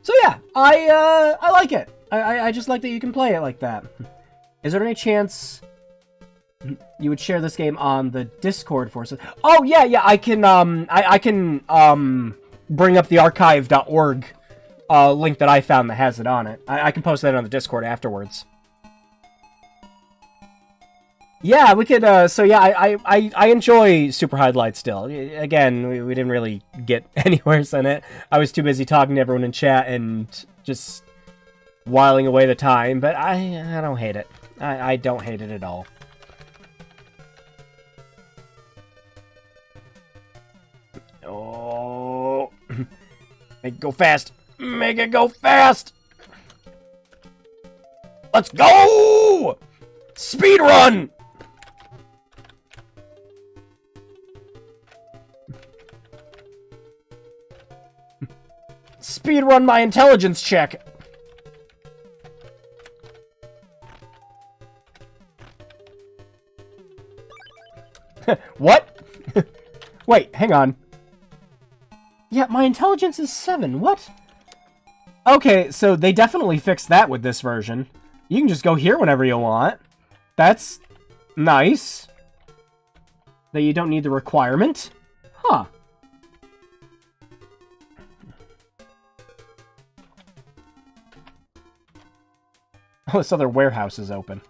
So yeah, I like it. I just like that you can play it like that. Is there any chance you would share this game on the Discord for us? Oh yeah, I can I can bring up the archive.org link that I found that has it on it. I can post that on the Discord afterwards. Yeah, we could, so yeah, I enjoy Super Hydlide still. Again, we didn't really get anywhere in it. I was too busy talking to everyone in chat and just whiling away the time, but I don't hate it. I don't hate it at all. Oh, make it go fast. Make it go fast. Let's go! Speed run! Speedrun my intelligence check. What? Wait, hang on. Yeah, my intelligence is 7. What? Okay, so they definitely fixed that with this version. You can just go here whenever you want. That's nice. That you don't need the requirement. Huh. Oh, this other warehouse is open.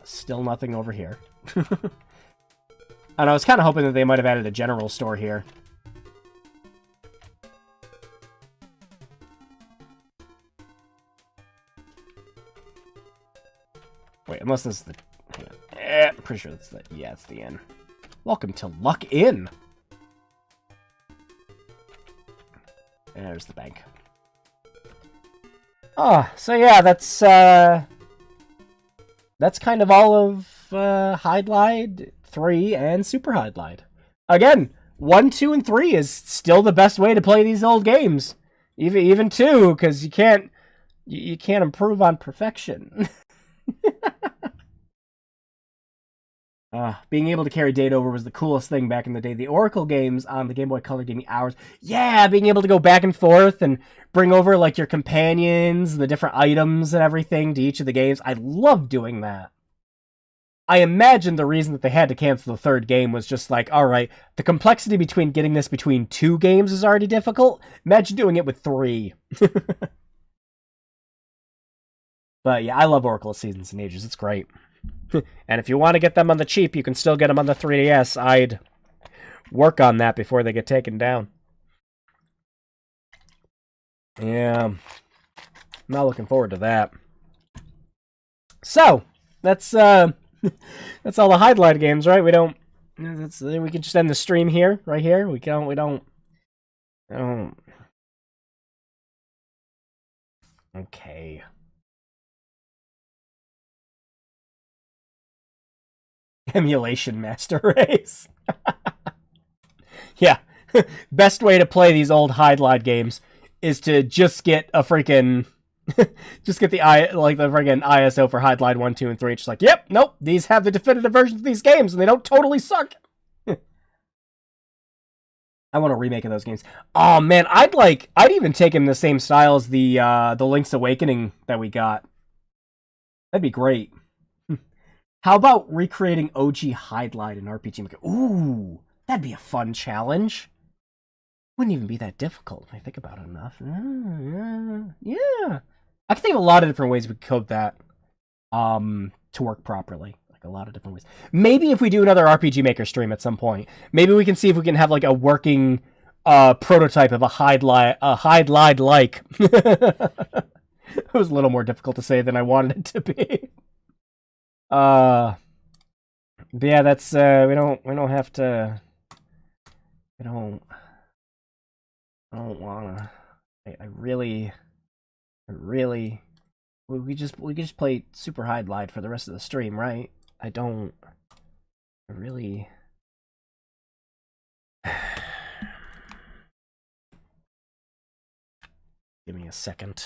Still nothing over here. And I was kind of hoping that they might have added a general store here. Wait, unless this is the... I'm pretty sure that's the... Yeah, it's the inn. Welcome to Luck Inn! And there's the bank. Oh, so yeah, that's kind of all of Hydlide 3 and Super Hydlide. Again, 1, 2, and 3 is still the best way to play these old games. Even 2, because you can't improve on perfection. Being able to carry data over was the coolest thing back in the day. The Oracle games on the Game Boy Color gave me hours. Yeah, being able to go back and forth and bring over like your companions, the different items and everything to each of the games. I love doing that. I imagine the reason that they had to cancel the third game was just like, alright, the complexity between getting this between 2 games is already difficult. Imagine doing it with 3. But yeah, I love Oracle of Seasons and Ages. It's great. And if you want to get them on the cheap, you can still get them on the 3DS. I'd work on that before they get taken down. Yeah. I'm not looking forward to that. So, that's all the Hydlide games, right? We can just end the stream here, right here. We don't. Okay. Emulation Master Race. Yeah. Best way to play these old Hydlide games is to just get a freaking... just get the freaking ISO for Hydlide 1, 2, and 3. It's just like, yep, nope, these have the definitive versions of these games, and they don't totally suck. I want a remake of those games. Oh, man, I'd even take him the same style as the Link's Awakening that we got. That'd be great. How about recreating OG Hydlide in RPG Maker? Ooh, that'd be a fun challenge. Wouldn't even be that difficult if I think about it enough. Yeah. I can think of a lot of different ways we could code that to work properly. Like a lot of different ways. Maybe if we do another RPG Maker stream at some point, maybe we can see if we can have like a working prototype of a Hydlide-like. It was a little more difficult to say than I wanted it to be. But yeah, that's we don't have to. I don't wanna. I really. We just play Super Hydlide for the rest of the stream, right? I really. Give me a second.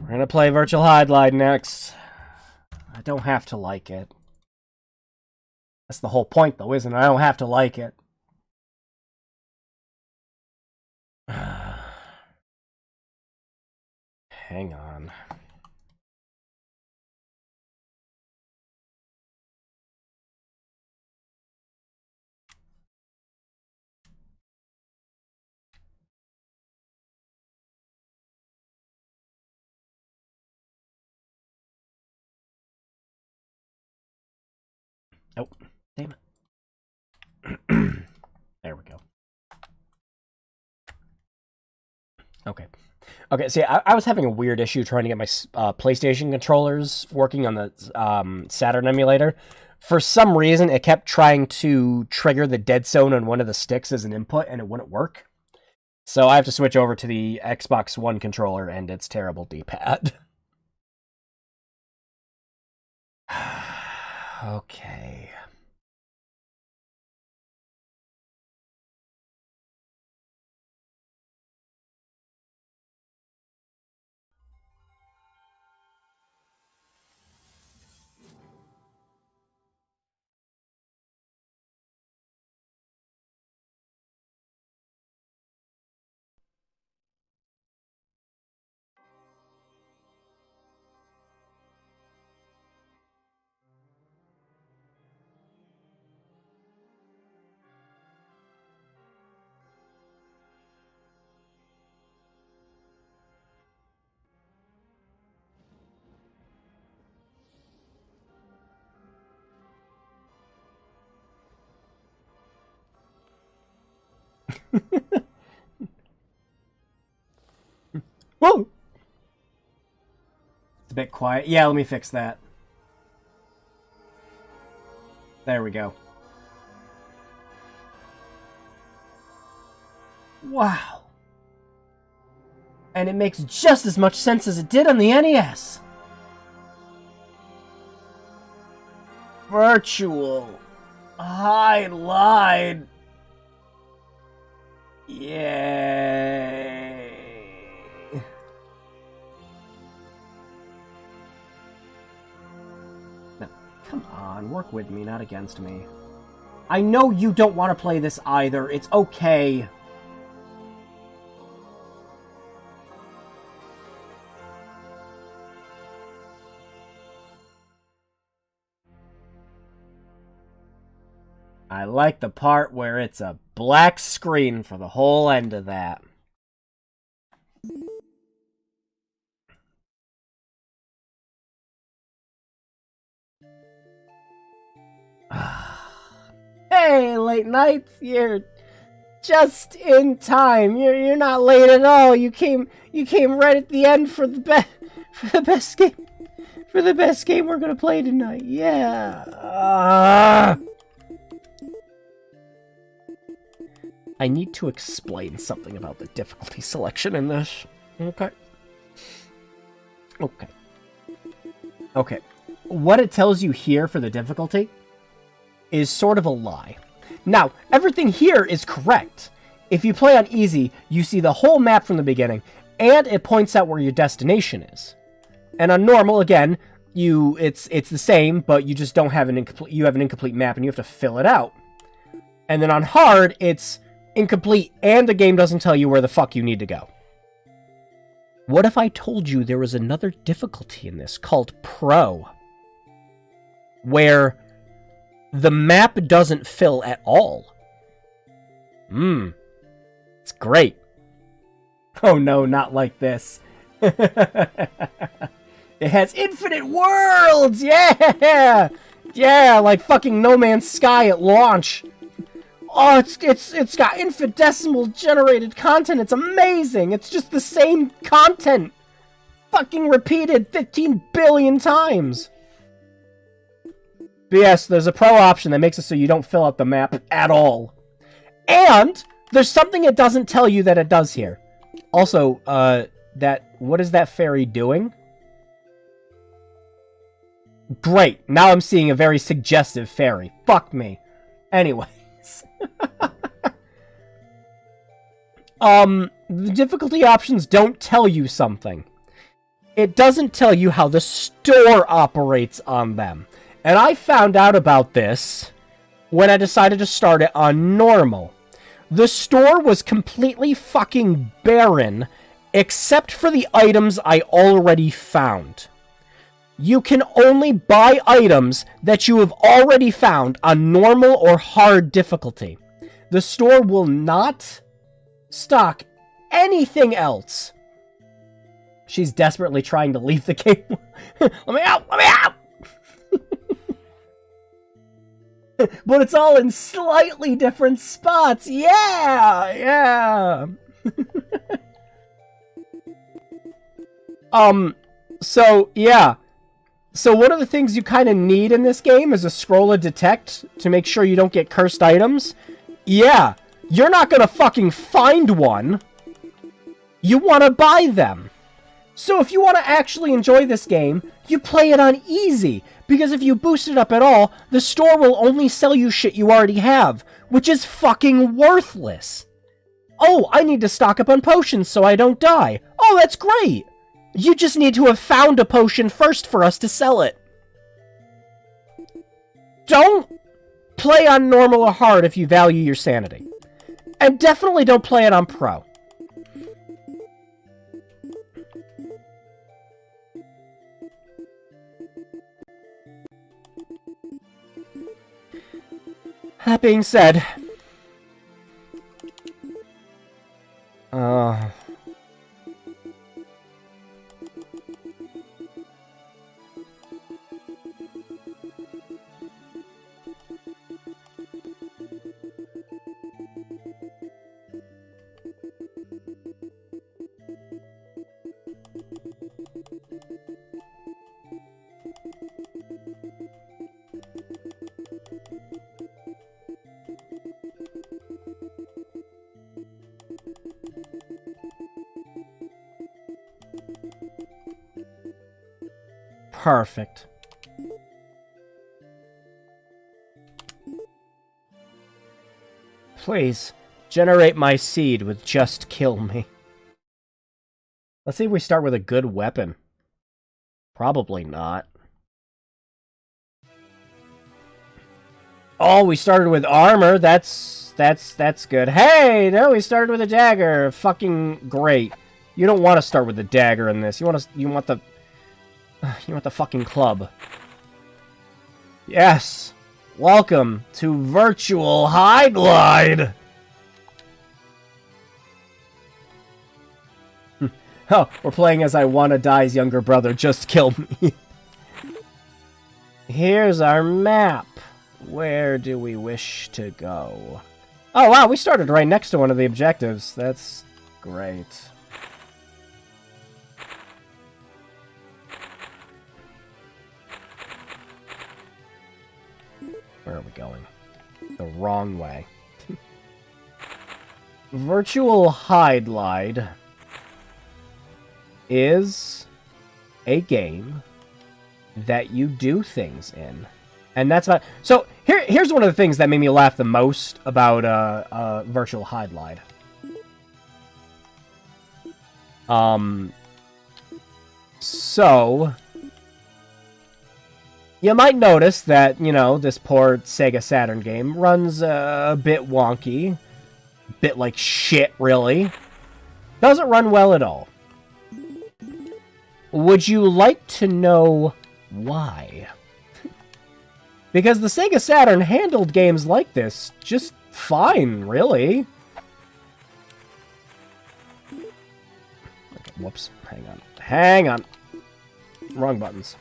We're gonna play Virtual Hydlide next. I don't have to like it. That's the whole point, though, isn't it? I don't have to like it. Hang on. Oh, damn it. There we go. Okay. Okay, see, I was having a weird issue trying to get my PlayStation controllers working on the Saturn emulator. For some reason, it kept trying to trigger the dead zone on one of the sticks as an input, and it wouldn't work. So I have to switch over to the Xbox One controller and its terrible D-pad. Okay. Whoa! It's a bit quiet. Yeah, let me fix that. There we go. Wow. And it makes just as much sense as it did on the NES. Virtual Hydlide. Yay. Now, come on, work with me, not against me. I know you don't want to play this either. It's okay. I like the part where it's a black screen for the whole end of that. Hey, late nights, you're just in time. You're not late at all. You came right at the end for the best game we're gonna play tonight. Yeah. I need to explain something about the difficulty selection in this. Okay. What it tells you here for the difficulty is sort of a lie. Now, everything here is correct. If you play on easy, you see the whole map from the beginning, and it points out where your destination is. And on normal, again, it's the same, but you just don't have an incomplete map, and you have to fill it out. And then on hard, it's incomplete, and the game doesn't tell you where the fuck you need to go. What if I told you there was another difficulty in this called Pro, where the map doesn't fill at all? It's great. Oh no, not like this. It has infinite worlds! Yeah! Yeah, like fucking No Man's Sky at launch. Oh, it's got infinitesimal generated content. It's amazing. It's just the same content, fucking repeated 15 billion times. But yes, there's a pro option that makes it so you don't fill out the map at all. And there's something it doesn't tell you that it does here. Also, what is that fairy doing? Great. Now I'm seeing a very suggestive fairy. Fuck me. Anyways. The difficulty options don't tell you something. It doesn't tell you how the store operates on them. And I found out about this when I decided to start it on normal. The store was completely fucking barren, except for the items I already found. You can only buy items that you have already found on normal or hard difficulty. The store will not stock anything else. She's desperately trying to leave the game. Let me out! Let me out! But it's all in slightly different spots. Yeah! Yeah! So, yeah. So one of the things you kind of need in this game is a scroll of detect to make sure you don't get cursed items. Yeah, you're not gonna fucking find one you want to buy them. So if you want to actually enjoy this game, you play it on easy, because if you boost it up at all, the store will only sell you shit you already have, which is fucking worthless. Oh, I need to stock up on potions so I don't die. Oh, that's great! You just need to have found a potion first for us to sell it. Don't play on normal or hard if you value your sanity. And definitely don't play it on pro. That being said... Perfect. Please, generate my seed with just kill me. Let's see if we start with a good weapon. Probably not. Oh, we started with armor. That's good. Hey, no, we started with a dagger. Fucking great. You don't want to start with the dagger in this. You want the fucking club. Yes. Welcome to virtual Hydlide. Oh, we're playing as I wanna die's younger brother. Just kill me. Here's our map. Where do we wish to go? Oh, wow, we started right next to one of the objectives. That's great. Where are we going? The wrong way. Virtual Hydlide is a game that you do things in. And that's about... So, here's one of the things that made me laugh the most about Virtual Hydlide. So... You might notice that, you know, this poor Sega Saturn game runs a bit wonky. Bit like shit, really. Doesn't run well at all. Would you like to know why? Because the Sega Saturn handled games like this just fine, really. Okay, whoops. Hang on. Hang on. Wrong buttons.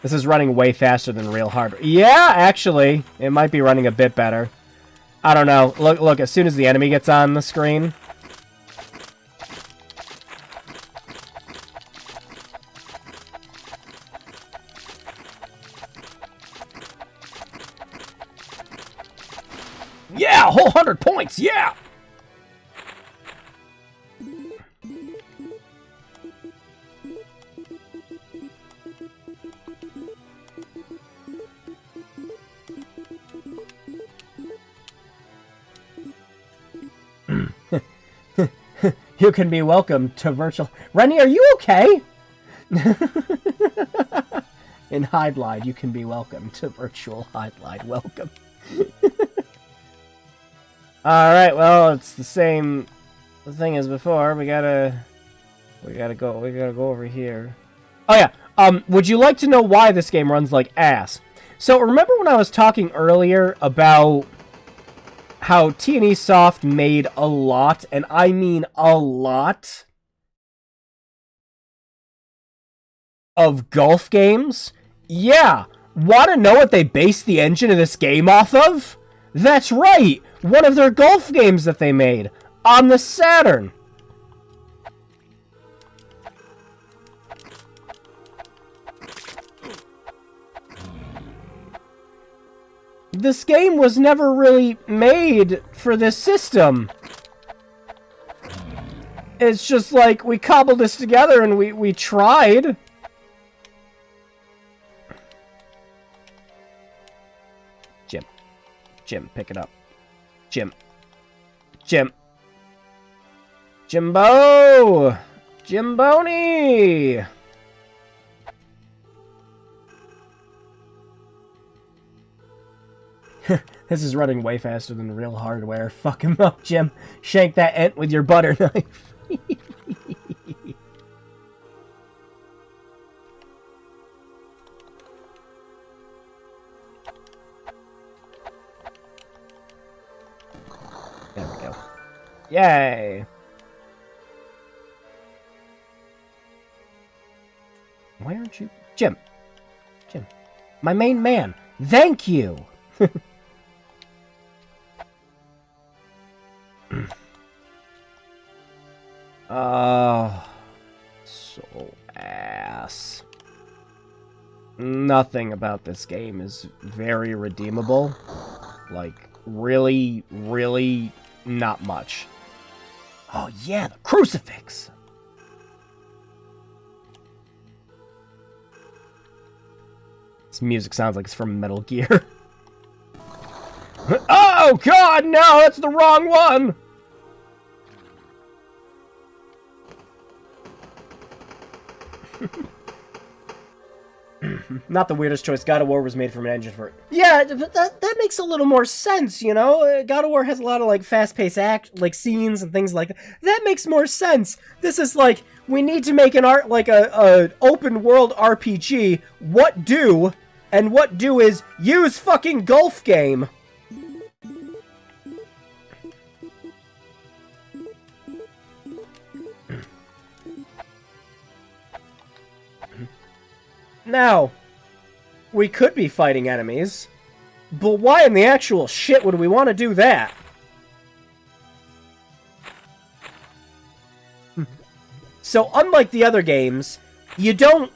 This is running way faster than real hard. Yeah, actually. It might be running a bit better. I don't know. Look, as soon as the enemy gets on the screen... Yeah, a whole 100 points, yeah! You can be welcome to virtual... Rennie, are you okay? In Hydlide, you can be welcome to virtual Hydlide. Welcome. Alright, well, it's the same thing as before. We gotta go over here. Oh yeah, would you like to know why this game runs like ass? So, remember when I was talking earlier about how T&E Soft made a lot, and I mean a lot, of golf games? Yeah, wanna know what they based the engine of this game off of? That's right! One of their golf games that they made on the Saturn. This game was never really made for this system. It's just like, we cobbled this together and we tried. Jim, pick it up. Jim. Jimbo! Jimboni! This is running way faster than real hardware. Fuck him up, Jim. Shank that ant with your butter knife. There we go. Yay! Why aren't you... Jim. My main man. Thank you! So ass. Nothing about this game is very redeemable. Like, really, really not much. Oh yeah, the crucifix! This music sounds like it's from Metal Gear. Oh god, no! That's the wrong one! Not the weirdest choice. God of War was made from an engine for it. Yeah, that makes a little more sense, you know? God of War has a lot of, like, fast-paced scenes and things like that. That makes more sense. This is like, we need to make an open-world RPG. What do? And what do is, use fucking golf game! Now, we could be fighting enemies, but why in the actual shit would we want to do that? So, unlike the other games, you don't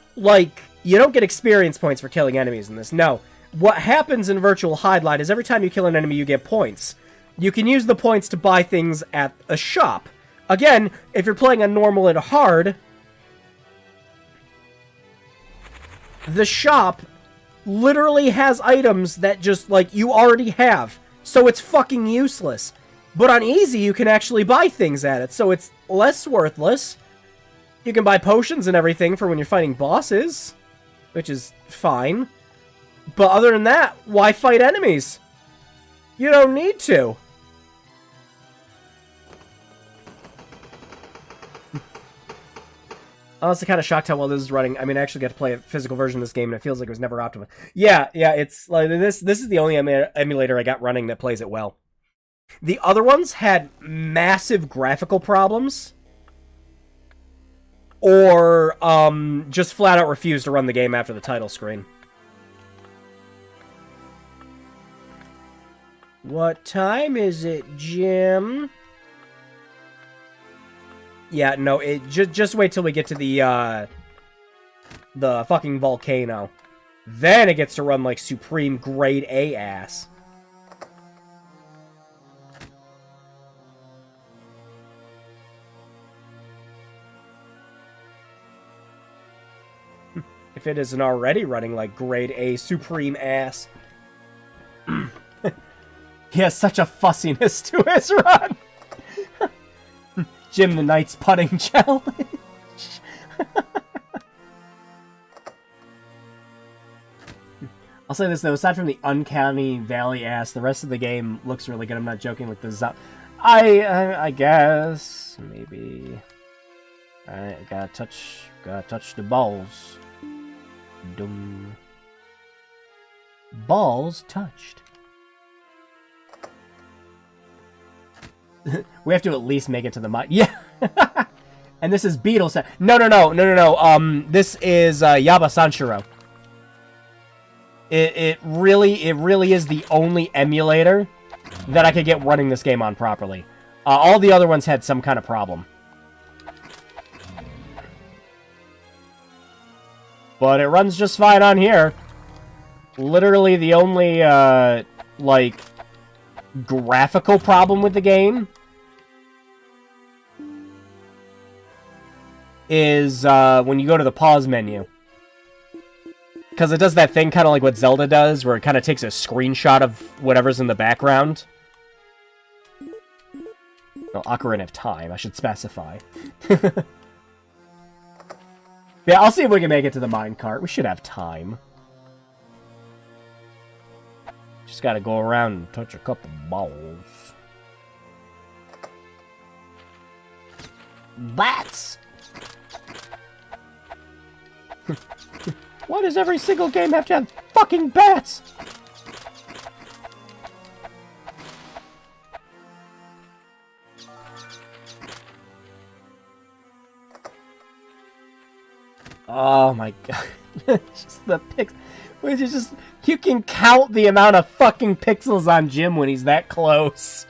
get experience points for killing enemies in this. No. What happens in Virtual Hydlide is every time you kill an enemy, you get points. You can use the points to buy things at a shop. Again, if you're playing on normal and hard, the shop literally has items that just, like, you already have. So it's fucking useless. But on easy, you can actually buy things at it, so it's less worthless. You can buy potions and everything for when you're fighting bosses, which is fine. But other than that, why fight enemies? You don't need to. I was kind of shocked how well this is running. I mean, I actually got to play a physical version of this game, and it feels like it was never optimized. Yeah, it's like this is the only emulator I got running that plays it well. The other ones had massive graphical problems, or just flat out refused to run the game after the title screen. What time is it, Jim? Yeah, no, just wait till we get to the fucking volcano. Then it gets to run like supreme grade A ass. If it isn't already running like grade A supreme ass. He has such a fussiness to his run. Jim the Knight's putting challenge. I'll say this though, aside from the uncanny valley ass, the rest of the game looks really good. I'm not joking with the I guess maybe. I gotta touch the balls. Dum. Balls touched. We have to at least make it to the mine. Yeah. And this is Beetle. No. This is Yaba Sanshiro. It really is the only emulator that I could get running this game on properly. All the other ones had some kind of problem. But it runs just fine on here. Literally the only, like, graphical problem with the game is when you go to the pause menu. Because it does that thing kind of like what Zelda does, where it kind of takes a screenshot of whatever's in the background. No, Ocarina of Time, I should specify. Yeah, I'll see if we can make it to the minecart. We should have time. Just gotta go around and touch a couple balls. Bats! Why does every single game have to have fucking bats? Oh my god. Just the pix. Which is just. You can count the amount of fucking pixels on Jim when he's that close.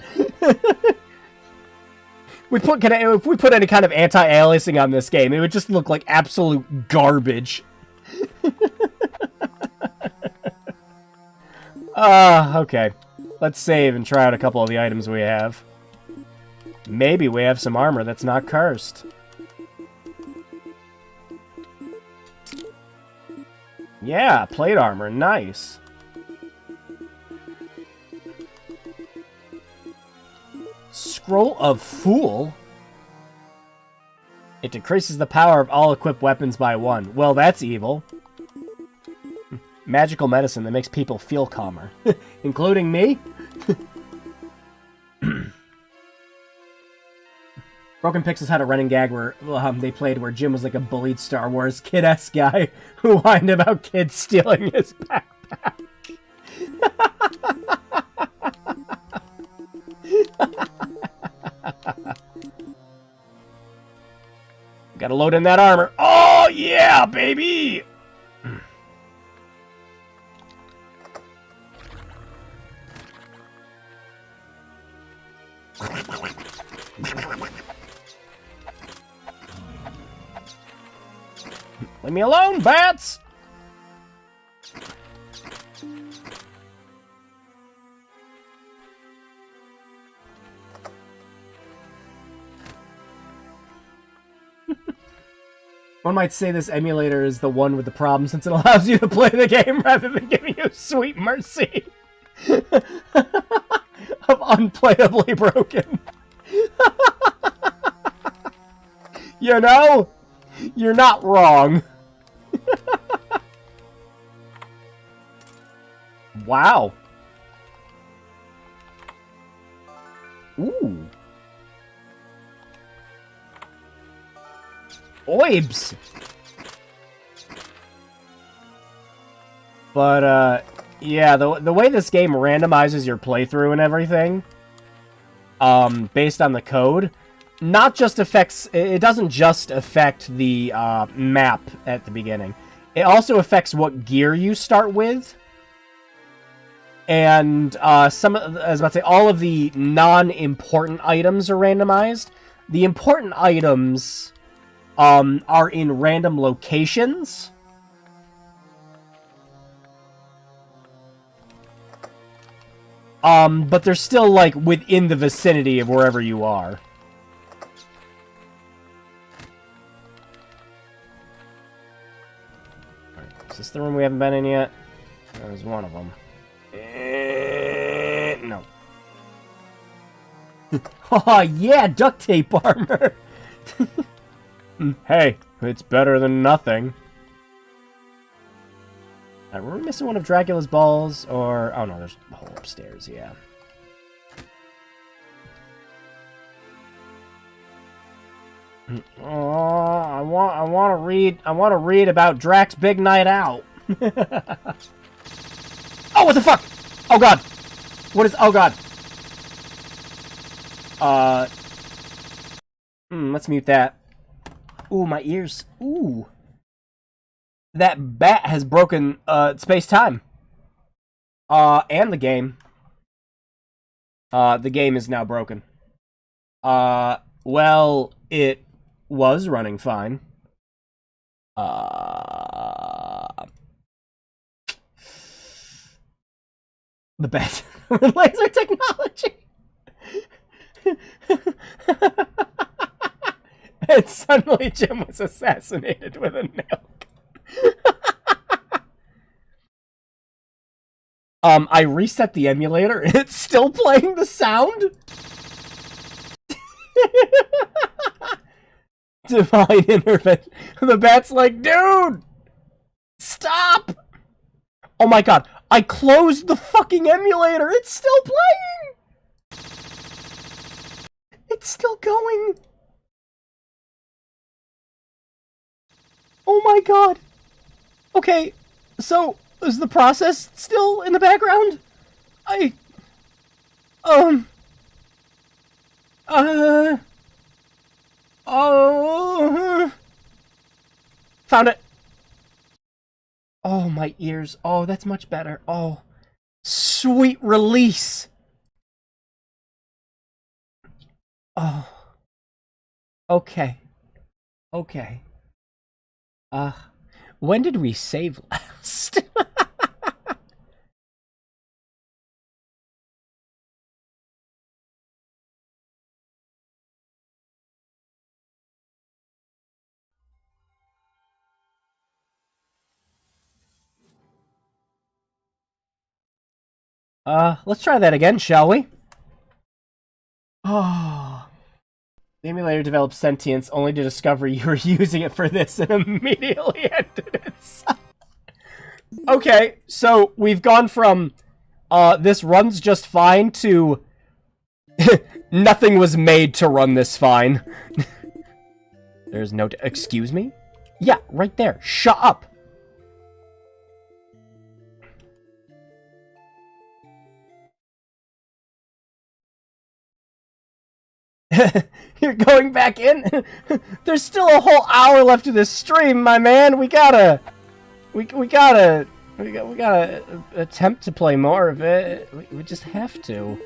If we put any kind of anti-aliasing on this game, it would just look like absolute garbage. Okay. Let's save and try out a couple of the items we have. Maybe we have some armor that's not cursed. Yeah, plate armor, nice. Scroll of Fool? It decreases the power of all equipped weapons by 1. Well, that's evil. Magical medicine that makes people feel calmer. Including me? Broken Pixels had a running gag where they played where Jim was like a bullied Star Wars kid-esque guy who whined about kids stealing his backpack. Gotta load in that armor. Oh, yeah, baby! Leave me alone, bats! One might say this emulator is the one with the problem since it allows you to play the game rather than giving you sweet mercy of unplayably broken. You know? You're not wrong. Wow. Ooh. Oibs. But, yeah, the way this game randomizes your playthrough and everything, based on the code, not just affects, it doesn't just affect the map at the beginning. It also affects what gear you start with. And I was about to say, all of the non-important items are randomized. The important items are in random locations. But they're still, like, within the vicinity of wherever you are. Is this the room we haven't been in yet? That was one of them. No. Oh, yeah, duct tape armor. Hey, it's better than nothing. Were we missing one of Dracula's balls? Or... oh, no, there's a hole upstairs, yeah. Oh, I want to read about Drax's big night out. Oh, what the fuck? Oh god. What is... oh god. Let's mute that. Ooh, my ears. Ooh. That bat has broken space-time. And the game. The game is now broken. Well, it was running fine. The bat. Laser technology! And suddenly Jim was assassinated with a nail gun. I reset the emulator and it's still playing the sound? Divine intervention. The bat's like, dude! Stop! Oh my god, I closed the fucking emulator! It's still playing! It's still going! Oh my god! Okay, so, is the process still in the background? Found it! Oh, my ears. Oh, that's much better. Oh, sweet release! Oh. Okay. Okay. When did we save last? Let's try that again, shall we? Oh. The emulator developed sentience only to discover you were using it for this and immediately ended itself. Okay, so we've gone from, this runs just fine to nothing was made to run this fine. There's no... excuse me? Yeah, right there. Shut up! You're going back in? There's still a whole hour left of this stream, my man. We gotta attempt to play more of it. We just have to.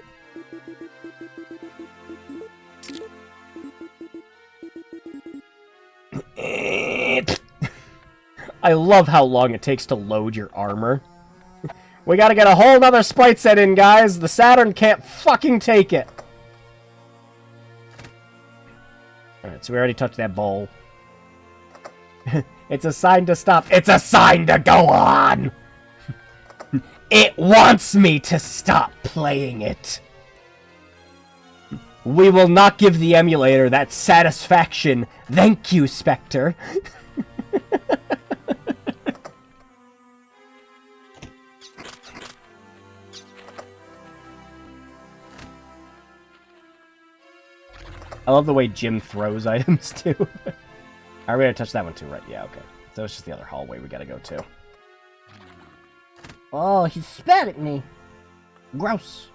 I love how long it takes to load your armor. We gotta get a whole nother sprite set in, guys. The Saturn can't fucking take it. Alright, so we already touched that bowl. It's a sign to stop. It's a sign to go on! It wants me to stop playing it. We will not give the emulator that satisfaction. Thank you, Spectre. I love the way Jim throws items, too. Are we gonna touch that one, too? Right, yeah, okay. So it's just the other hallway we gotta go to. Oh, he spat at me. Gross.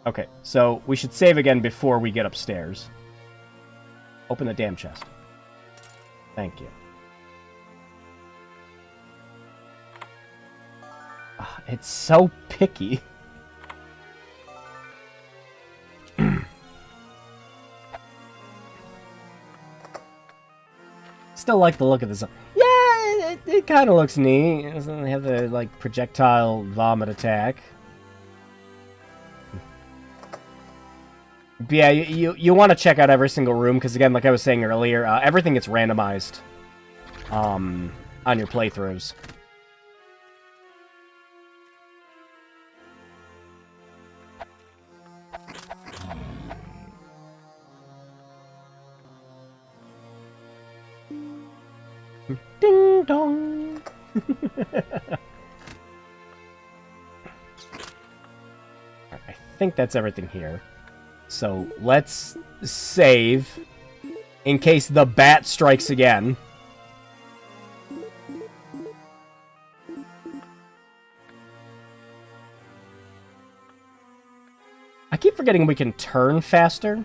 Okay, so we should save again before we get upstairs. Open the damn chest. Thank you. It's so picky. Still like the look of this. Yeah, it kind of looks neat. It doesn't have the, like, projectile vomit attack. But yeah, you want to check out every single room, because again, like I was saying earlier, everything gets randomized on your playthroughs. Ding dong! I think that's everything here. So, let's save in case the bat strikes again. I keep forgetting we can turn faster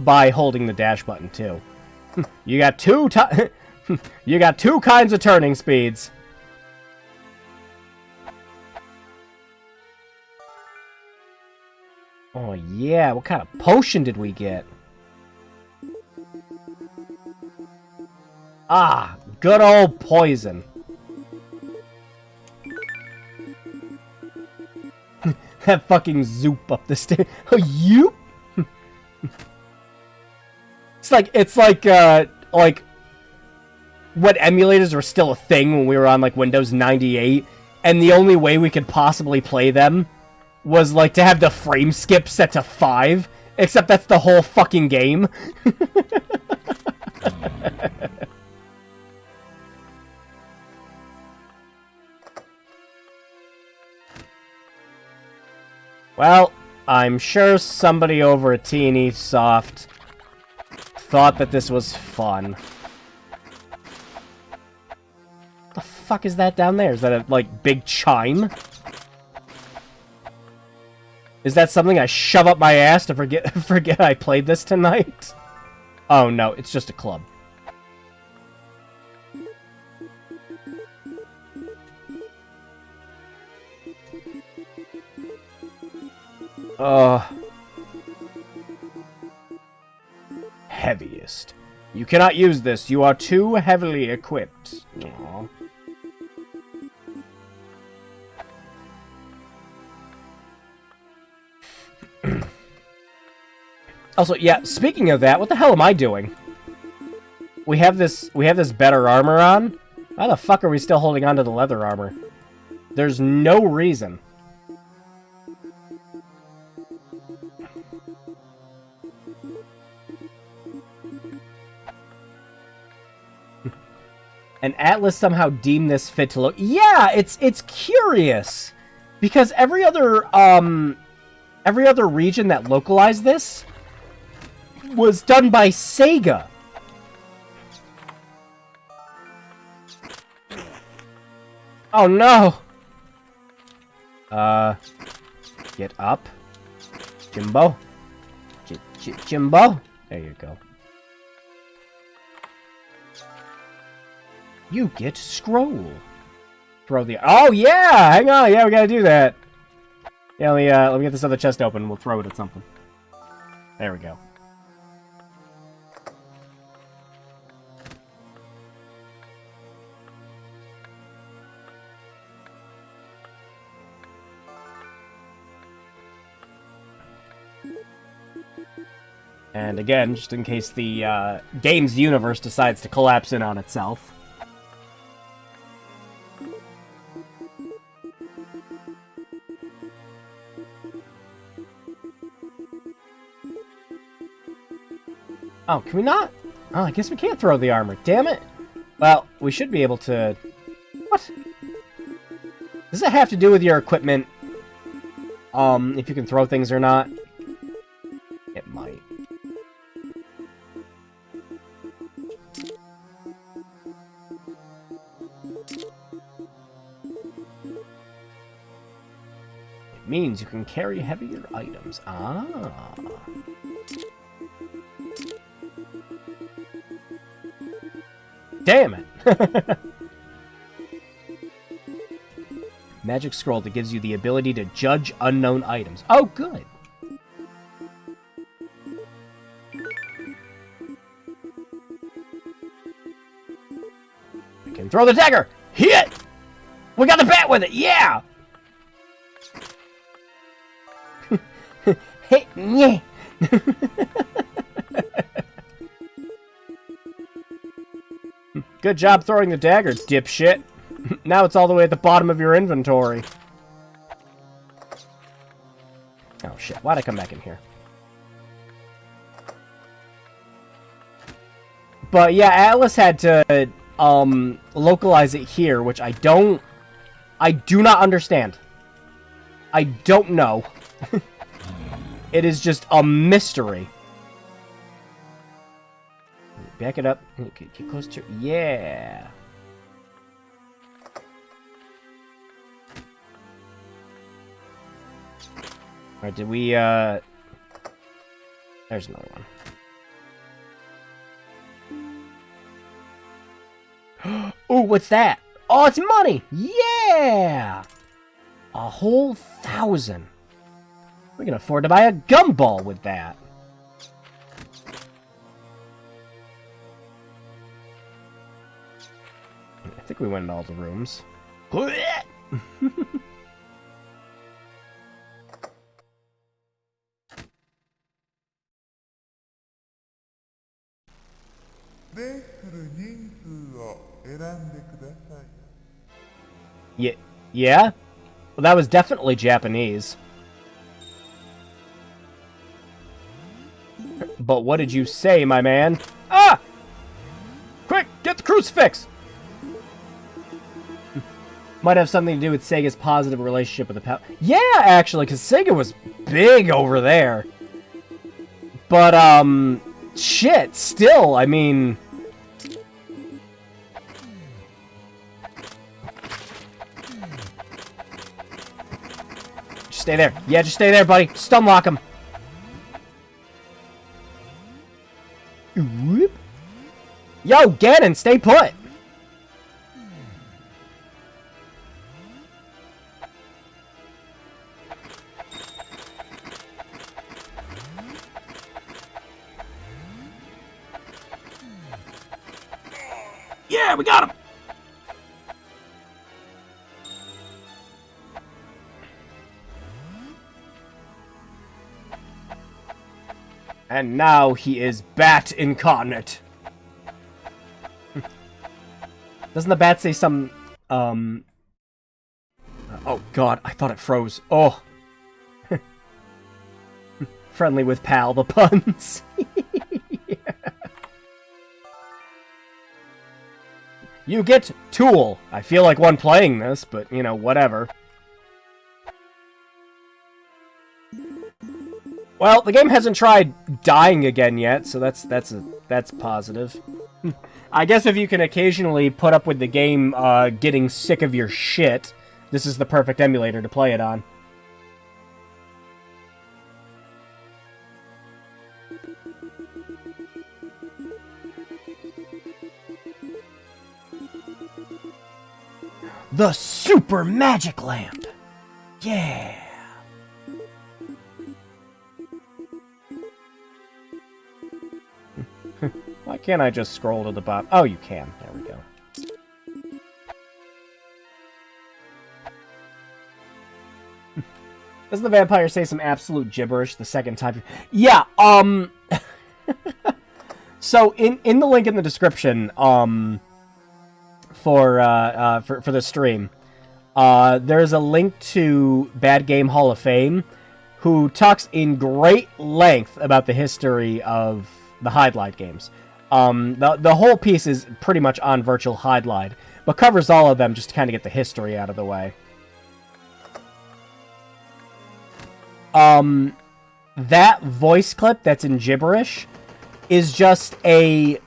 by holding the dash button, too. You got you got two kinds of turning speeds. Oh yeah, what kind of potion did we get? Ah, good old poison. That fucking zoop up the stairs. Oh, you? It's like when emulators were still a thing when we were on like Windows 98, and the only way we could possibly play them was like to have the frame skip set to 5, except that's the whole fucking game. Well, I'm sure somebody over at T&E Soft thought that this was fun. What the fuck is that down there? Is that a, like, big chime? Is that something I shove up my ass to forget I played this tonight? Oh no, it's just a club. Heaviest. You cannot use this. You are too heavily equipped. Aww. Also, yeah, speaking of that, what the hell am I doing? We have this better armor on? How the fuck are we still holding on to the leather armor? There's no reason. And Atlas somehow deemed this fit to look... Yeah, it's curious! Because every other region that localized this was done by Sega. Oh no! Get up. Jimbo. Jimbo. There you go. You get scroll. Throw the... Oh, yeah! Hang on! Yeah, we gotta do that. Yeah, let me get this other chest open. We'll throw it at something. There we go. And again, just in case the game's universe decides to collapse in on itself. Oh, can we not? Oh, I guess we can't throw the armor. Damn it. Well, we should be able to... What? Does it have to do with your equipment? If you can throw things or not? It might. It means you can carry heavier items. Ah. Damn it! Magic scroll that gives you the ability to judge unknown items. Oh, good! We can throw the dagger! Hit! We got the bat with it! Yeah! Hey, yeah! Good job throwing the dagger, dipshit. Now it's all the way at the bottom of your inventory. Oh shit, why'd I come back in here? But yeah, Atlas had to localize it here, which I do not understand. I don't know. It is just a mystery. Back it up. Get close to... Yeah. Alright, did we, There's another one. Ooh, what's that? Oh, it's money! Yeah! A whole 1,000. We can afford to buy a gumball with that. I think we went in all the rooms. Yeah? Yeah? Well, that was definitely Japanese. But what did you say, my man? Ah! Quick, get the crucifix! Might have something to do with Sega's positive relationship with the pal. Yeah, actually, because Sega was big over there. But, shit, still, I mean... Just stay there. Yeah, just stay there, buddy. Just unlock him. Whoop. Yo, Ganon, stay put! Yeah, we got him! And now he is Bat Incarnate. Doesn't the bat say some, oh god, I thought it froze. Oh. Friendly with pal, the puns. Yeah. You get Tool. I feel like one playing this, but, you know, whatever. Well, the game hasn't tried dying again yet, so that's positive. I guess if you can occasionally put up with the game getting sick of your shit, this is the perfect emulator to play it on. The Super Magic Lamp! Yeah! Why can't I just scroll to the bottom? Oh, you can. There we go. Doesn't the vampire say some absolute gibberish the second time? Yeah, so, in the link in the description, for the stream, there's a link to Bad Game Hall of Fame, who talks in great length about the history of the Hydlide games. The whole piece is pretty much on virtual Hydlide, but covers all of them just to kind of get the history out of the way. That voice clip that's in gibberish is just a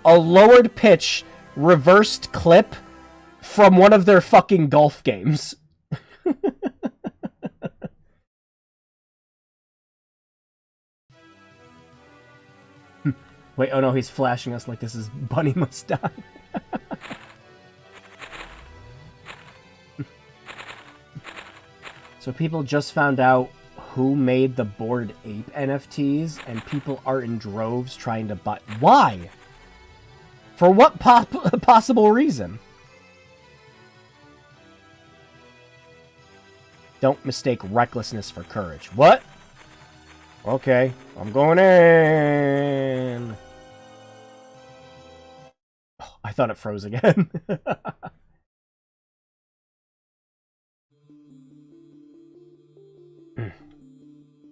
lowered pitch, reversed clip from one of their fucking golf games. Wait, oh no, he's flashing us like this is Bunny Must Die. So people just found out who made the Bored Ape NFTs, and people are in droves trying to buy... Why? For what possible reason? Don't mistake recklessness for courage. What? Okay, I'm going in. Oh, I thought it froze again.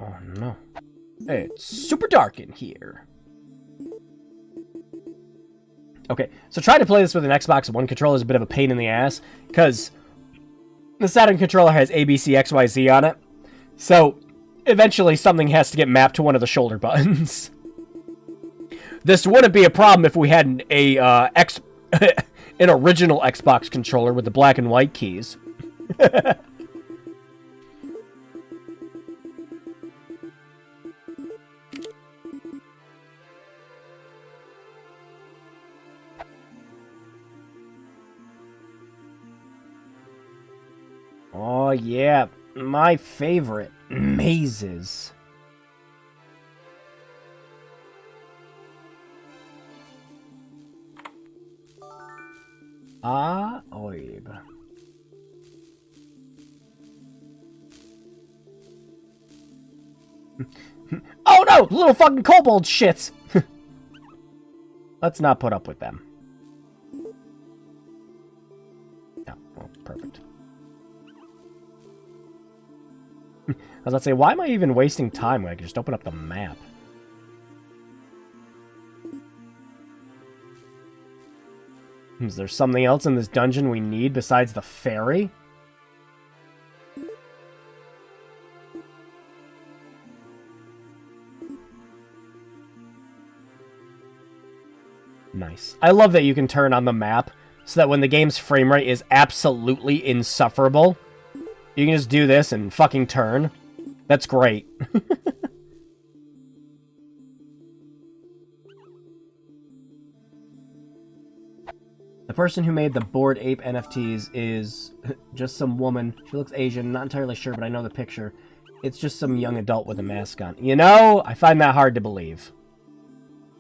Oh no. It's super dark in here. Okay, so trying to play this with an Xbox One controller is a bit of a pain in the ass, because the Saturn controller has ABCXYZ on it, so eventually something has to get mapped to one of the shoulder buttons. This wouldn't be a problem if we had an original Xbox controller with the black and white keys. Oh yeah, my favorite, mazes. Ah, oib. Oh no! Little fucking kobold shits! Let's not put up with them. Oh, well, perfect. I was about to say, why am I even wasting time when I can just open up the map? Is there something else in this dungeon we need besides the ferry? Nice. I love that you can turn on the map so that when the game's frame rate is absolutely insufferable, you can just do this and fucking turn. That's great. The person who made the Bored Ape NFTs is just some woman. She looks Asian, not entirely sure, but I know the picture. It's just some young adult with a mask on. You know, I find that hard to believe.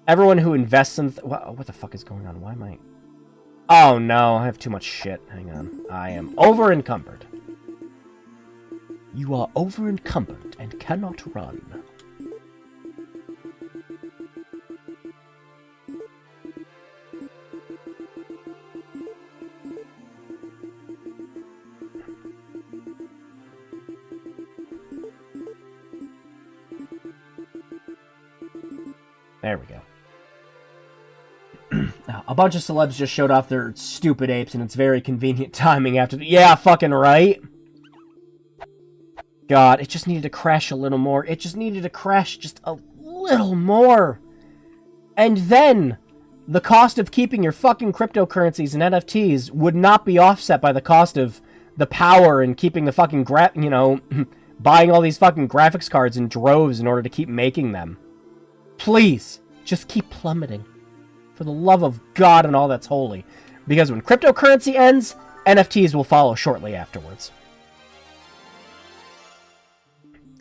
Everyone who invests in... what the fuck is going on? Why am I... Oh no, I have too much shit. Hang on. I am over-encumbered. You are over-encumbered and cannot run. There we go. A bunch of celebs just showed off their stupid apes, and it's very convenient timing after the... Yeah, fucking right! God, it just needed to crash a little more. It just needed to crash just a little more. And then, the cost of keeping your fucking cryptocurrencies and NFTs would not be offset by the cost of the power and keeping the fucking buying all these fucking graphics cards in droves in order to keep making them. Please, just keep plummeting. For the love of God and all that's holy. Because when cryptocurrency ends, NFTs will follow shortly afterwards.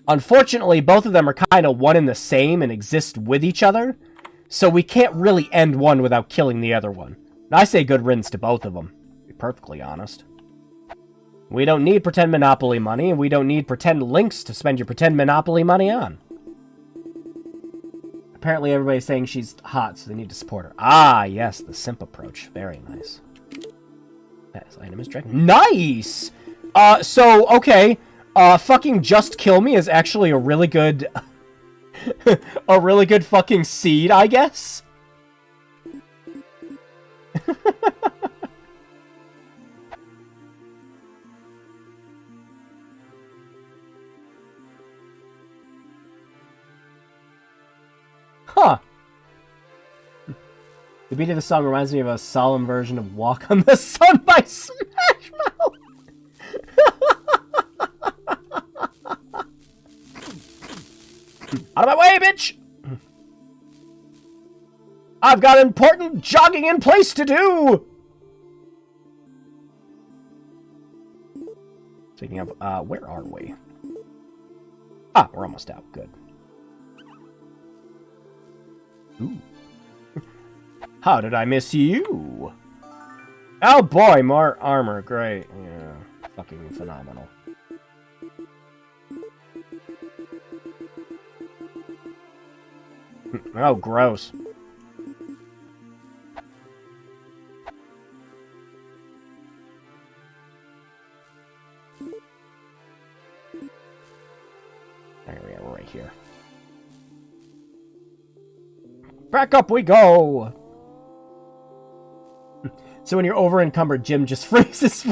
Unfortunately, both of them are kind of one and the same and exist with each other, so we can't really end one without killing the other one. And I say good riddance to both of them, to be perfectly honest. We don't need pretend Monopoly money, and we don't need pretend links to spend your pretend Monopoly money on. Apparently everybody's saying she's hot, so they need to support her. Ah, yes, the simp approach. Very nice. That item is dragon. Nice! Okay. Fucking Just Kill Me is actually a really good... a really good fucking seed, I guess? Huh. The beat of the song reminds me of a solemn version of Walk on the Sun by Smash Mouth. Out of my way, bitch! I've got important jogging in place to do! Speaking of, where are we? Ah, we're almost out. Good. Ooh. How did I miss you? Oh boy, more armor. Great. Yeah, fucking phenomenal. Oh, gross. There we are, right here. Back up we go! So when you're over-encumbered, Jim just freezes.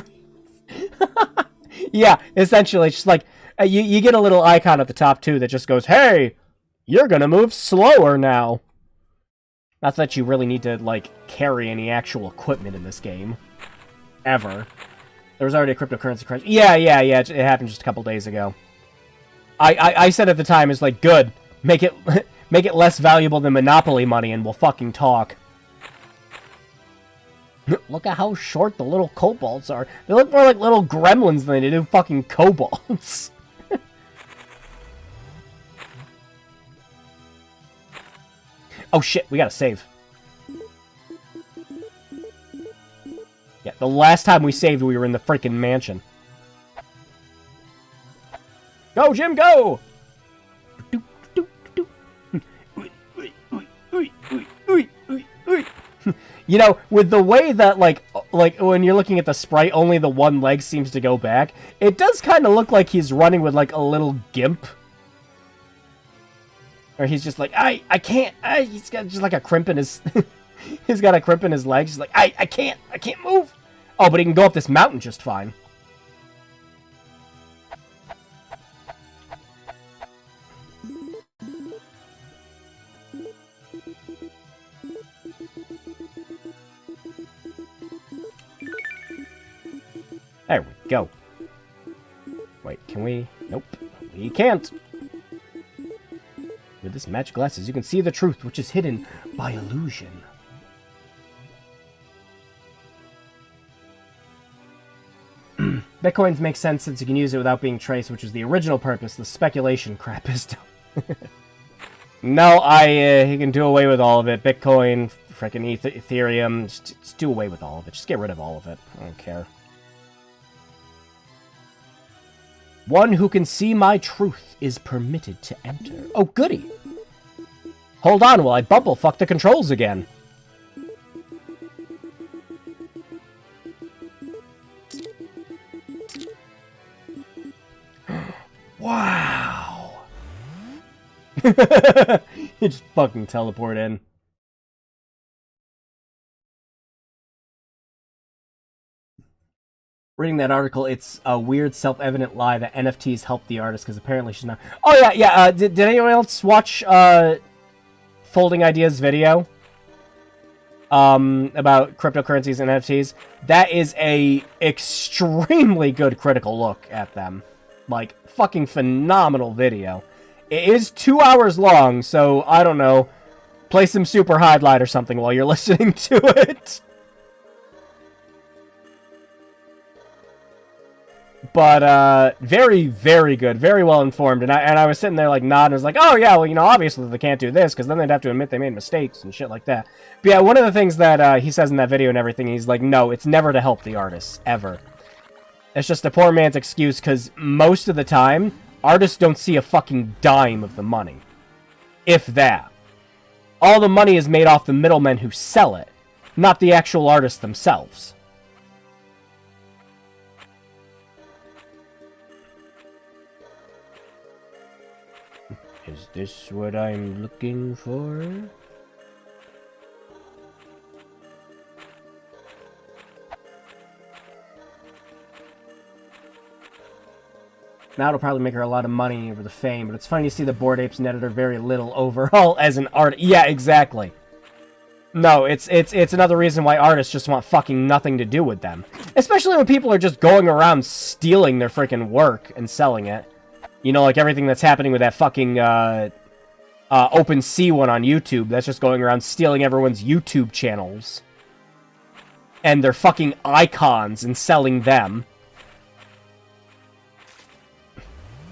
Yeah, essentially, it's just like, you get a little icon at the top, too, that just goes, hey, you're gonna move slower now. Not that you really need to, like, carry any actual equipment in this game. Ever. There was already a cryptocurrency crash. Yeah, it happened just a couple days ago. I said at the time, it's like, good, make it make it less valuable than Monopoly money and we'll fucking talk. Look at how short the little kobolds are. They look more like little gremlins than they do fucking kobolds. Oh shit, we gotta save. Yeah, the last time we saved, we were in the freaking mansion. Go, Jim, go! You know, with the way that, like when you're looking at the sprite, only the one leg seems to go back, it does kind of look like he's running with, like, a little gimp. Or he's just like, I can't, he's got just like a crimp in his, he's got a crimp in his legs. He's like, I can't move. Oh, but he can go up this mountain just fine. There we go. Wait, can we? Nope. We can't. With this magic glasses, you can see the truth, which is hidden by illusion. Bitcoins make sense since you can use it without being traced, which is the original purpose. The speculation crap is done. No, he can do away with all of it. Bitcoin, frickin' Ethereum, just do away with all of it. Just get rid of all of it. I don't care. One who can see my truth is permitted to enter. Oh, goody. Hold on while I bumblefuck the controls again. Wow. You just fucking teleport in. Reading that article, it's a weird self-evident lie that NFTs help the artist, because apparently she's not... Oh, yeah. Did anyone else watch Folding Ideas video? About cryptocurrencies and NFTs? That is a extremely good critical look at them. Like, fucking phenomenal video. It is 2 hours long, so, I don't know, play some Super Hydlide or something while you're listening to it. But, very, very good. Very well informed. And I was sitting there, like, nodding. I was like, oh, yeah, well, you know, obviously they can't do this, because then they'd have to admit they made mistakes and shit like that. But, yeah, one of the things that he says in that video and everything, he's like, no, it's never to help the artists. Ever. It's just a poor man's excuse, because most of the time, artists don't see a fucking dime of the money. If that. All the money is made off the middlemen who sell it, not the actual artists themselves. Is this what I'm looking for? Now it'll probably make her a lot of money over the fame, but it's funny to see the Bored Apes netted her very little overall as an artist. Yeah, exactly. No, it's another reason why artists just want fucking nothing to do with them. Especially when people are just going around stealing their freaking work and selling it. You know, like everything that's happening with that fucking, OpenSea one on YouTube. That's just going around stealing everyone's YouTube channels. And their fucking icons and selling them.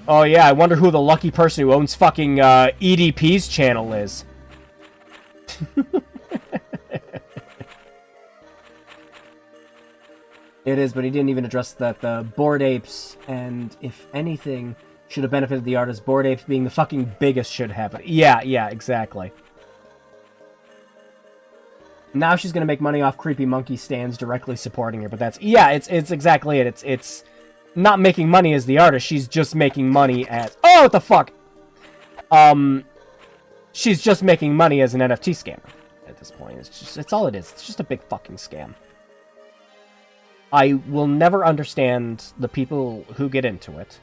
Oh yeah, I wonder who the lucky person who owns fucking, EDP's channel is. It is, but he didn't even address that the Bored Apes, and if anything... should have benefited the artist. Bored Apes being the fucking biggest should happen. Yeah, exactly. Now she's gonna make money off creepy monkey stands directly supporting her, but that's... yeah, it's exactly it. It's not making money as the artist, she's just making money as... oh, what the fuck? She's just making money as an NFT scammer at this point. It's all it is. It's just a big fucking scam. I will never understand the people who get into it.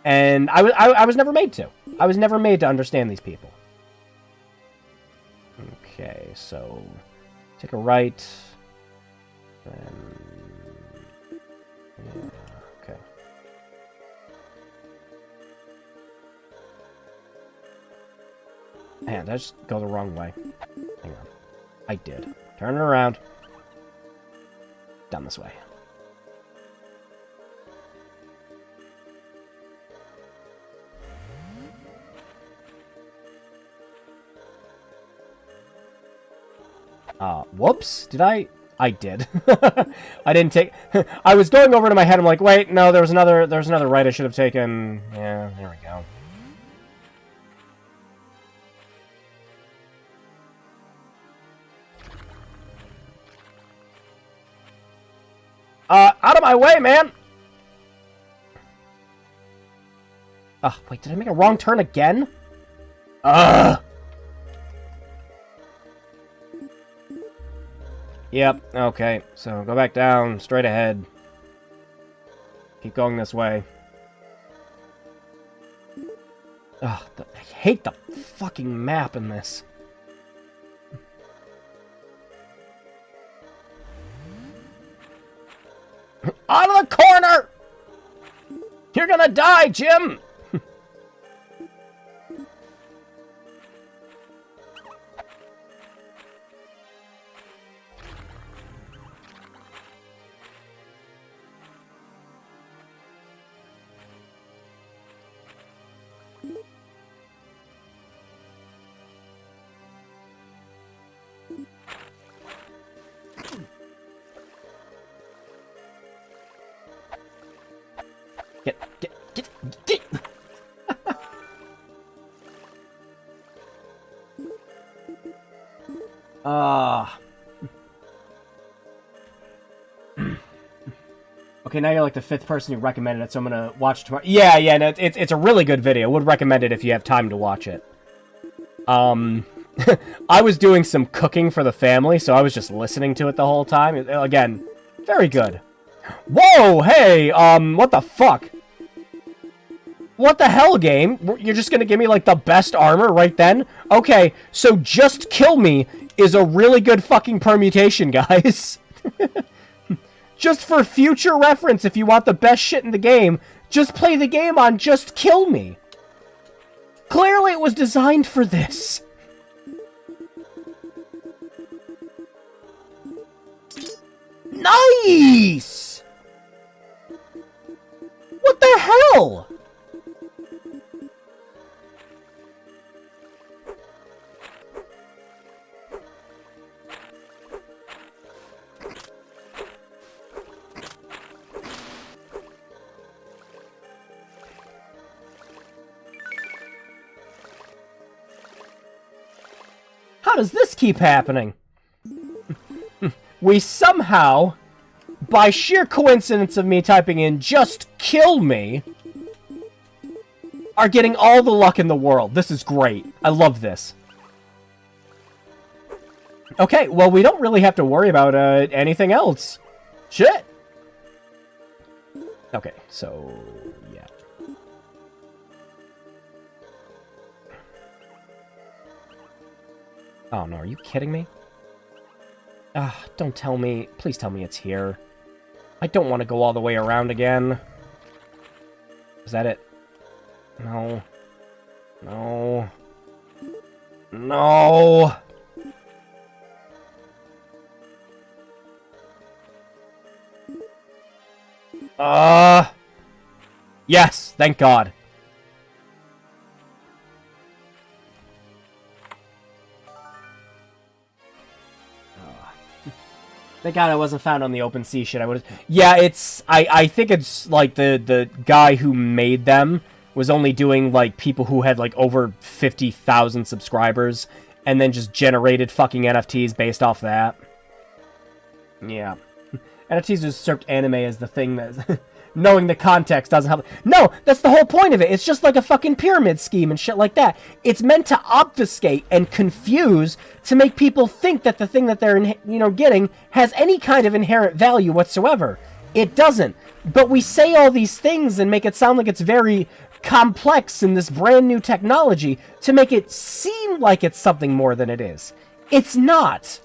And I was never made to. I was never made to understand these people. Okay, so... take a right. And... yeah, okay. Man, did I just go the wrong way? Hang on. I did. Turn it around. Down this way. Whoops, did I did. I didn't take... I was going over to my head, I'm like, wait, no, there was another right I should have taken. Yeah, there we go. Out of my way, man! Oh, wait, did I make a wrong turn again? Yep, okay. So, go back down, straight ahead. Keep going this way. Ugh, I hate the fucking map in this. Out of the corner! You're gonna die, Jim! Get. Okay, now you're like the 5th person who recommended it, so I'm gonna watch it tomorrow. Yeah, no, it's a really good video. Would recommend it if you have time to watch it. I was doing some cooking for the family, so I was just listening to it the whole time. Again, very good. Whoa, hey, what the fuck? What the hell, game? You're just gonna give me, like, the best armor right then? Okay, so just kill me is a really good fucking permutation, guys. Just for future reference, if you want the best shit in the game, just play the game on just kill me. Clearly it was designed for this. Nice! What the hell? How does this keep happening? We somehow, by sheer coincidence of me typing in just kill me, are getting all the luck in the world. This is great. I love this. Okay, well, we don't really have to worry about anything else. Shit. Okay, so, yeah. Oh, no, are you kidding me? Ah, don't tell me. Please tell me it's here. I don't want to go all the way around again. Is that it? No. No. No! Yes! Thank God. Thank God I wasn't found on the open sea shit. I would. Yeah, it's. I think it's like the guy who made them was only doing like people who had like over 50,000 subscribers, and then just generated fucking NFTs based off that. Yeah, NFTs just usurped anime as the thing that. Knowing the context doesn't help. No, that's the whole point of it. It's just like a fucking pyramid scheme and shit like that. It's meant to obfuscate and confuse to make people think that the thing that they're, getting has any kind of inherent value whatsoever. It doesn't. But we say all these things and make it sound like it's very complex in this brand new technology to make it seem like it's something more than it is. It's not.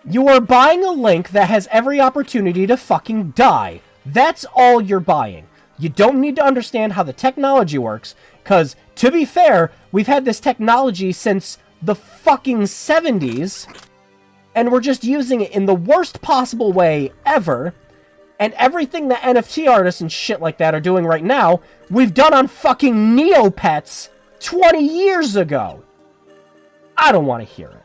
You are buying a link that has every opportunity to fucking die. That's all you're buying. You don't need to understand how the technology works, because, to be fair, we've had this technology since the fucking 70s, and we're just using it in the worst possible way ever, and everything that NFT artists and shit like that are doing right now, we've done on fucking Neopets 20 years ago. I don't want to hear it.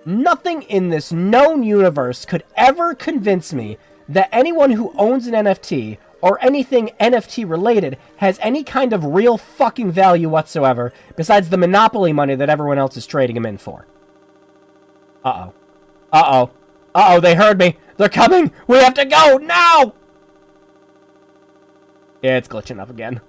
Nothing in this known universe could ever convince me that anyone who owns an NFT, or anything NFT related, has any kind of real fucking value whatsoever, besides the monopoly money that everyone else is trading them in for. Uh-oh. Uh-oh. Uh-oh, they heard me. They're coming. We have to go now. Yeah, it's glitching up again.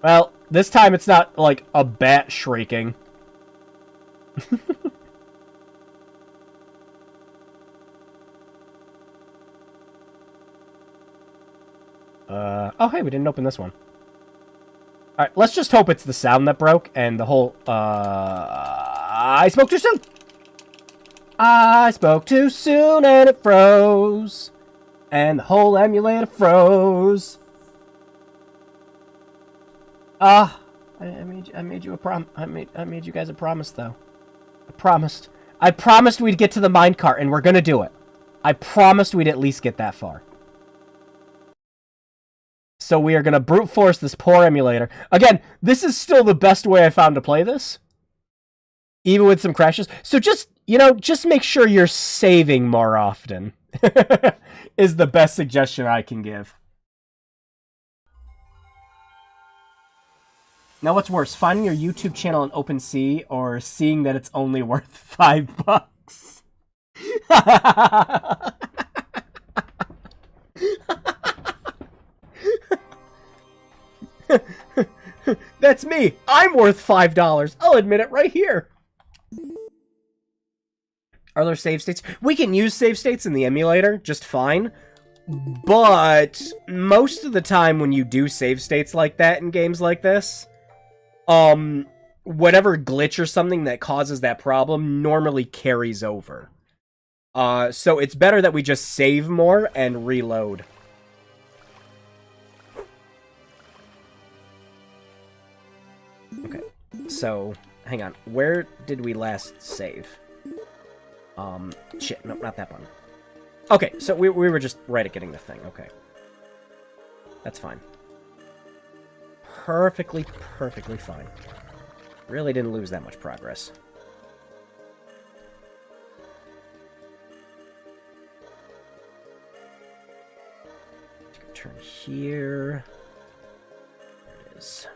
Well, this time it's not like a bat shrieking. Oh hey, we didn't open this one. Alright, let's just hope it's the sound that broke and the whole, I spoke too soon! I spoke too soon and it froze. And the whole emulator froze. I made you a I made you guys a promise though. I promised we'd get to the minecart and we're gonna do it. I promised we'd at least get that far. So we are gonna brute force this poor emulator. Again, this is still the best way I found to play this. Even with some crashes. So just, you know, just make sure you're saving more often. Is the best suggestion I can give. Now what's worse, finding your YouTube channel in OpenSea or seeing that it's only worth $5? That's me. I'm worth $5. I'll admit it right here. Are there save states? We can use save states in the emulator just fine. But most of the time when you do save states like that in games like this, whatever glitch or something that causes that problem normally carries over. So it's better that we just save more and reload. Okay, so, hang on. Where did we last save? Shit, no, not that button. Okay, so we were just right at getting the thing, okay. That's fine. Perfectly fine. Really didn't lose that much progress. Turn here. There it is.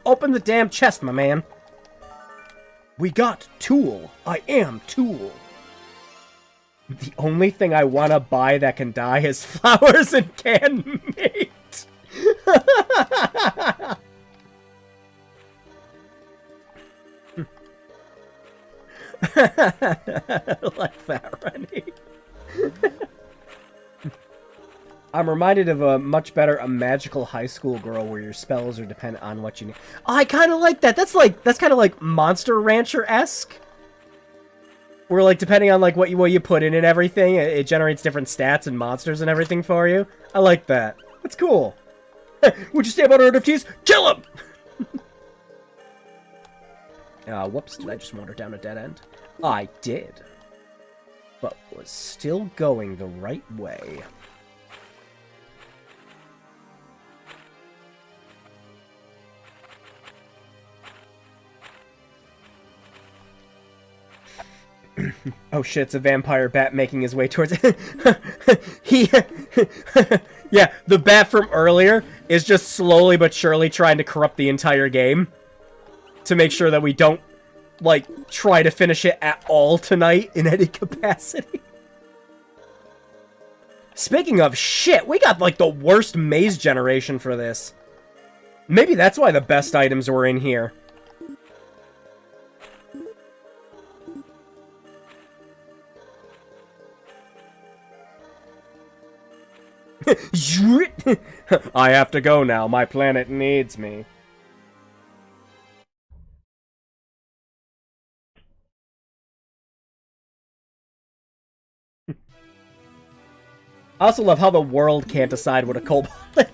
Open the damn chest, my man. We got Tool. I am Tool. The only thing I want to buy that can die is flowers and canned meat. Like that, Rennie. I'm reminded of a much better A Magical High School Girl where your spells are dependent on what you need. Oh, I kind of like that. That's kind of like Monster Rancher-esque. Where, like, depending on, like, what you put in and everything, it generates different stats and monsters and everything for you. I like that. That's cool. Would you stay about Earth of Teas? Kill him! Whoops, did I just wander down a dead end? I did. But was still going the right way. Oh shit, it's a vampire bat making his way towards it. Yeah, the bat from earlier is just slowly but surely trying to corrupt the entire game. To make sure that we don't, like, try to finish it at all tonight in any capacity. Speaking of shit, we got, like, the worst maze generation for this. Maybe that's why the best items were in here. I have to go now. My planet needs me. I also love how the world can't decide what a kobold is.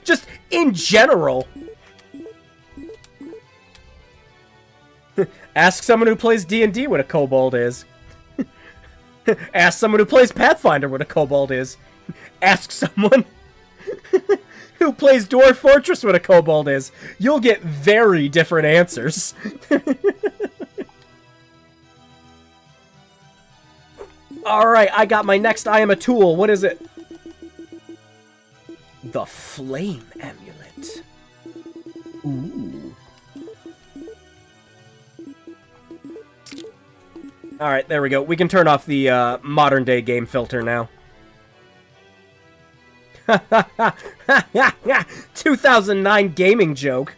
Just in general. Ask someone who plays D&D what a kobold is. Ask someone who plays Pathfinder what a kobold is. Ask someone who plays Dwarf Fortress what a kobold is. You'll get very different answers. Alright, I got my next I am a tool. What is it? The Flame Amulet. Ooh. Alright, there we go. We can turn off the modern-day game filter now. 2009 gaming joke.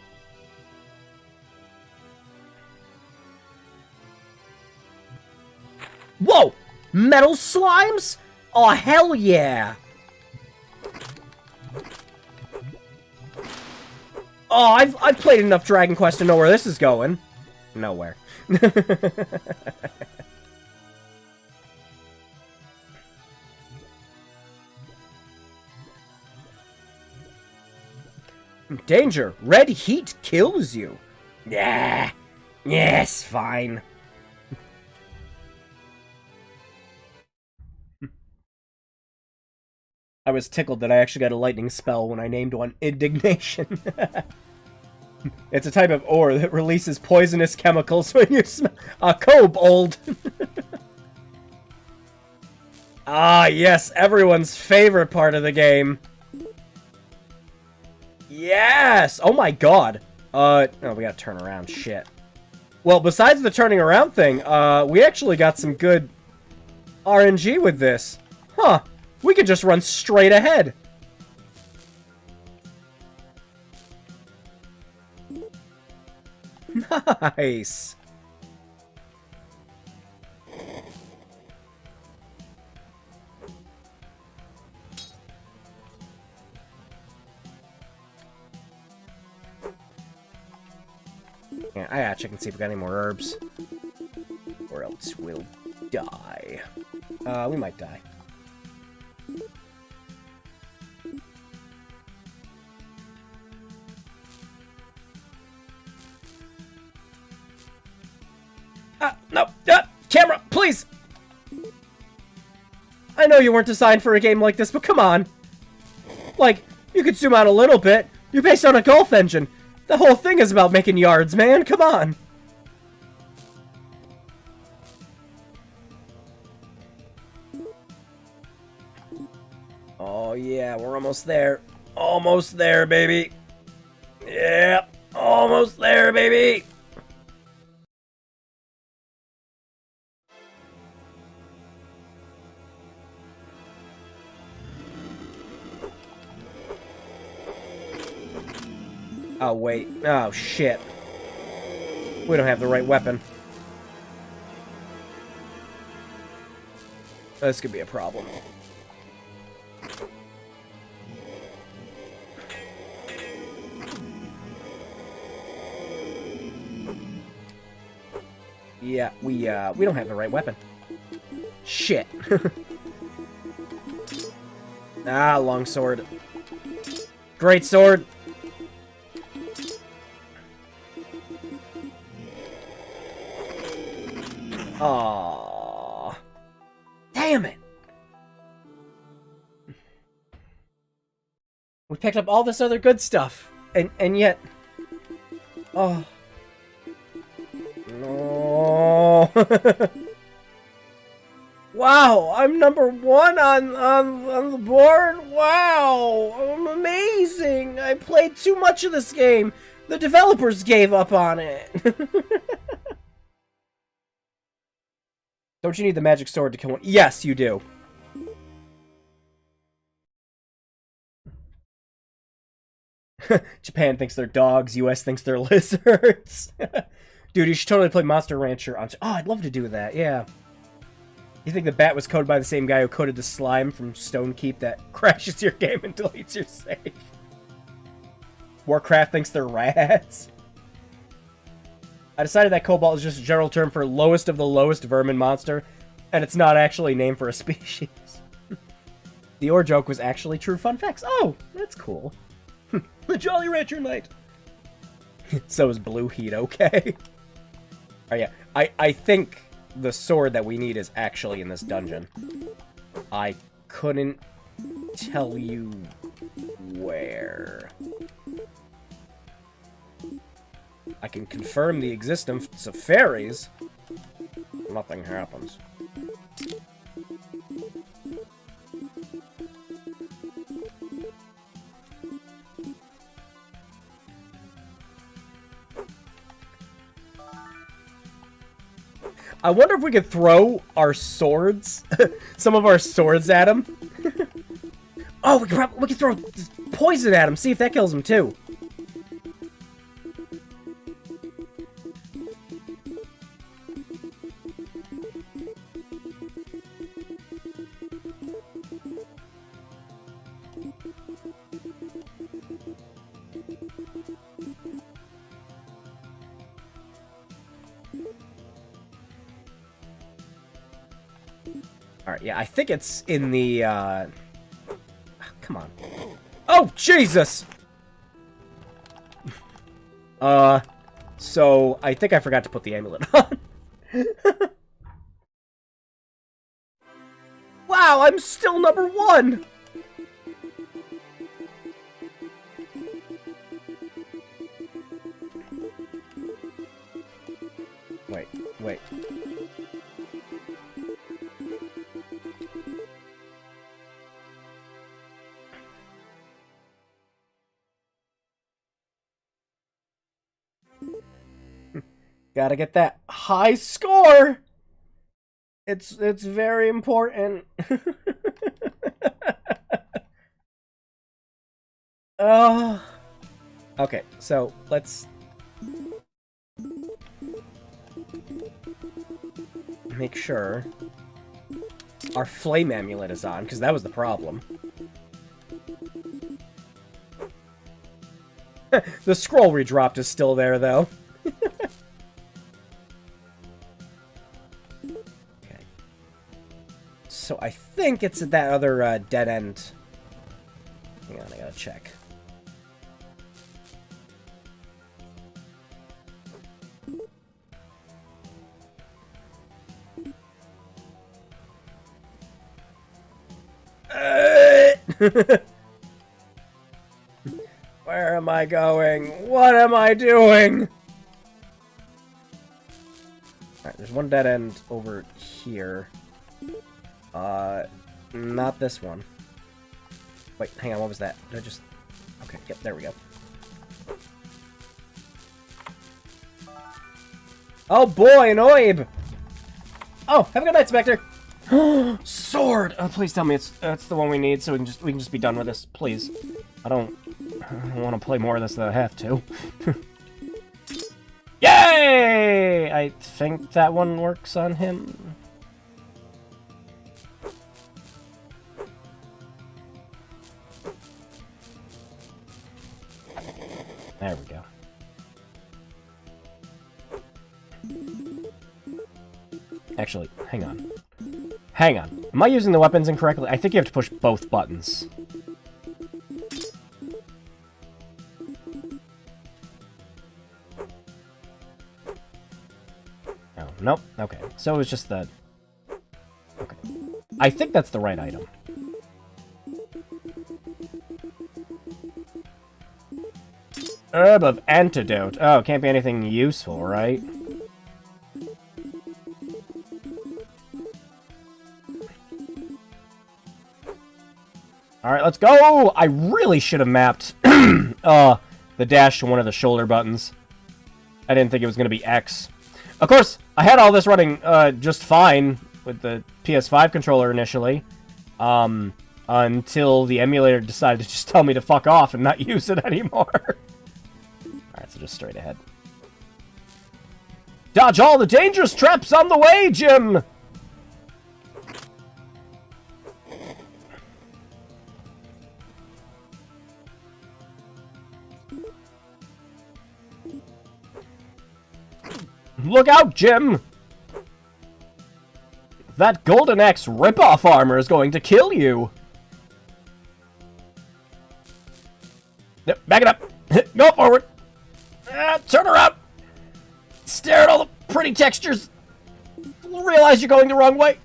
Whoa! Metal slimes? Oh, hell yeah! Oh, I've played enough Dragon Quest to know where this is going. Nowhere. Danger! Red heat kills you! Yeah. Yes, fine. I was tickled that I actually got a lightning spell when I named one Indignation. It's a type of ore that releases poisonous chemicals when you smell a kobold. Ah, yes, everyone's favorite part of the game. Yes! Oh my god. Oh, we gotta turn around. Shit. Well, besides the turning around thing, we actually got some good RNG with this. Huh. We could just run straight ahead. Nice. Yeah, I gotta check and see if we got any more herbs. Or else we'll die. We might die. No! Camera, please! I know you weren't designed for a game like this, but come on! Like, you could zoom out a little bit. You're based on a golf engine. The whole thing is about making yards, man. Come on! Oh, yeah, we're almost there. Almost there, baby. Yeah, almost there, baby. Oh, wait. Oh, shit. We don't have the right weapon. This could be a problem. Yeah, we don't have the right weapon. Shit. Ah, longsword. Great sword. Aww. Damn it. We picked up all this other good stuff. And yet... Oh. No. Wow, I'm number 1 on the board? Wow, I'm amazing. I played too much of this game. The developers gave up on it. Don't you need the magic sword to kill one? Yes, you do. Japan thinks they're dogs. US thinks they're lizards. Dude, you should totally play Monster Rancher on... Oh, I'd love to do that, yeah. You think the bat was coded by the same guy who coded the slime from Stone Keep that crashes your game and deletes your save? Warcraft thinks they're rats. I decided that Cobalt is just a general term for lowest of the lowest vermin monster, and it's not actually a name for a species. The ore joke was actually true fun facts. Oh, that's cool. The Jolly Rancher Knight. So is Blue Heat okay? Oh yeah, I think the sword that we need is actually in this dungeon. I couldn't tell you where. I can confirm the existence of fairies. Nothing happens. I wonder if we could throw our swords, some of our swords at him. Oh, we could throw poison at him, see if that kills him too. Alright, yeah, I think it's in the, come on. Oh, Jesus! So, I think I forgot to put the amulet on. Wow, I'm still #1! Wait. Gotta get that high score! It's very important. Okay, so let's make sure our flame amulet is on, because that was the problem. The scroll we dropped is still there, though. Okay. So I think it's at that other dead end. Hang on, I gotta check. Where am I going? What am I doing? Alright, there's one dead end over here. Not this one. Wait, hang on, what was that? Did I just... Okay, yep, there we go. Oh boy, an oib! Oh, have a good night, Spectre! Sword! Oh, please tell me that's the one we need, so we can just be done with this, please. I don't want to play more of this than I have to. Yay! I think that one works on him. There we go. Actually, hang on. Hang on. Am I using the weapons incorrectly? I think you have to push both buttons. Oh, nope. Okay. So it was just the... Okay. I think that's the right item. Herb of Antidote. Oh, can't be anything useful, right? Alright, let's go! I really should have mapped the dash to one of the shoulder buttons. I didn't think it was going to be X. Of course, I had all this running just fine with the PS5 controller initially. Until the emulator decided to just tell me to fuck off and not use it anymore. Alright, so just straight ahead. Dodge all the dangerous traps on the way, Jim! Look out, Jim! That Golden Axe rip-off armor is going to kill you! Yep, back it up! Go forward! Turn around! Stare at all the pretty textures! Realize you're going the wrong way!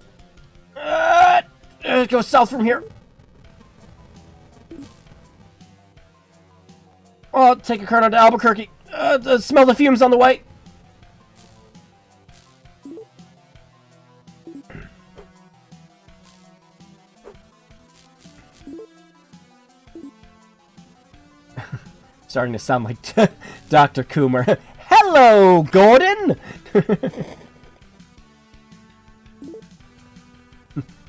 Go south from here! Oh, take a car down to Albuquerque! Smell the fumes on the way! Starting to sound like Dr. Coomer. Hello, Gordon!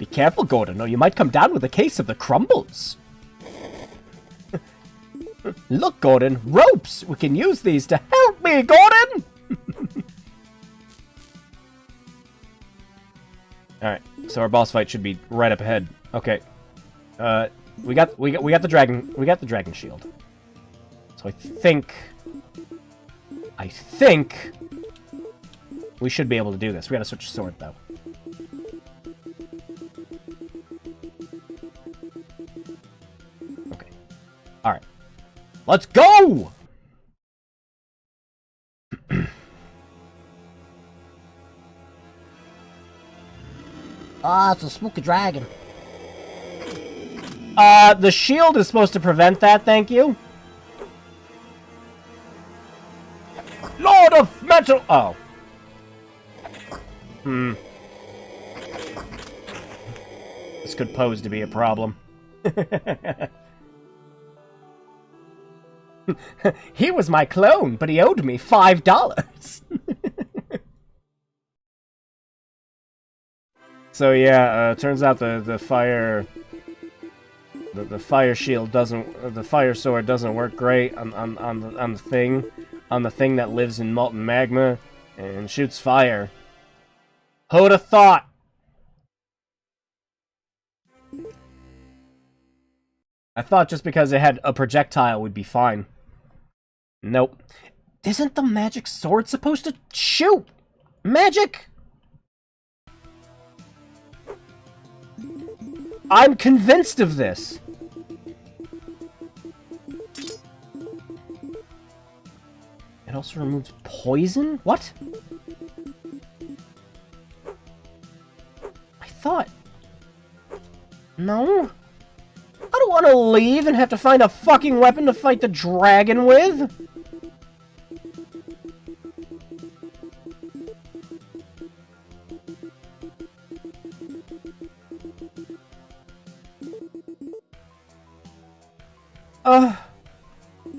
Be careful, Gordon, or you might come down with a case of the crumbles. Look, Gordon, ropes! We can use these to help me, Gordon! Alright, so our boss fight should be right up ahead. Okay. We got the dragon shield. So I think we should be able to do this. We gotta switch sword though. Okay. Alright. Let's go! Ah, it's a spooky dragon. The shield is supposed to prevent that, thank you. Lord of Metal! Oh. This could pose to be a problem. He was my clone, but he owed me $5. So yeah, turns out the fire shield doesn't, the fire sword doesn't work great on the thing that lives in molten magma and shoots fire. Who'da thought? I thought just because it had a projectile would be fine. Nope. Isn't the magic sword supposed to shoot magic? I'm convinced of this. It also removes poison? What? I thought... No? I don't want to leave and have to find a fucking weapon to fight the dragon with.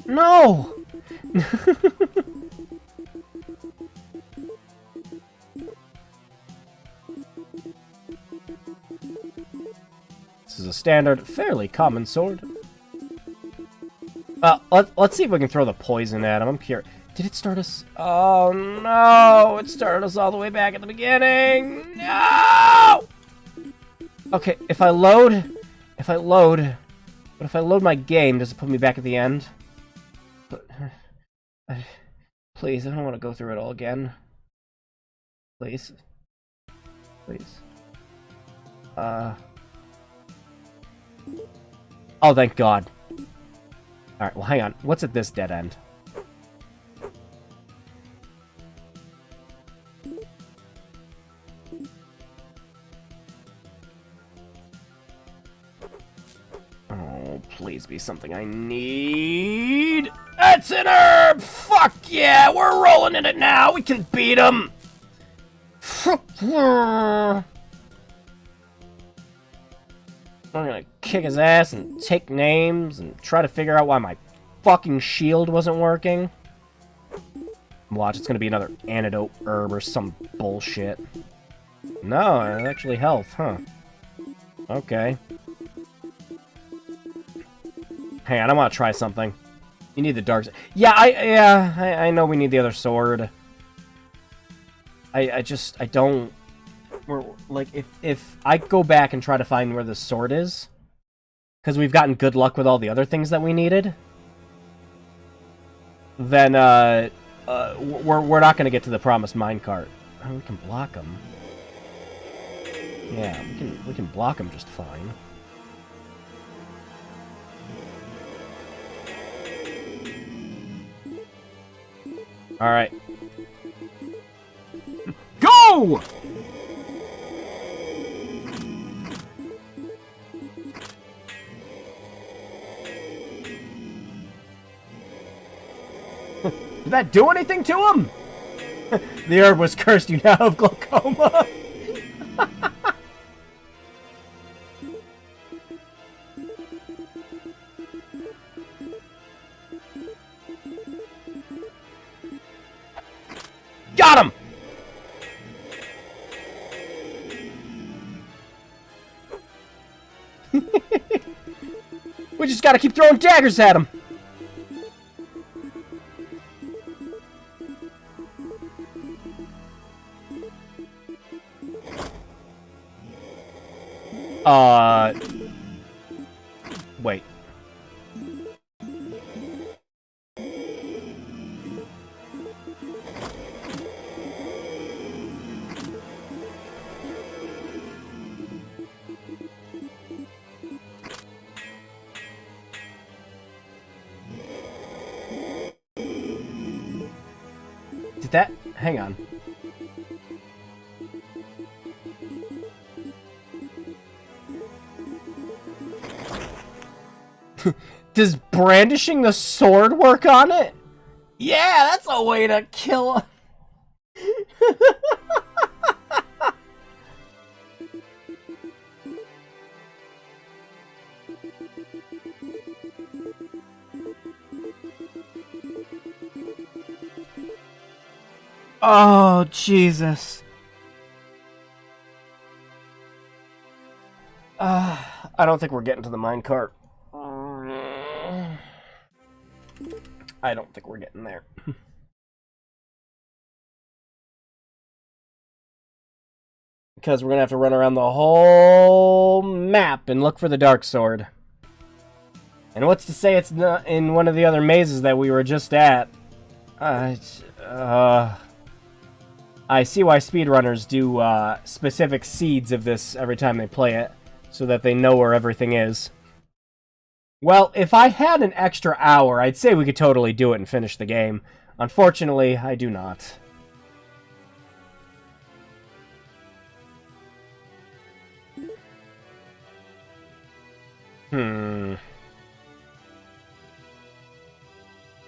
No! This is a standard, fairly common sword. Let's see if we can throw the poison at him. I'm curious. Did it start us? Oh no! It started us all the way back at the beginning! No! Okay, if I load my game, does it put me back at the end? But, please, I don't want to go through it all again. Please. Please. Oh, thank God. Alright, well, hang on. What's at this dead end? Oh, please be something I need. That's an herb! Fuck yeah, we're rolling in it now. We can beat him. I'm gonna kick his ass and take names and try to figure out why my fucking shield wasn't working. Watch, it's gonna be another antidote herb or some bullshit. No, it's actually health, huh? Okay. Hey, I want to try something. You need the dark... Yeah, I know we need the other sword. I don't... Like, if I go back and try to find where the sword is, because we've gotten good luck with all the other things that we needed, then, we're not going to get to the promised minecart. Oh, we can block them. Yeah, we can block them just fine. Alright. Go! Did that do anything to him? The herb was cursed, you now have glaucoma. Got him! We just gotta keep throwing daggers at him. Wait. Did that... Hang on. Does brandishing the sword work on it? Yeah, that's a way to kill... Oh, Jesus. I don't think we're getting to the minecart. I don't think we're getting there. Because we're gonna have to run around the whole map and look for the dark sword. And what's to say it's not in one of the other mazes that we were just at? I see why speedrunners do specific seeds of this every time they play it, so that they know where everything is. Well, if I had an extra hour, I'd say we could totally do it and finish the game. Unfortunately, I do not.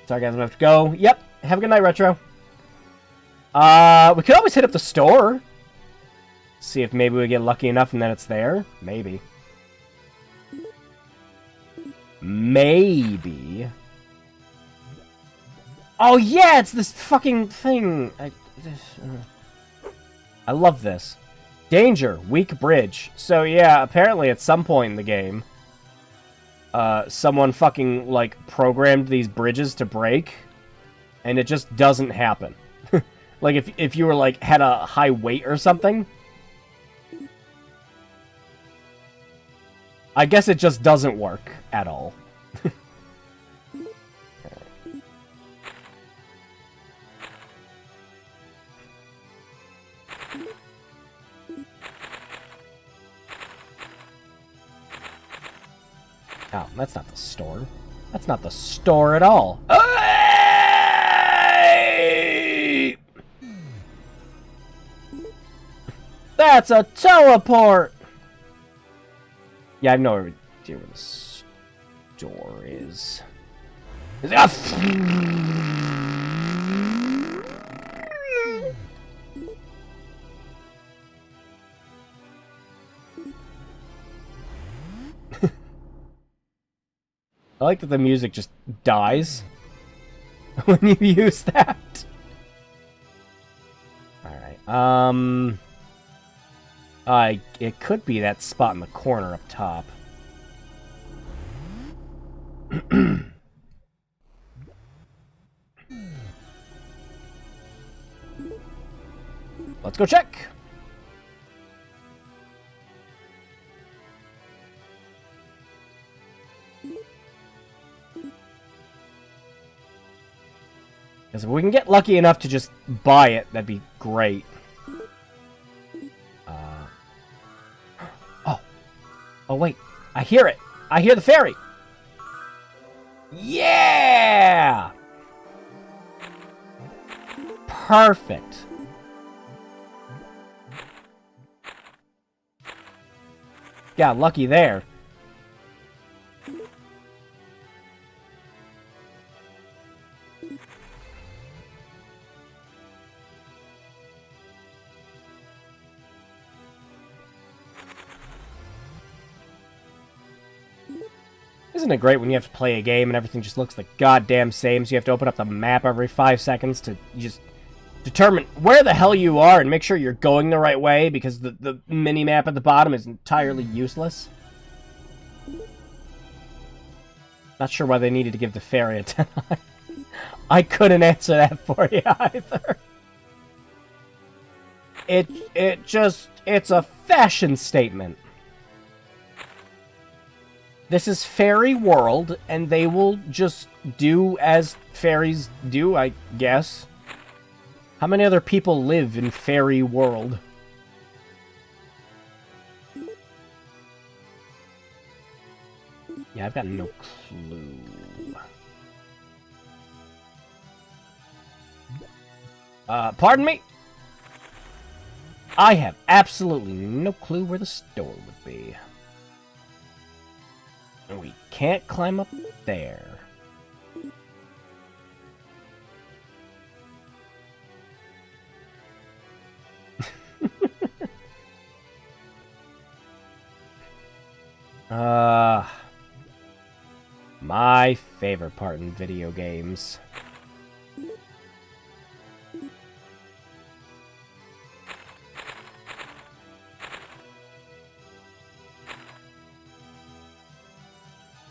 Sorry guys, I have to go. Yep, have a good night, Retro. We could always hit up the store. See if maybe we get lucky enough and then it's there. Maybe. Maybe. Oh yeah, it's this fucking thing. I love this. Danger, weak bridge. So yeah, apparently at some point in the game, someone fucking, like, programmed these bridges to break, and it just doesn't happen. Like, if you were, like, had a high weight or something, I guess it just doesn't work at all. Oh, that's not the store. That's not the store at all. Hey! That's a teleport! Yeah, I have no idea where the store is. I like that the music just dies when you use that. Alright, it could be that spot in the corner up top. Let's go check! Because if we can get lucky enough to just buy it, that'd be great. Oh, wait. I hear it. I hear the fairy. Yeah! Perfect. Got lucky there. Isn't it great when you have to play a game and everything just looks the goddamn same, so you have to open up the map every 5 seconds to just determine where the hell you are and make sure you're going the right way, because the mini-map at the bottom is entirely useless. Not sure why they needed to give the fairy a 10 eye. I couldn't answer that for you either. It's a fashion statement. This is fairy world, and they will just do as fairies do, I guess. How many other people live in fairy world? Yeah, I've got no clue. Pardon me? I have absolutely no clue where the store would be. And we can't climb up there. My favorite part in video games.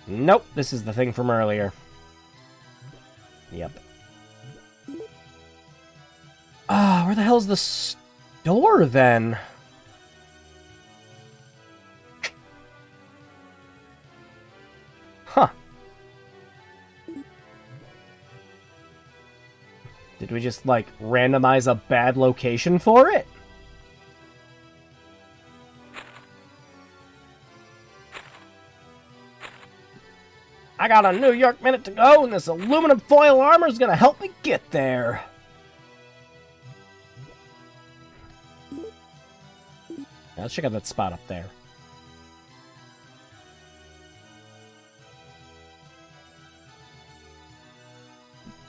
Nope, this is the thing from earlier. Yep. Ah, where the hell's the store then? Huh. Did we just, like, randomize a bad location for it? I got a New York minute to go, and this aluminum foil armor is gonna help me get there. Now, let's check out that spot up there.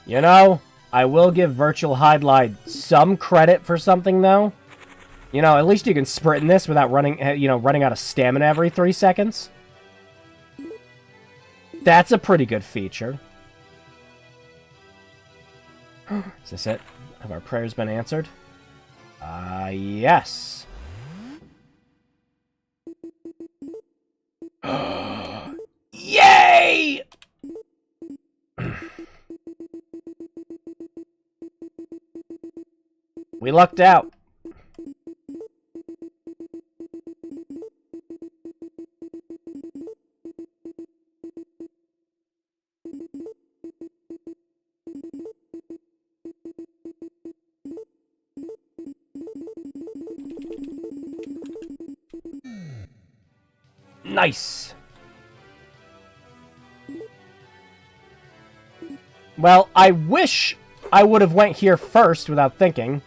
You know, I will give Virtual Hydlide some credit for something, though. You know, at least you can sprint in this without running out of stamina every 3 seconds. That's a pretty good feature. Is this it? Have our prayers been answered? Yes. Yay! We lucked out. Nice. Well, I wish I would have went here first without thinking.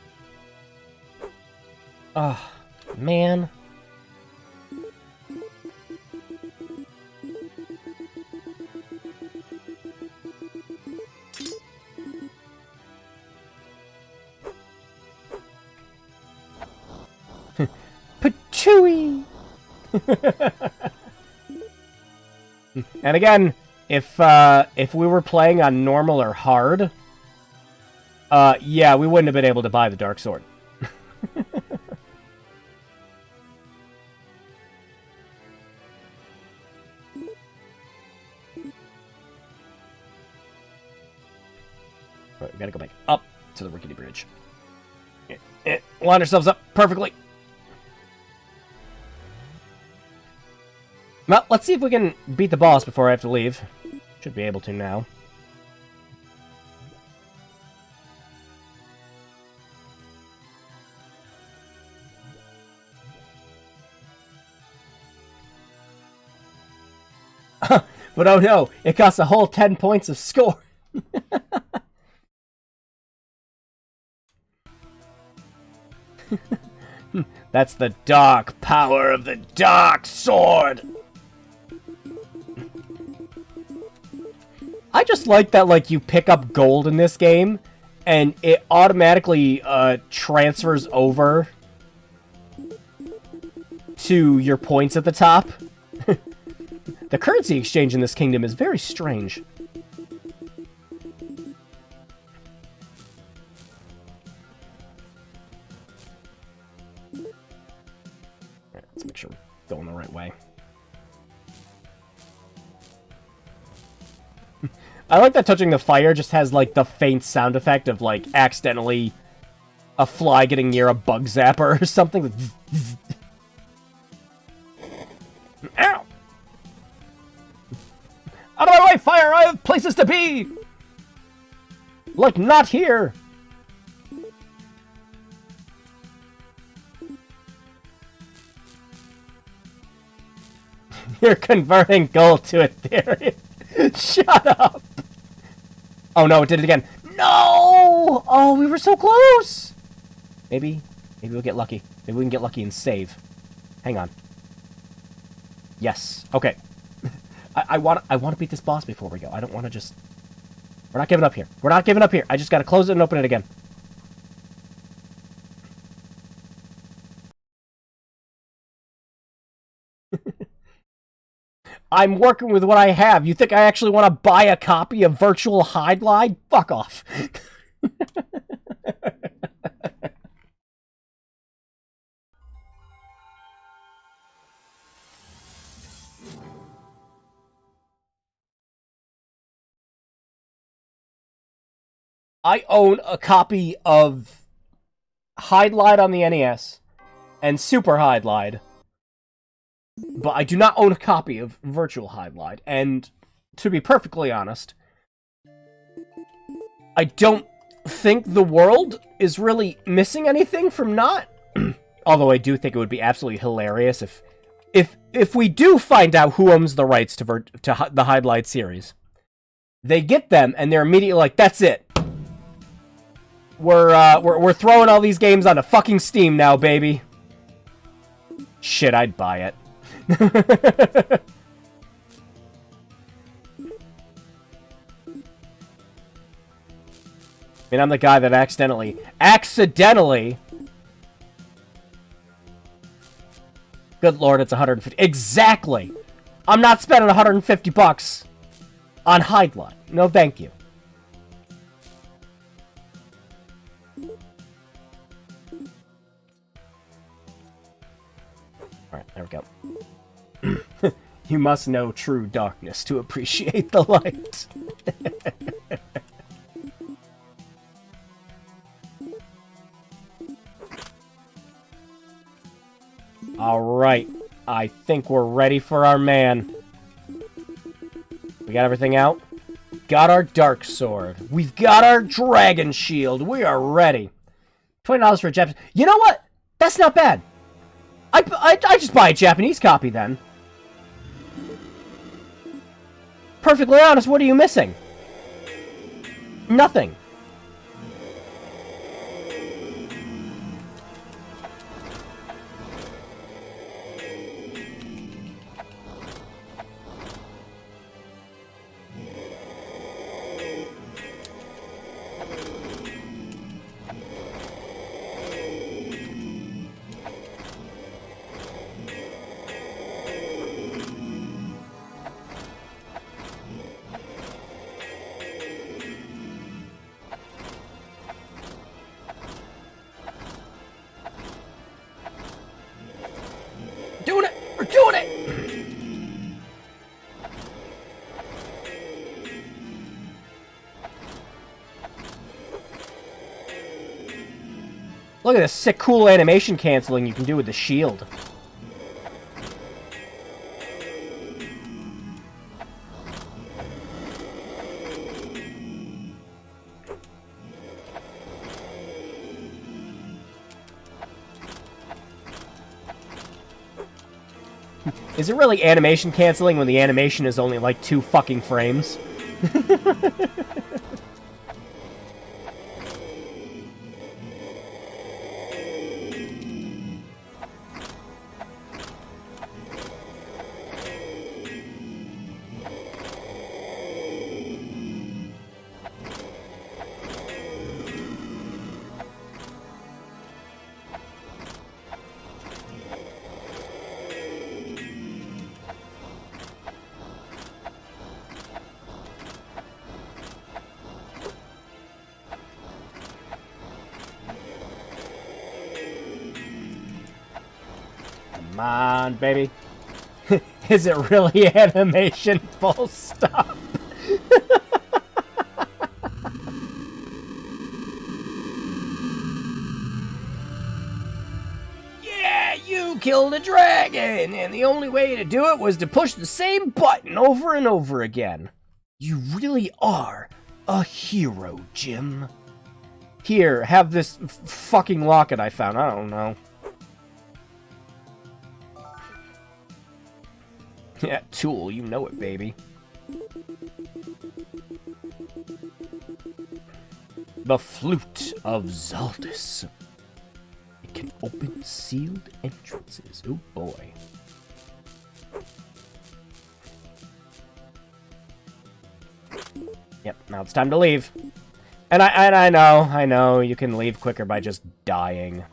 Oh, man. Patooey! And again, if we were playing on normal or hard, yeah, we wouldn't have been able to buy the Dark Sword. Right, we gotta go back up to the rickety bridge. Line ourselves up perfectly. Well, let's see if we can beat the boss before I have to leave. Should be able to now. But oh no, it costs a whole 10 points of score. That's the dark power of the Dark Sword. I just like that, like, you pick up gold in this game, and it automatically transfers over to your points at the top. The currency exchange in this kingdom is very strange. Let's make sure we're going the right way. I like that touching the fire just has, like, the faint sound effect of, like, accidentally a fly getting near a bug zapper or something. Ow! Out of my way, fire! I have places to be! Like, not here! You're converting gold to Ethereum. Shut up! Oh no, it did it again. No! Oh, we were so close! Maybe we'll get lucky. Maybe we can get lucky and save. Hang on. Yes. Okay. I want to beat this boss before we go. I don't want to just... We're not giving up here. We're not giving up here. I just got to close it and open it again. I'm working with what I have. You think I actually want to buy a copy of Virtual Hydlide? Fuck off. I own a copy of Hydlide on the NES and Super Hydlide, but I do not own a copy of Virtual Hydlide. And to be perfectly honest, I don't think the world is really missing anything from not. Although I do think it would be absolutely hilarious if we do find out who owns the rights to the Hydlide series. They get them and they're immediately like, that's it. We're throwing all these games onto fucking Steam now, baby. Shit, I'd buy it. I mean, I'm the guy that accidentally... Good lord, it's 150. Exactly! I'm not spending 150 bucks on Hydlide. No, thank you. Alright, there we go. You must know true darkness to appreciate the light. Alright, I think we're ready for our man. We got everything out? Got our dark sword. We've got our dragon shield. We are ready. $20 for a Japanese... You know what? That's not bad. I just buy a Japanese copy then. Perfectly honest, what are you missing? Nothing. Doing it! We're doing it! Look at this sick, cool animation canceling you can do with the shield. Is it really animation canceling when the animation is only like 2 fucking frames? Come on, baby. Is it really animation? Full stop. You killed a dragon, and the only way to do it was to push the same button over and over again. You really are a hero, Jim. Here, have this fucking locket I found. I don't know. Yeah, Tool, you know it, baby. The Flute of Zaldis. It can open sealed entrances. Oh boy. Yep, now it's time to leave. And I know, you can leave quicker by just dying.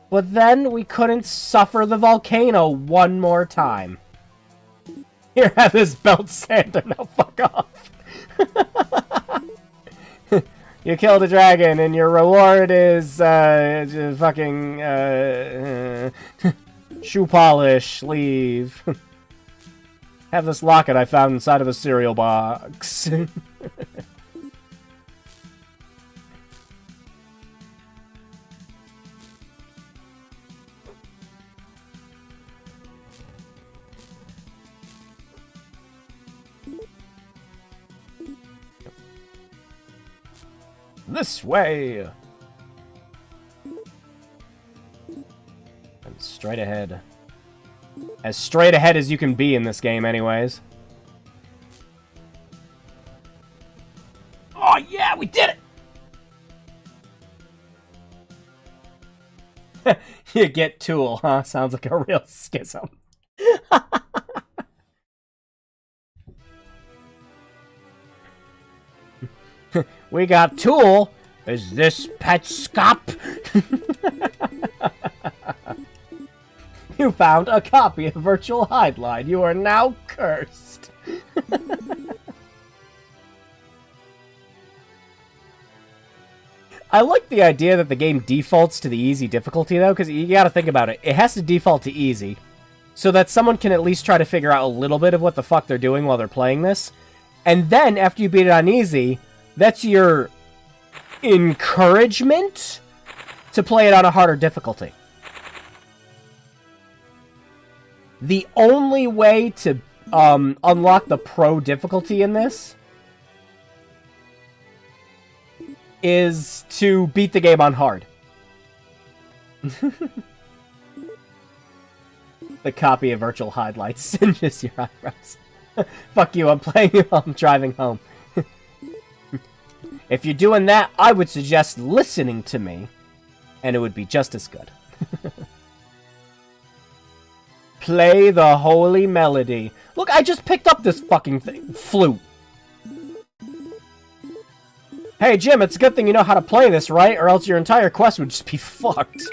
But then we couldn't suffer the volcano one more time. Here, have this belt sander. Now fuck off. You killed a dragon, and your reward is fucking shoe polish. Leave. Have this locket I found inside of a cereal box. This way! And straight ahead. As straight ahead as you can be in this game, anyways. Oh yeah, we did it! You get Tool, huh? Sounds like a real schism. We got Tool. Is this Pet Scop? You found a copy of Virtual Hydlide. You are now cursed. I like the idea that the game defaults to the easy difficulty, though, because you gotta think about it. It has to default to easy, so that someone can at least try to figure out a little bit of what the fuck they're doing while they're playing this. And then, after you beat it on easy, that's your encouragement to play it on a harder difficulty. The only way to unlock the pro difficulty in this is to beat the game on hard. The copy of Virtual Hydlide singes your eyebrows. Fuck you, I'm playing it while I'm driving home. If you're doing that, I would suggest listening to me, and it would be just as good. Play the holy melody. Look, I just picked up this fucking thing. Flute. Hey, Jim, it's a good thing you know how to play this, right? Or else your entire quest would just be fucked.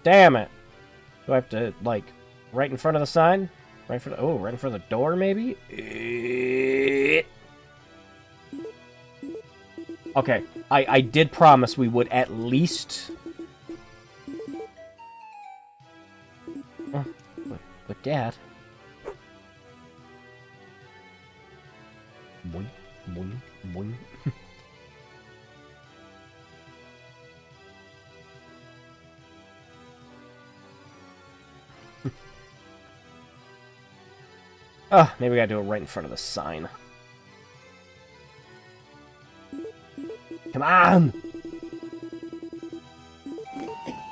Damn it. Do I have to, like, right in front of the sign? Right in front of, right in front of the door, maybe? Okay, I did promise we would at least... Oh, but Dad... Boing, boing, boing. Maybe we gotta do it right in front of the sign. Come on!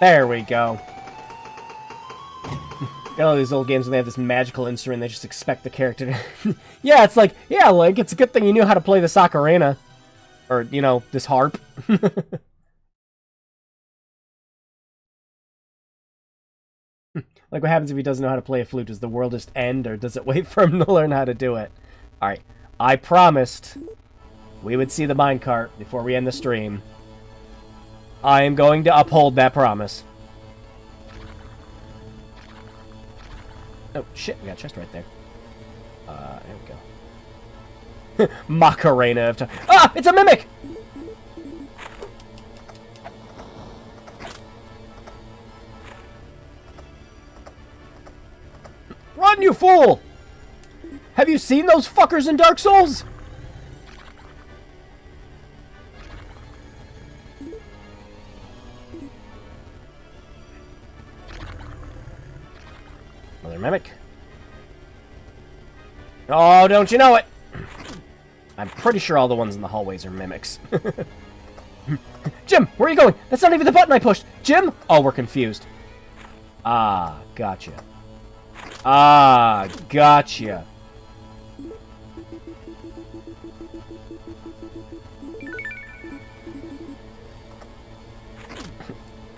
There we go. Got all these old games when they have this magical instrument, they just expect the character to... Yeah, it's like, yeah, like, it's a good thing you knew how to play this ocarina. Or, you know, this harp. Like, what happens if he doesn't know how to play a flute? Does the world just end, or does it wait for him to learn how to do it? Alright, I promised we would see the minecart before we end the stream. I am going to uphold that promise. Oh, shit, we got a chest right there. There we go. Macarena of time. Ah, it's a mimic! Run, you fool! Have you seen those fuckers in Dark Souls? Oh, don't you know it? I'm pretty sure all the ones in the hallways are mimics. Jim, where are you going? That's not even the button I pushed. Jim? Oh, we're confused. Ah, gotcha. Ah, gotcha.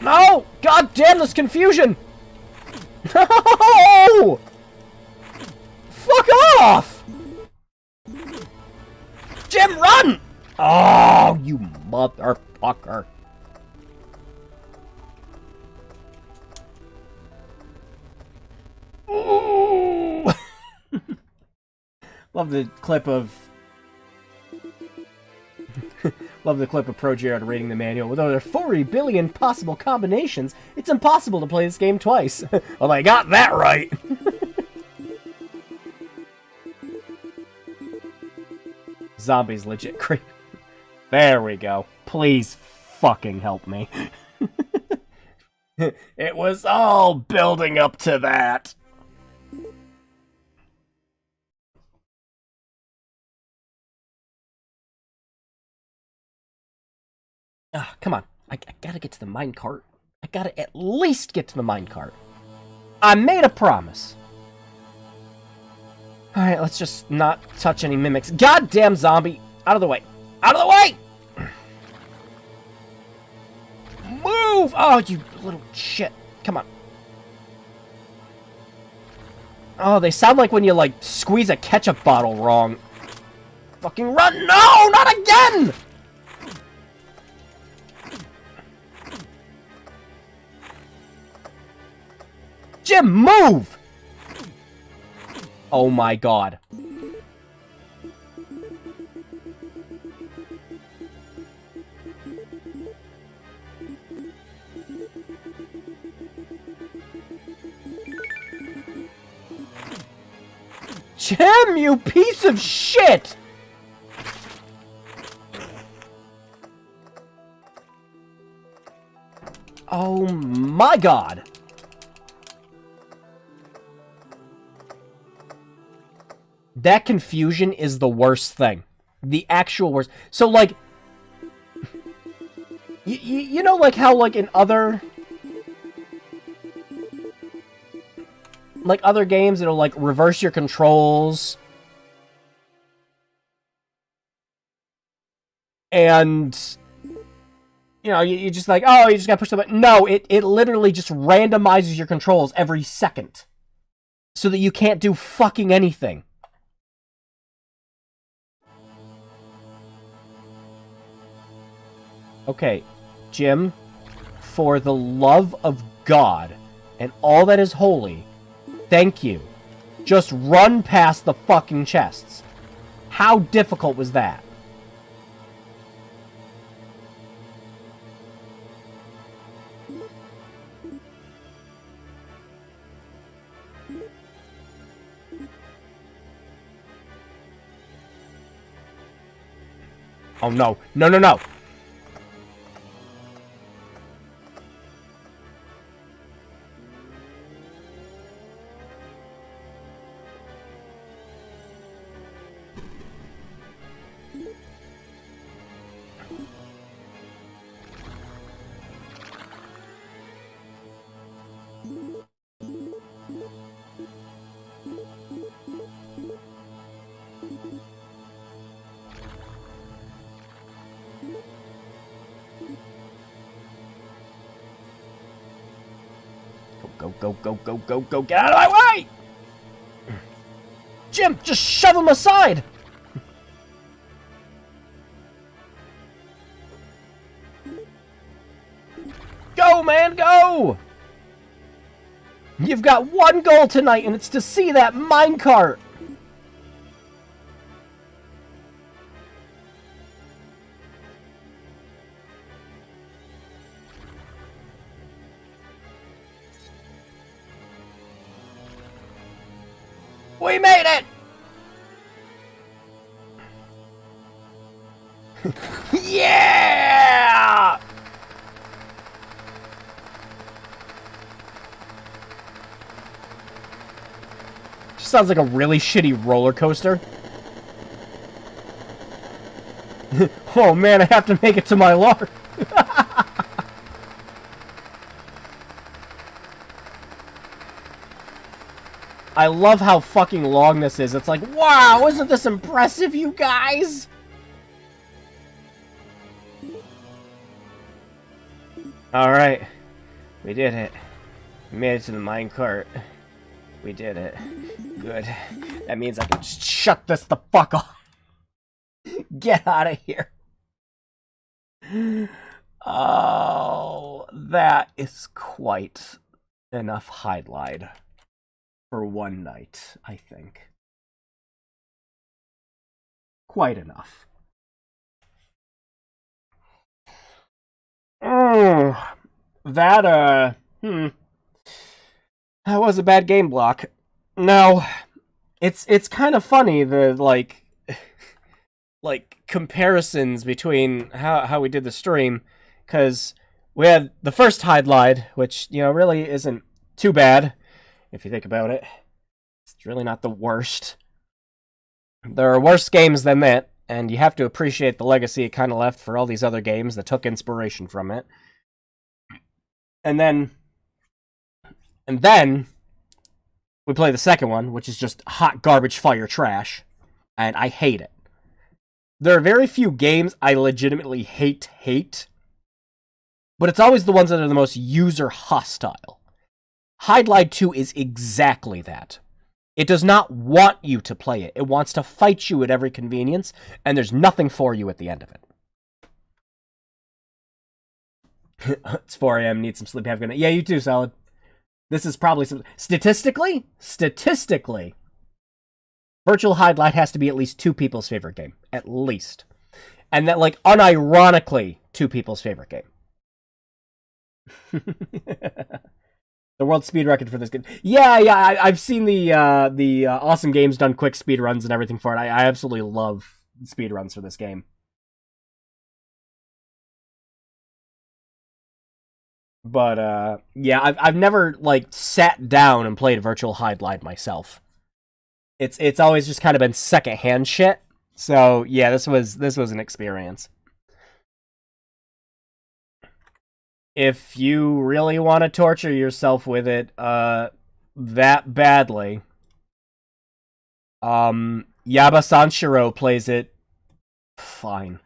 No! God damn this confusion! No! Fuck off! Jim, run! Oh, you motherfucker. Ooh. Love the clip of... Love the clip of Pro Jared reading the manual. With over 40 billion possible combinations, it's impossible to play this game twice. Well, I got that right. Zombies legit creep. There we go. Please fucking help me. It was all building up to that. Come on. I gotta get to the minecart. I gotta at least get to the minecart. I made a promise. Alright, let's just not touch any mimics. Goddamn zombie! Out of the way. Out of the way! Move! Oh, you little shit. Come on. Oh, they sound like when you, like, squeeze a ketchup bottle wrong. Fucking run! No! Not again! Jim, move! Oh my god. Jim, you piece of shit! Oh my god. That confusion is the worst thing. The actual worst. So, like... You know, like, how, like, in other... Like, other games, it'll, like, reverse your controls. And... You know, you just like, oh, you just gotta push the button. No, it literally just randomizes your controls every second. So that you can't do fucking anything. Okay, Jim, for the love of God and all that is holy, thank you. Just run past the fucking chests. How difficult was that? Oh no, no, no, no! Go, get out of my way! Jim, just shove him aside! Go, man, go! You've got one goal tonight, and it's to see that minecart! We made it! Yeah! Just sounds like a really shitty roller coaster. Oh man, I have to make it to my lark. I love how fucking long this is. It's like, wow, isn't this impressive, you guys? Alright. We did it. We made it to the minecart. We did it. Good. That means I can just shut this the fuck off. Get out of here. Oh, that is quite enough Hydlide for one night, I think. Quite enough. That was a bad game block. Now, it's kind of funny, the, like comparisons between how we did the stream, because we had the first Hydlide, which, you know, really isn't too bad, if you think about it. It's really not the worst. There are worse games than that, and you have to appreciate the legacy it kind of left for all these other games that took inspiration from it. And then we play the second one, which is just hot garbage fire trash, and I hate it. There are very few games I legitimately hate, but it's always the ones that are the most user hostile. Hydlide 2 is exactly that. It does not want you to play it. It wants to fight you at every convenience, and there's nothing for you at the end of it. It's 4 a.m. Need some sleep. Have a good night. Yeah, you too, Solid. This is probably some... Statistically, Virtual Hydlide has to be at least two people's favorite game. At least. And that, like, unironically, two people's favorite game. The world speed record for this game. Yeah, I've seen the Awesome Games Done Quick speed runs and everything for it. I absolutely love speed runs for this game. But yeah, I've never like sat down and played Virtual Hydlide myself. It's always just kind of been secondhand shit. So yeah, this was an experience. If you really want to torture yourself with it, that badly, Yaba Sanshiro plays it fine.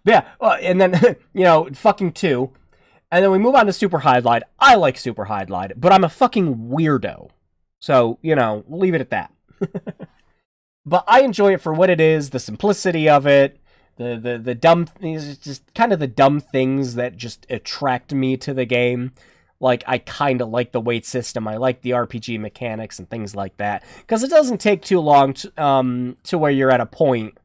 Yeah, and then, you know, fucking 2. And then we move on to Super Hydlide. I like Super Hydlide, but I'm a fucking weirdo. So, you know, we'll leave it at that. But I enjoy it for what it is, the simplicity of it, the dumb, just kind of the dumb things that just attract me to the game. Like, I kind of like the weight system, I like the RPG mechanics and things like that. Because it doesn't take too long to where you're at a point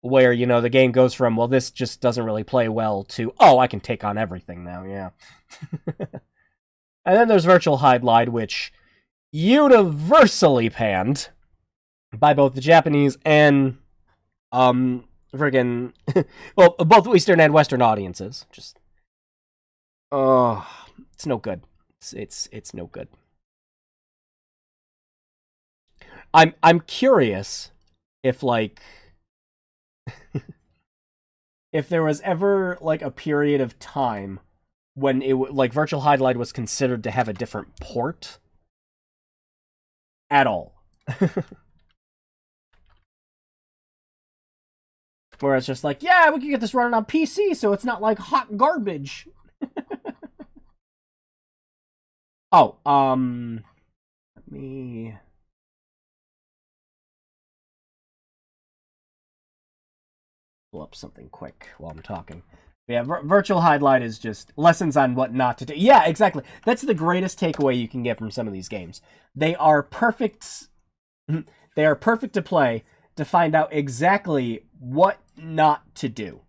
where, you know, the game goes from, well, this just doesn't really play well, to, oh, I can take on everything now, yeah. And then there's Virtual Hydlide, which universally panned by both the Japanese and friggin' well, both Eastern and Western audiences. Just it's no good. It's no good. I'm curious if, like, if there was ever like a period of time when it like Virtual Hydlide was considered to have a different port at all. Where it's just like, yeah, we can get this running on PC, so it's not like hot garbage. Oh, let me pull up something quick while I'm talking. Yeah, Virtual Hydlide is just lessons on what not to do. Yeah, exactly. That's the greatest takeaway you can get from some of these games. They are perfect. They are perfect to play to find out exactly what not to do.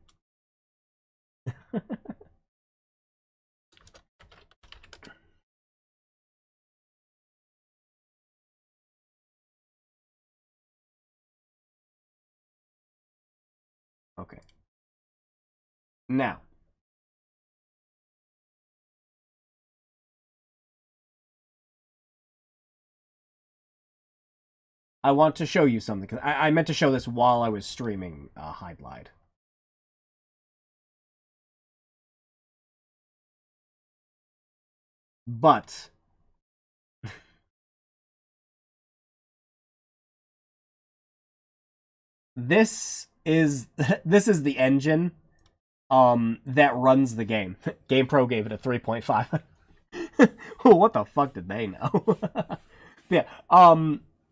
Okay. Now, I want to show you something, because I meant to show this while I was streaming Hydlide. But this is the engine that runs the game. GamePro gave it a 3.5. What the fuck did they know? Yeah.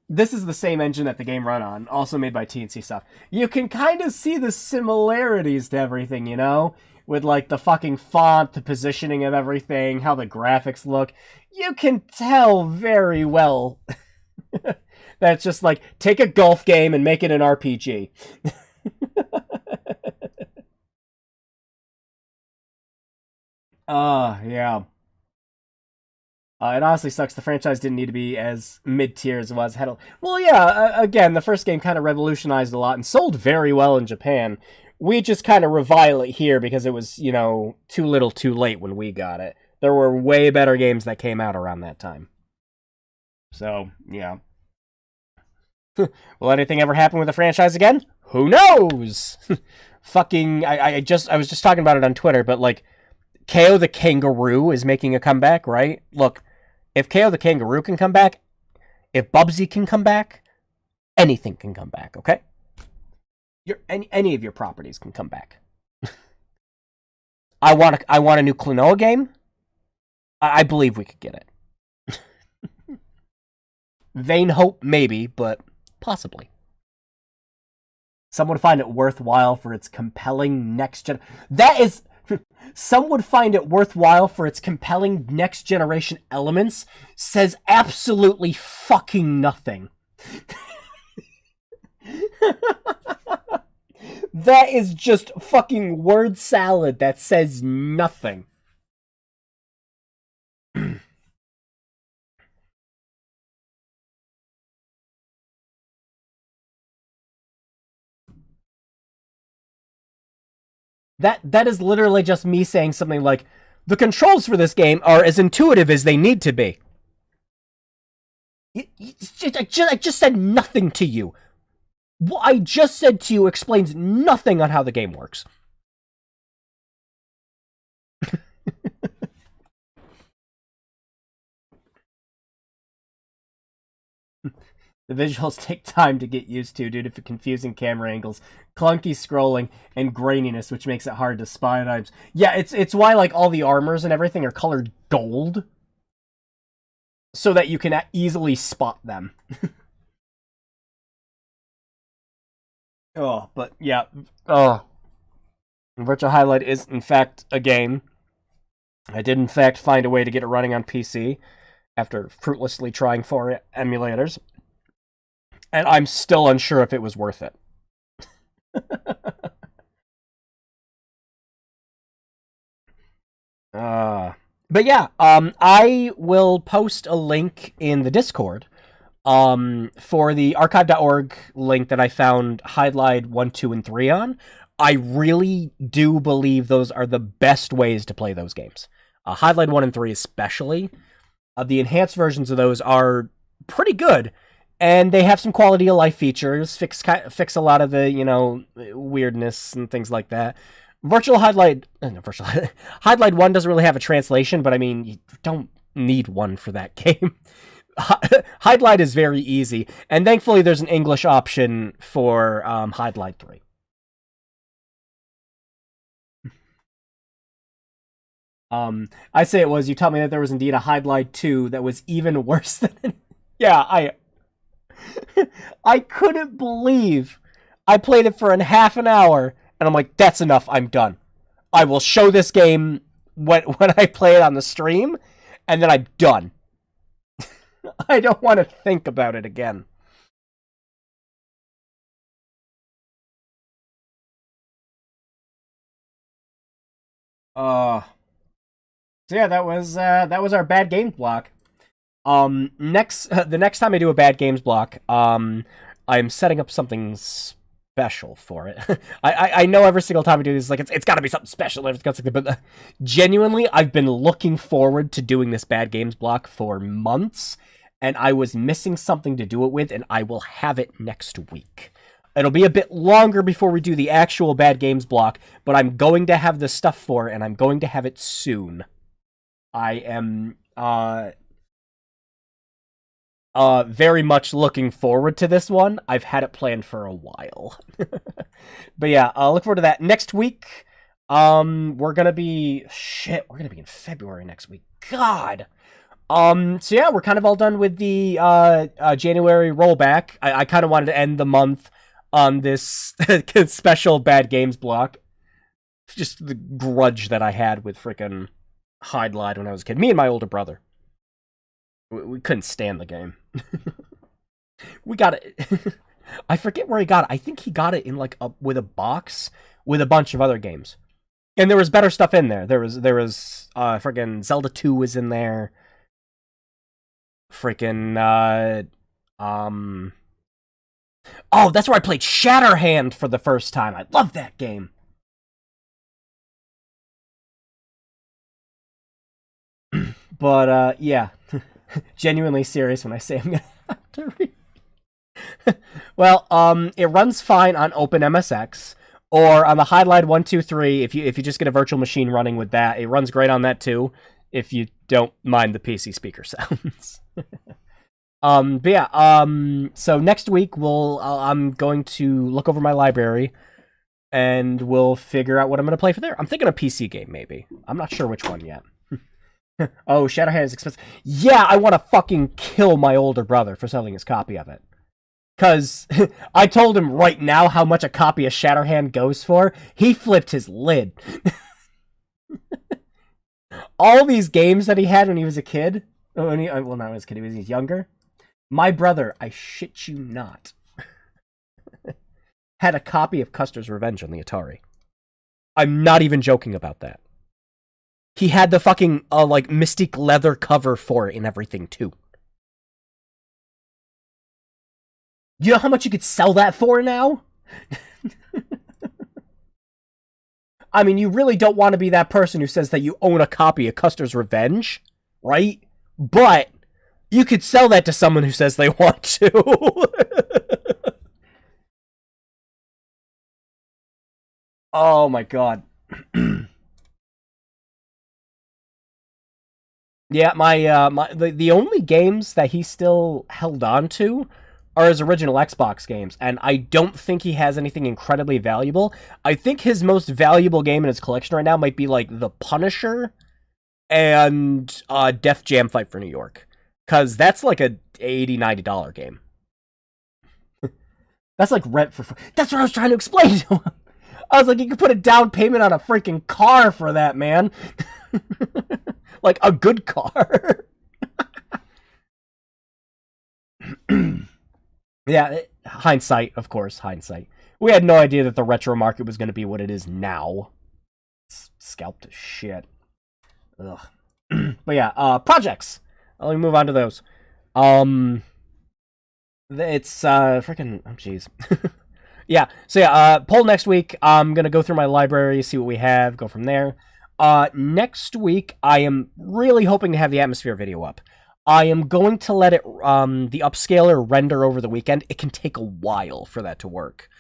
This is the same engine that the game run on, also made by TNC Stuff. You can kind of see the similarities to everything, you know? With, like, the fucking font, the positioning of everything, how the graphics look. You can tell very well that's just like, take a golf game and make it an RPG. Yeah. It honestly sucks. The franchise didn't need to be as mid-tier as it was. Well, yeah, again, the first game kind of revolutionized a lot and sold very well in Japan. We just kind of revile it here because it was, you know, too little too late when we got it. There were way better games that came out around that time. So, yeah. Will anything ever happen with the franchise again? Who knows? Fucking, I was just talking about it on Twitter, but, like, KO the Kangaroo is making a comeback, right? Look, if KO the Kangaroo can come back, if Bubsy can come back, anything can come back, okay? Any of your properties can come back. I want a new Klonoa game. I believe we could get it. Vain hope, maybe, but possibly. Some would find it worthwhile for its compelling next-gen... That is... Some would find it worthwhile for its compelling next-generation elements says absolutely fucking nothing. That is just fucking word salad that says nothing. That is literally just me saying something like, the controls for this game are as intuitive as they need to be. I just said nothing to you. What I just said to you explains nothing on how the game works. The visuals take time to get used to due to confusing camera angles, clunky scrolling, and graininess, which makes it hard to spy at items. Yeah, it's why, like, all the armors and everything are colored gold, so that you can easily spot them. Oh, but yeah. Oh. Virtual Hydlide is, in fact, a game. I did, in fact, find a way to get it running on PC after fruitlessly trying 4 emulators. And I'm still unsure if it was worth it. But yeah, I will post a link in the Discord for the archive.org link that I found Hydlide 1, 2, and 3 on. I really do believe those are the best ways to play those games. Hydlide 1 and 3 especially. The enhanced versions of those are pretty good. And they have some quality of life features, fix a lot of the, you know, weirdness and things like that. Hydlide 1 doesn't really have a translation, but I mean, you don't need one for that game. Hydlide is very easy, and thankfully there's an English option for Hydlide 3. I say it was, you taught me that there was indeed a Hydlide 2 that was even worse than... Yeah, I couldn't believe I played it for half an hour, and I'm like, that's enough, I'm done. I will show this game when I play it on the stream, and then I'm done. I don't want to think about it again. So yeah, that was our bad games block. The next time I do a bad games block, I'm setting up something special for it. I know every single time I do this, like it's got to be something special. But genuinely, I've been looking forward to doing this bad games block for months, and I was missing something to do it with, and I will have it next week. It'll be a bit longer before we do the actual Bad Games block, but I'm going to have the stuff for it, and I'm going to have it soon. I am very much looking forward to this one. I've had it planned for a while. But yeah, look forward to that. Next week, we're gonna be in February next week. God. So yeah, we're kind of all done with the January rollback. I kind of wanted to end the month on this special Bad Games block. Just the grudge that I had with frickin' Hydlide when I was a kid. Me and my older brother. We couldn't stand the game. We got it. I forget where he got it. I think he got it in like with a box with a bunch of other games. And there was better stuff in there. There was friggin' Zelda 2 was in there. Freaking oh, that's where I played Shatterhand for the first time. I love that game. But yeah. Genuinely serious when I say I'm gonna have to read. Well, it runs fine on OpenMSX or on the Hydlide 123. If you just get a virtual machine running with that, it runs great on that too. If you don't mind the PC speaker sounds. But yeah, so next week I'm going to look over my library and we'll figure out what I'm gonna play for there. I'm thinking a PC game maybe. I'm not sure which one yet. Oh, Shadowhand is expensive. Yeah, I want to fucking kill my older brother for selling his copy of it. Because I told him right now how much a copy of Shatterhand goes for. He flipped his lid. All these games that he had when he was a kid. Well, not when he was a kid, he was younger. My brother, I shit you not, had a copy of Custer's Revenge on the Atari. I'm not even joking about that. He had the fucking, like, Mystique leather cover for it and everything, too. You know how much you could sell that for now? I mean, you really don't want to be that person who says that you own a copy of Custer's Revenge, right? But you could sell that to someone who says they want to. Oh my god. Yeah, the only games that he still held on to are his original Xbox games, and I don't think he has anything incredibly valuable. I think his most valuable game in his collection right now might be like The Punisher and Def Jam Fight for New York, because that's like a $80-$90 game. That's like rent for. That's what I was trying to explain to him. I was like, you could put a down payment on a freaking car for that, man. Like a good car. Yeah, hindsight, of course, hindsight. We had no idea that the retro market was going to be what it is now. Scalped to shit. Ugh. But yeah, projects. Let me move on to those. It's freaking. Oh, jeez. Yeah. So yeah, poll next week. I'm gonna go through my library, see what we have, go from there. Next week, I am really hoping to have the atmosphere video up. I am going to let it, the upscaler render over the weekend. It can take a while for that to work.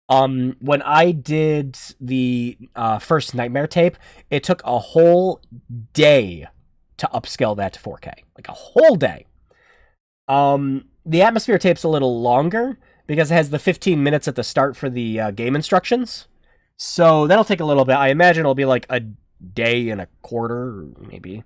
When I did the first Nightmare tape, it took a whole day to upscale that to 4K. Like a whole day. The atmosphere tape's a little longer because it has the 15 minutes at the start for the game instructions. So that'll take a little bit. I imagine it'll be like a day and a quarter, maybe.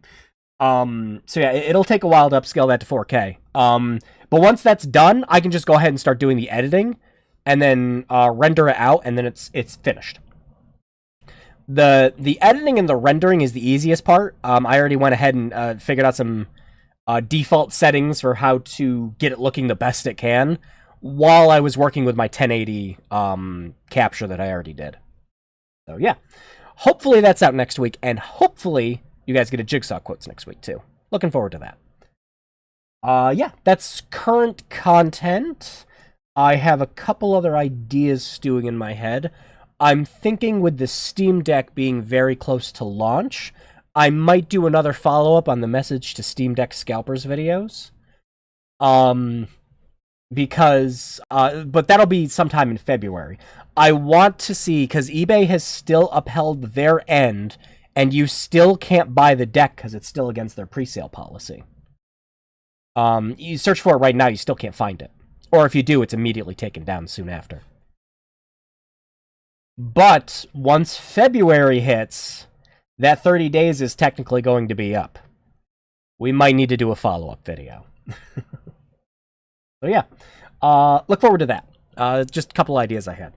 So yeah, it'll take a while to upscale that to 4K. But once that's done, I can just go ahead and start doing the editing and then render it out, and then it's finished. The editing and the rendering is the easiest part. I already went ahead and figured out some default settings for how to get it looking the best it can while I was working with my 1080 capture that I already did. So yeah, hopefully that's out next week, and hopefully you guys get a Jigsaw quotes next week too. Looking forward to that. Yeah, that's current content. I have a couple other ideas stewing in my head. I'm thinking with the Steam Deck being very close to launch, I might do another follow-up on the message to Steam Deck scalpers videos. Because but that'll be sometime in February. I want to see, because eBay has still upheld their end, and you still can't buy the deck because it's still against their pre-sale policy. You search for it right now, you still can't find it. Or if you do, it's immediately taken down soon after. But once February hits, that 30 days is technically going to be up. We might need to do a follow-up video. So yeah, look forward to that. Just a couple ideas I had.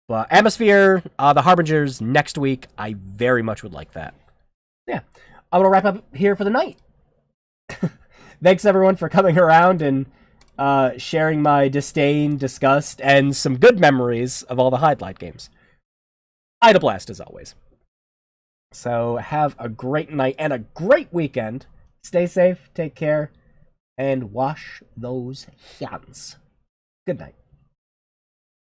But Atmosphere, the Harbingers next week, I very much would like that. Yeah, I'm going to wrap up here for the night. Thanks everyone for coming around and sharing my disdain, disgust, and some good memories of all the Hydlide games. I had a blast as always. So have a great night and a great weekend. Stay safe, take care, and wash those hands. Good night.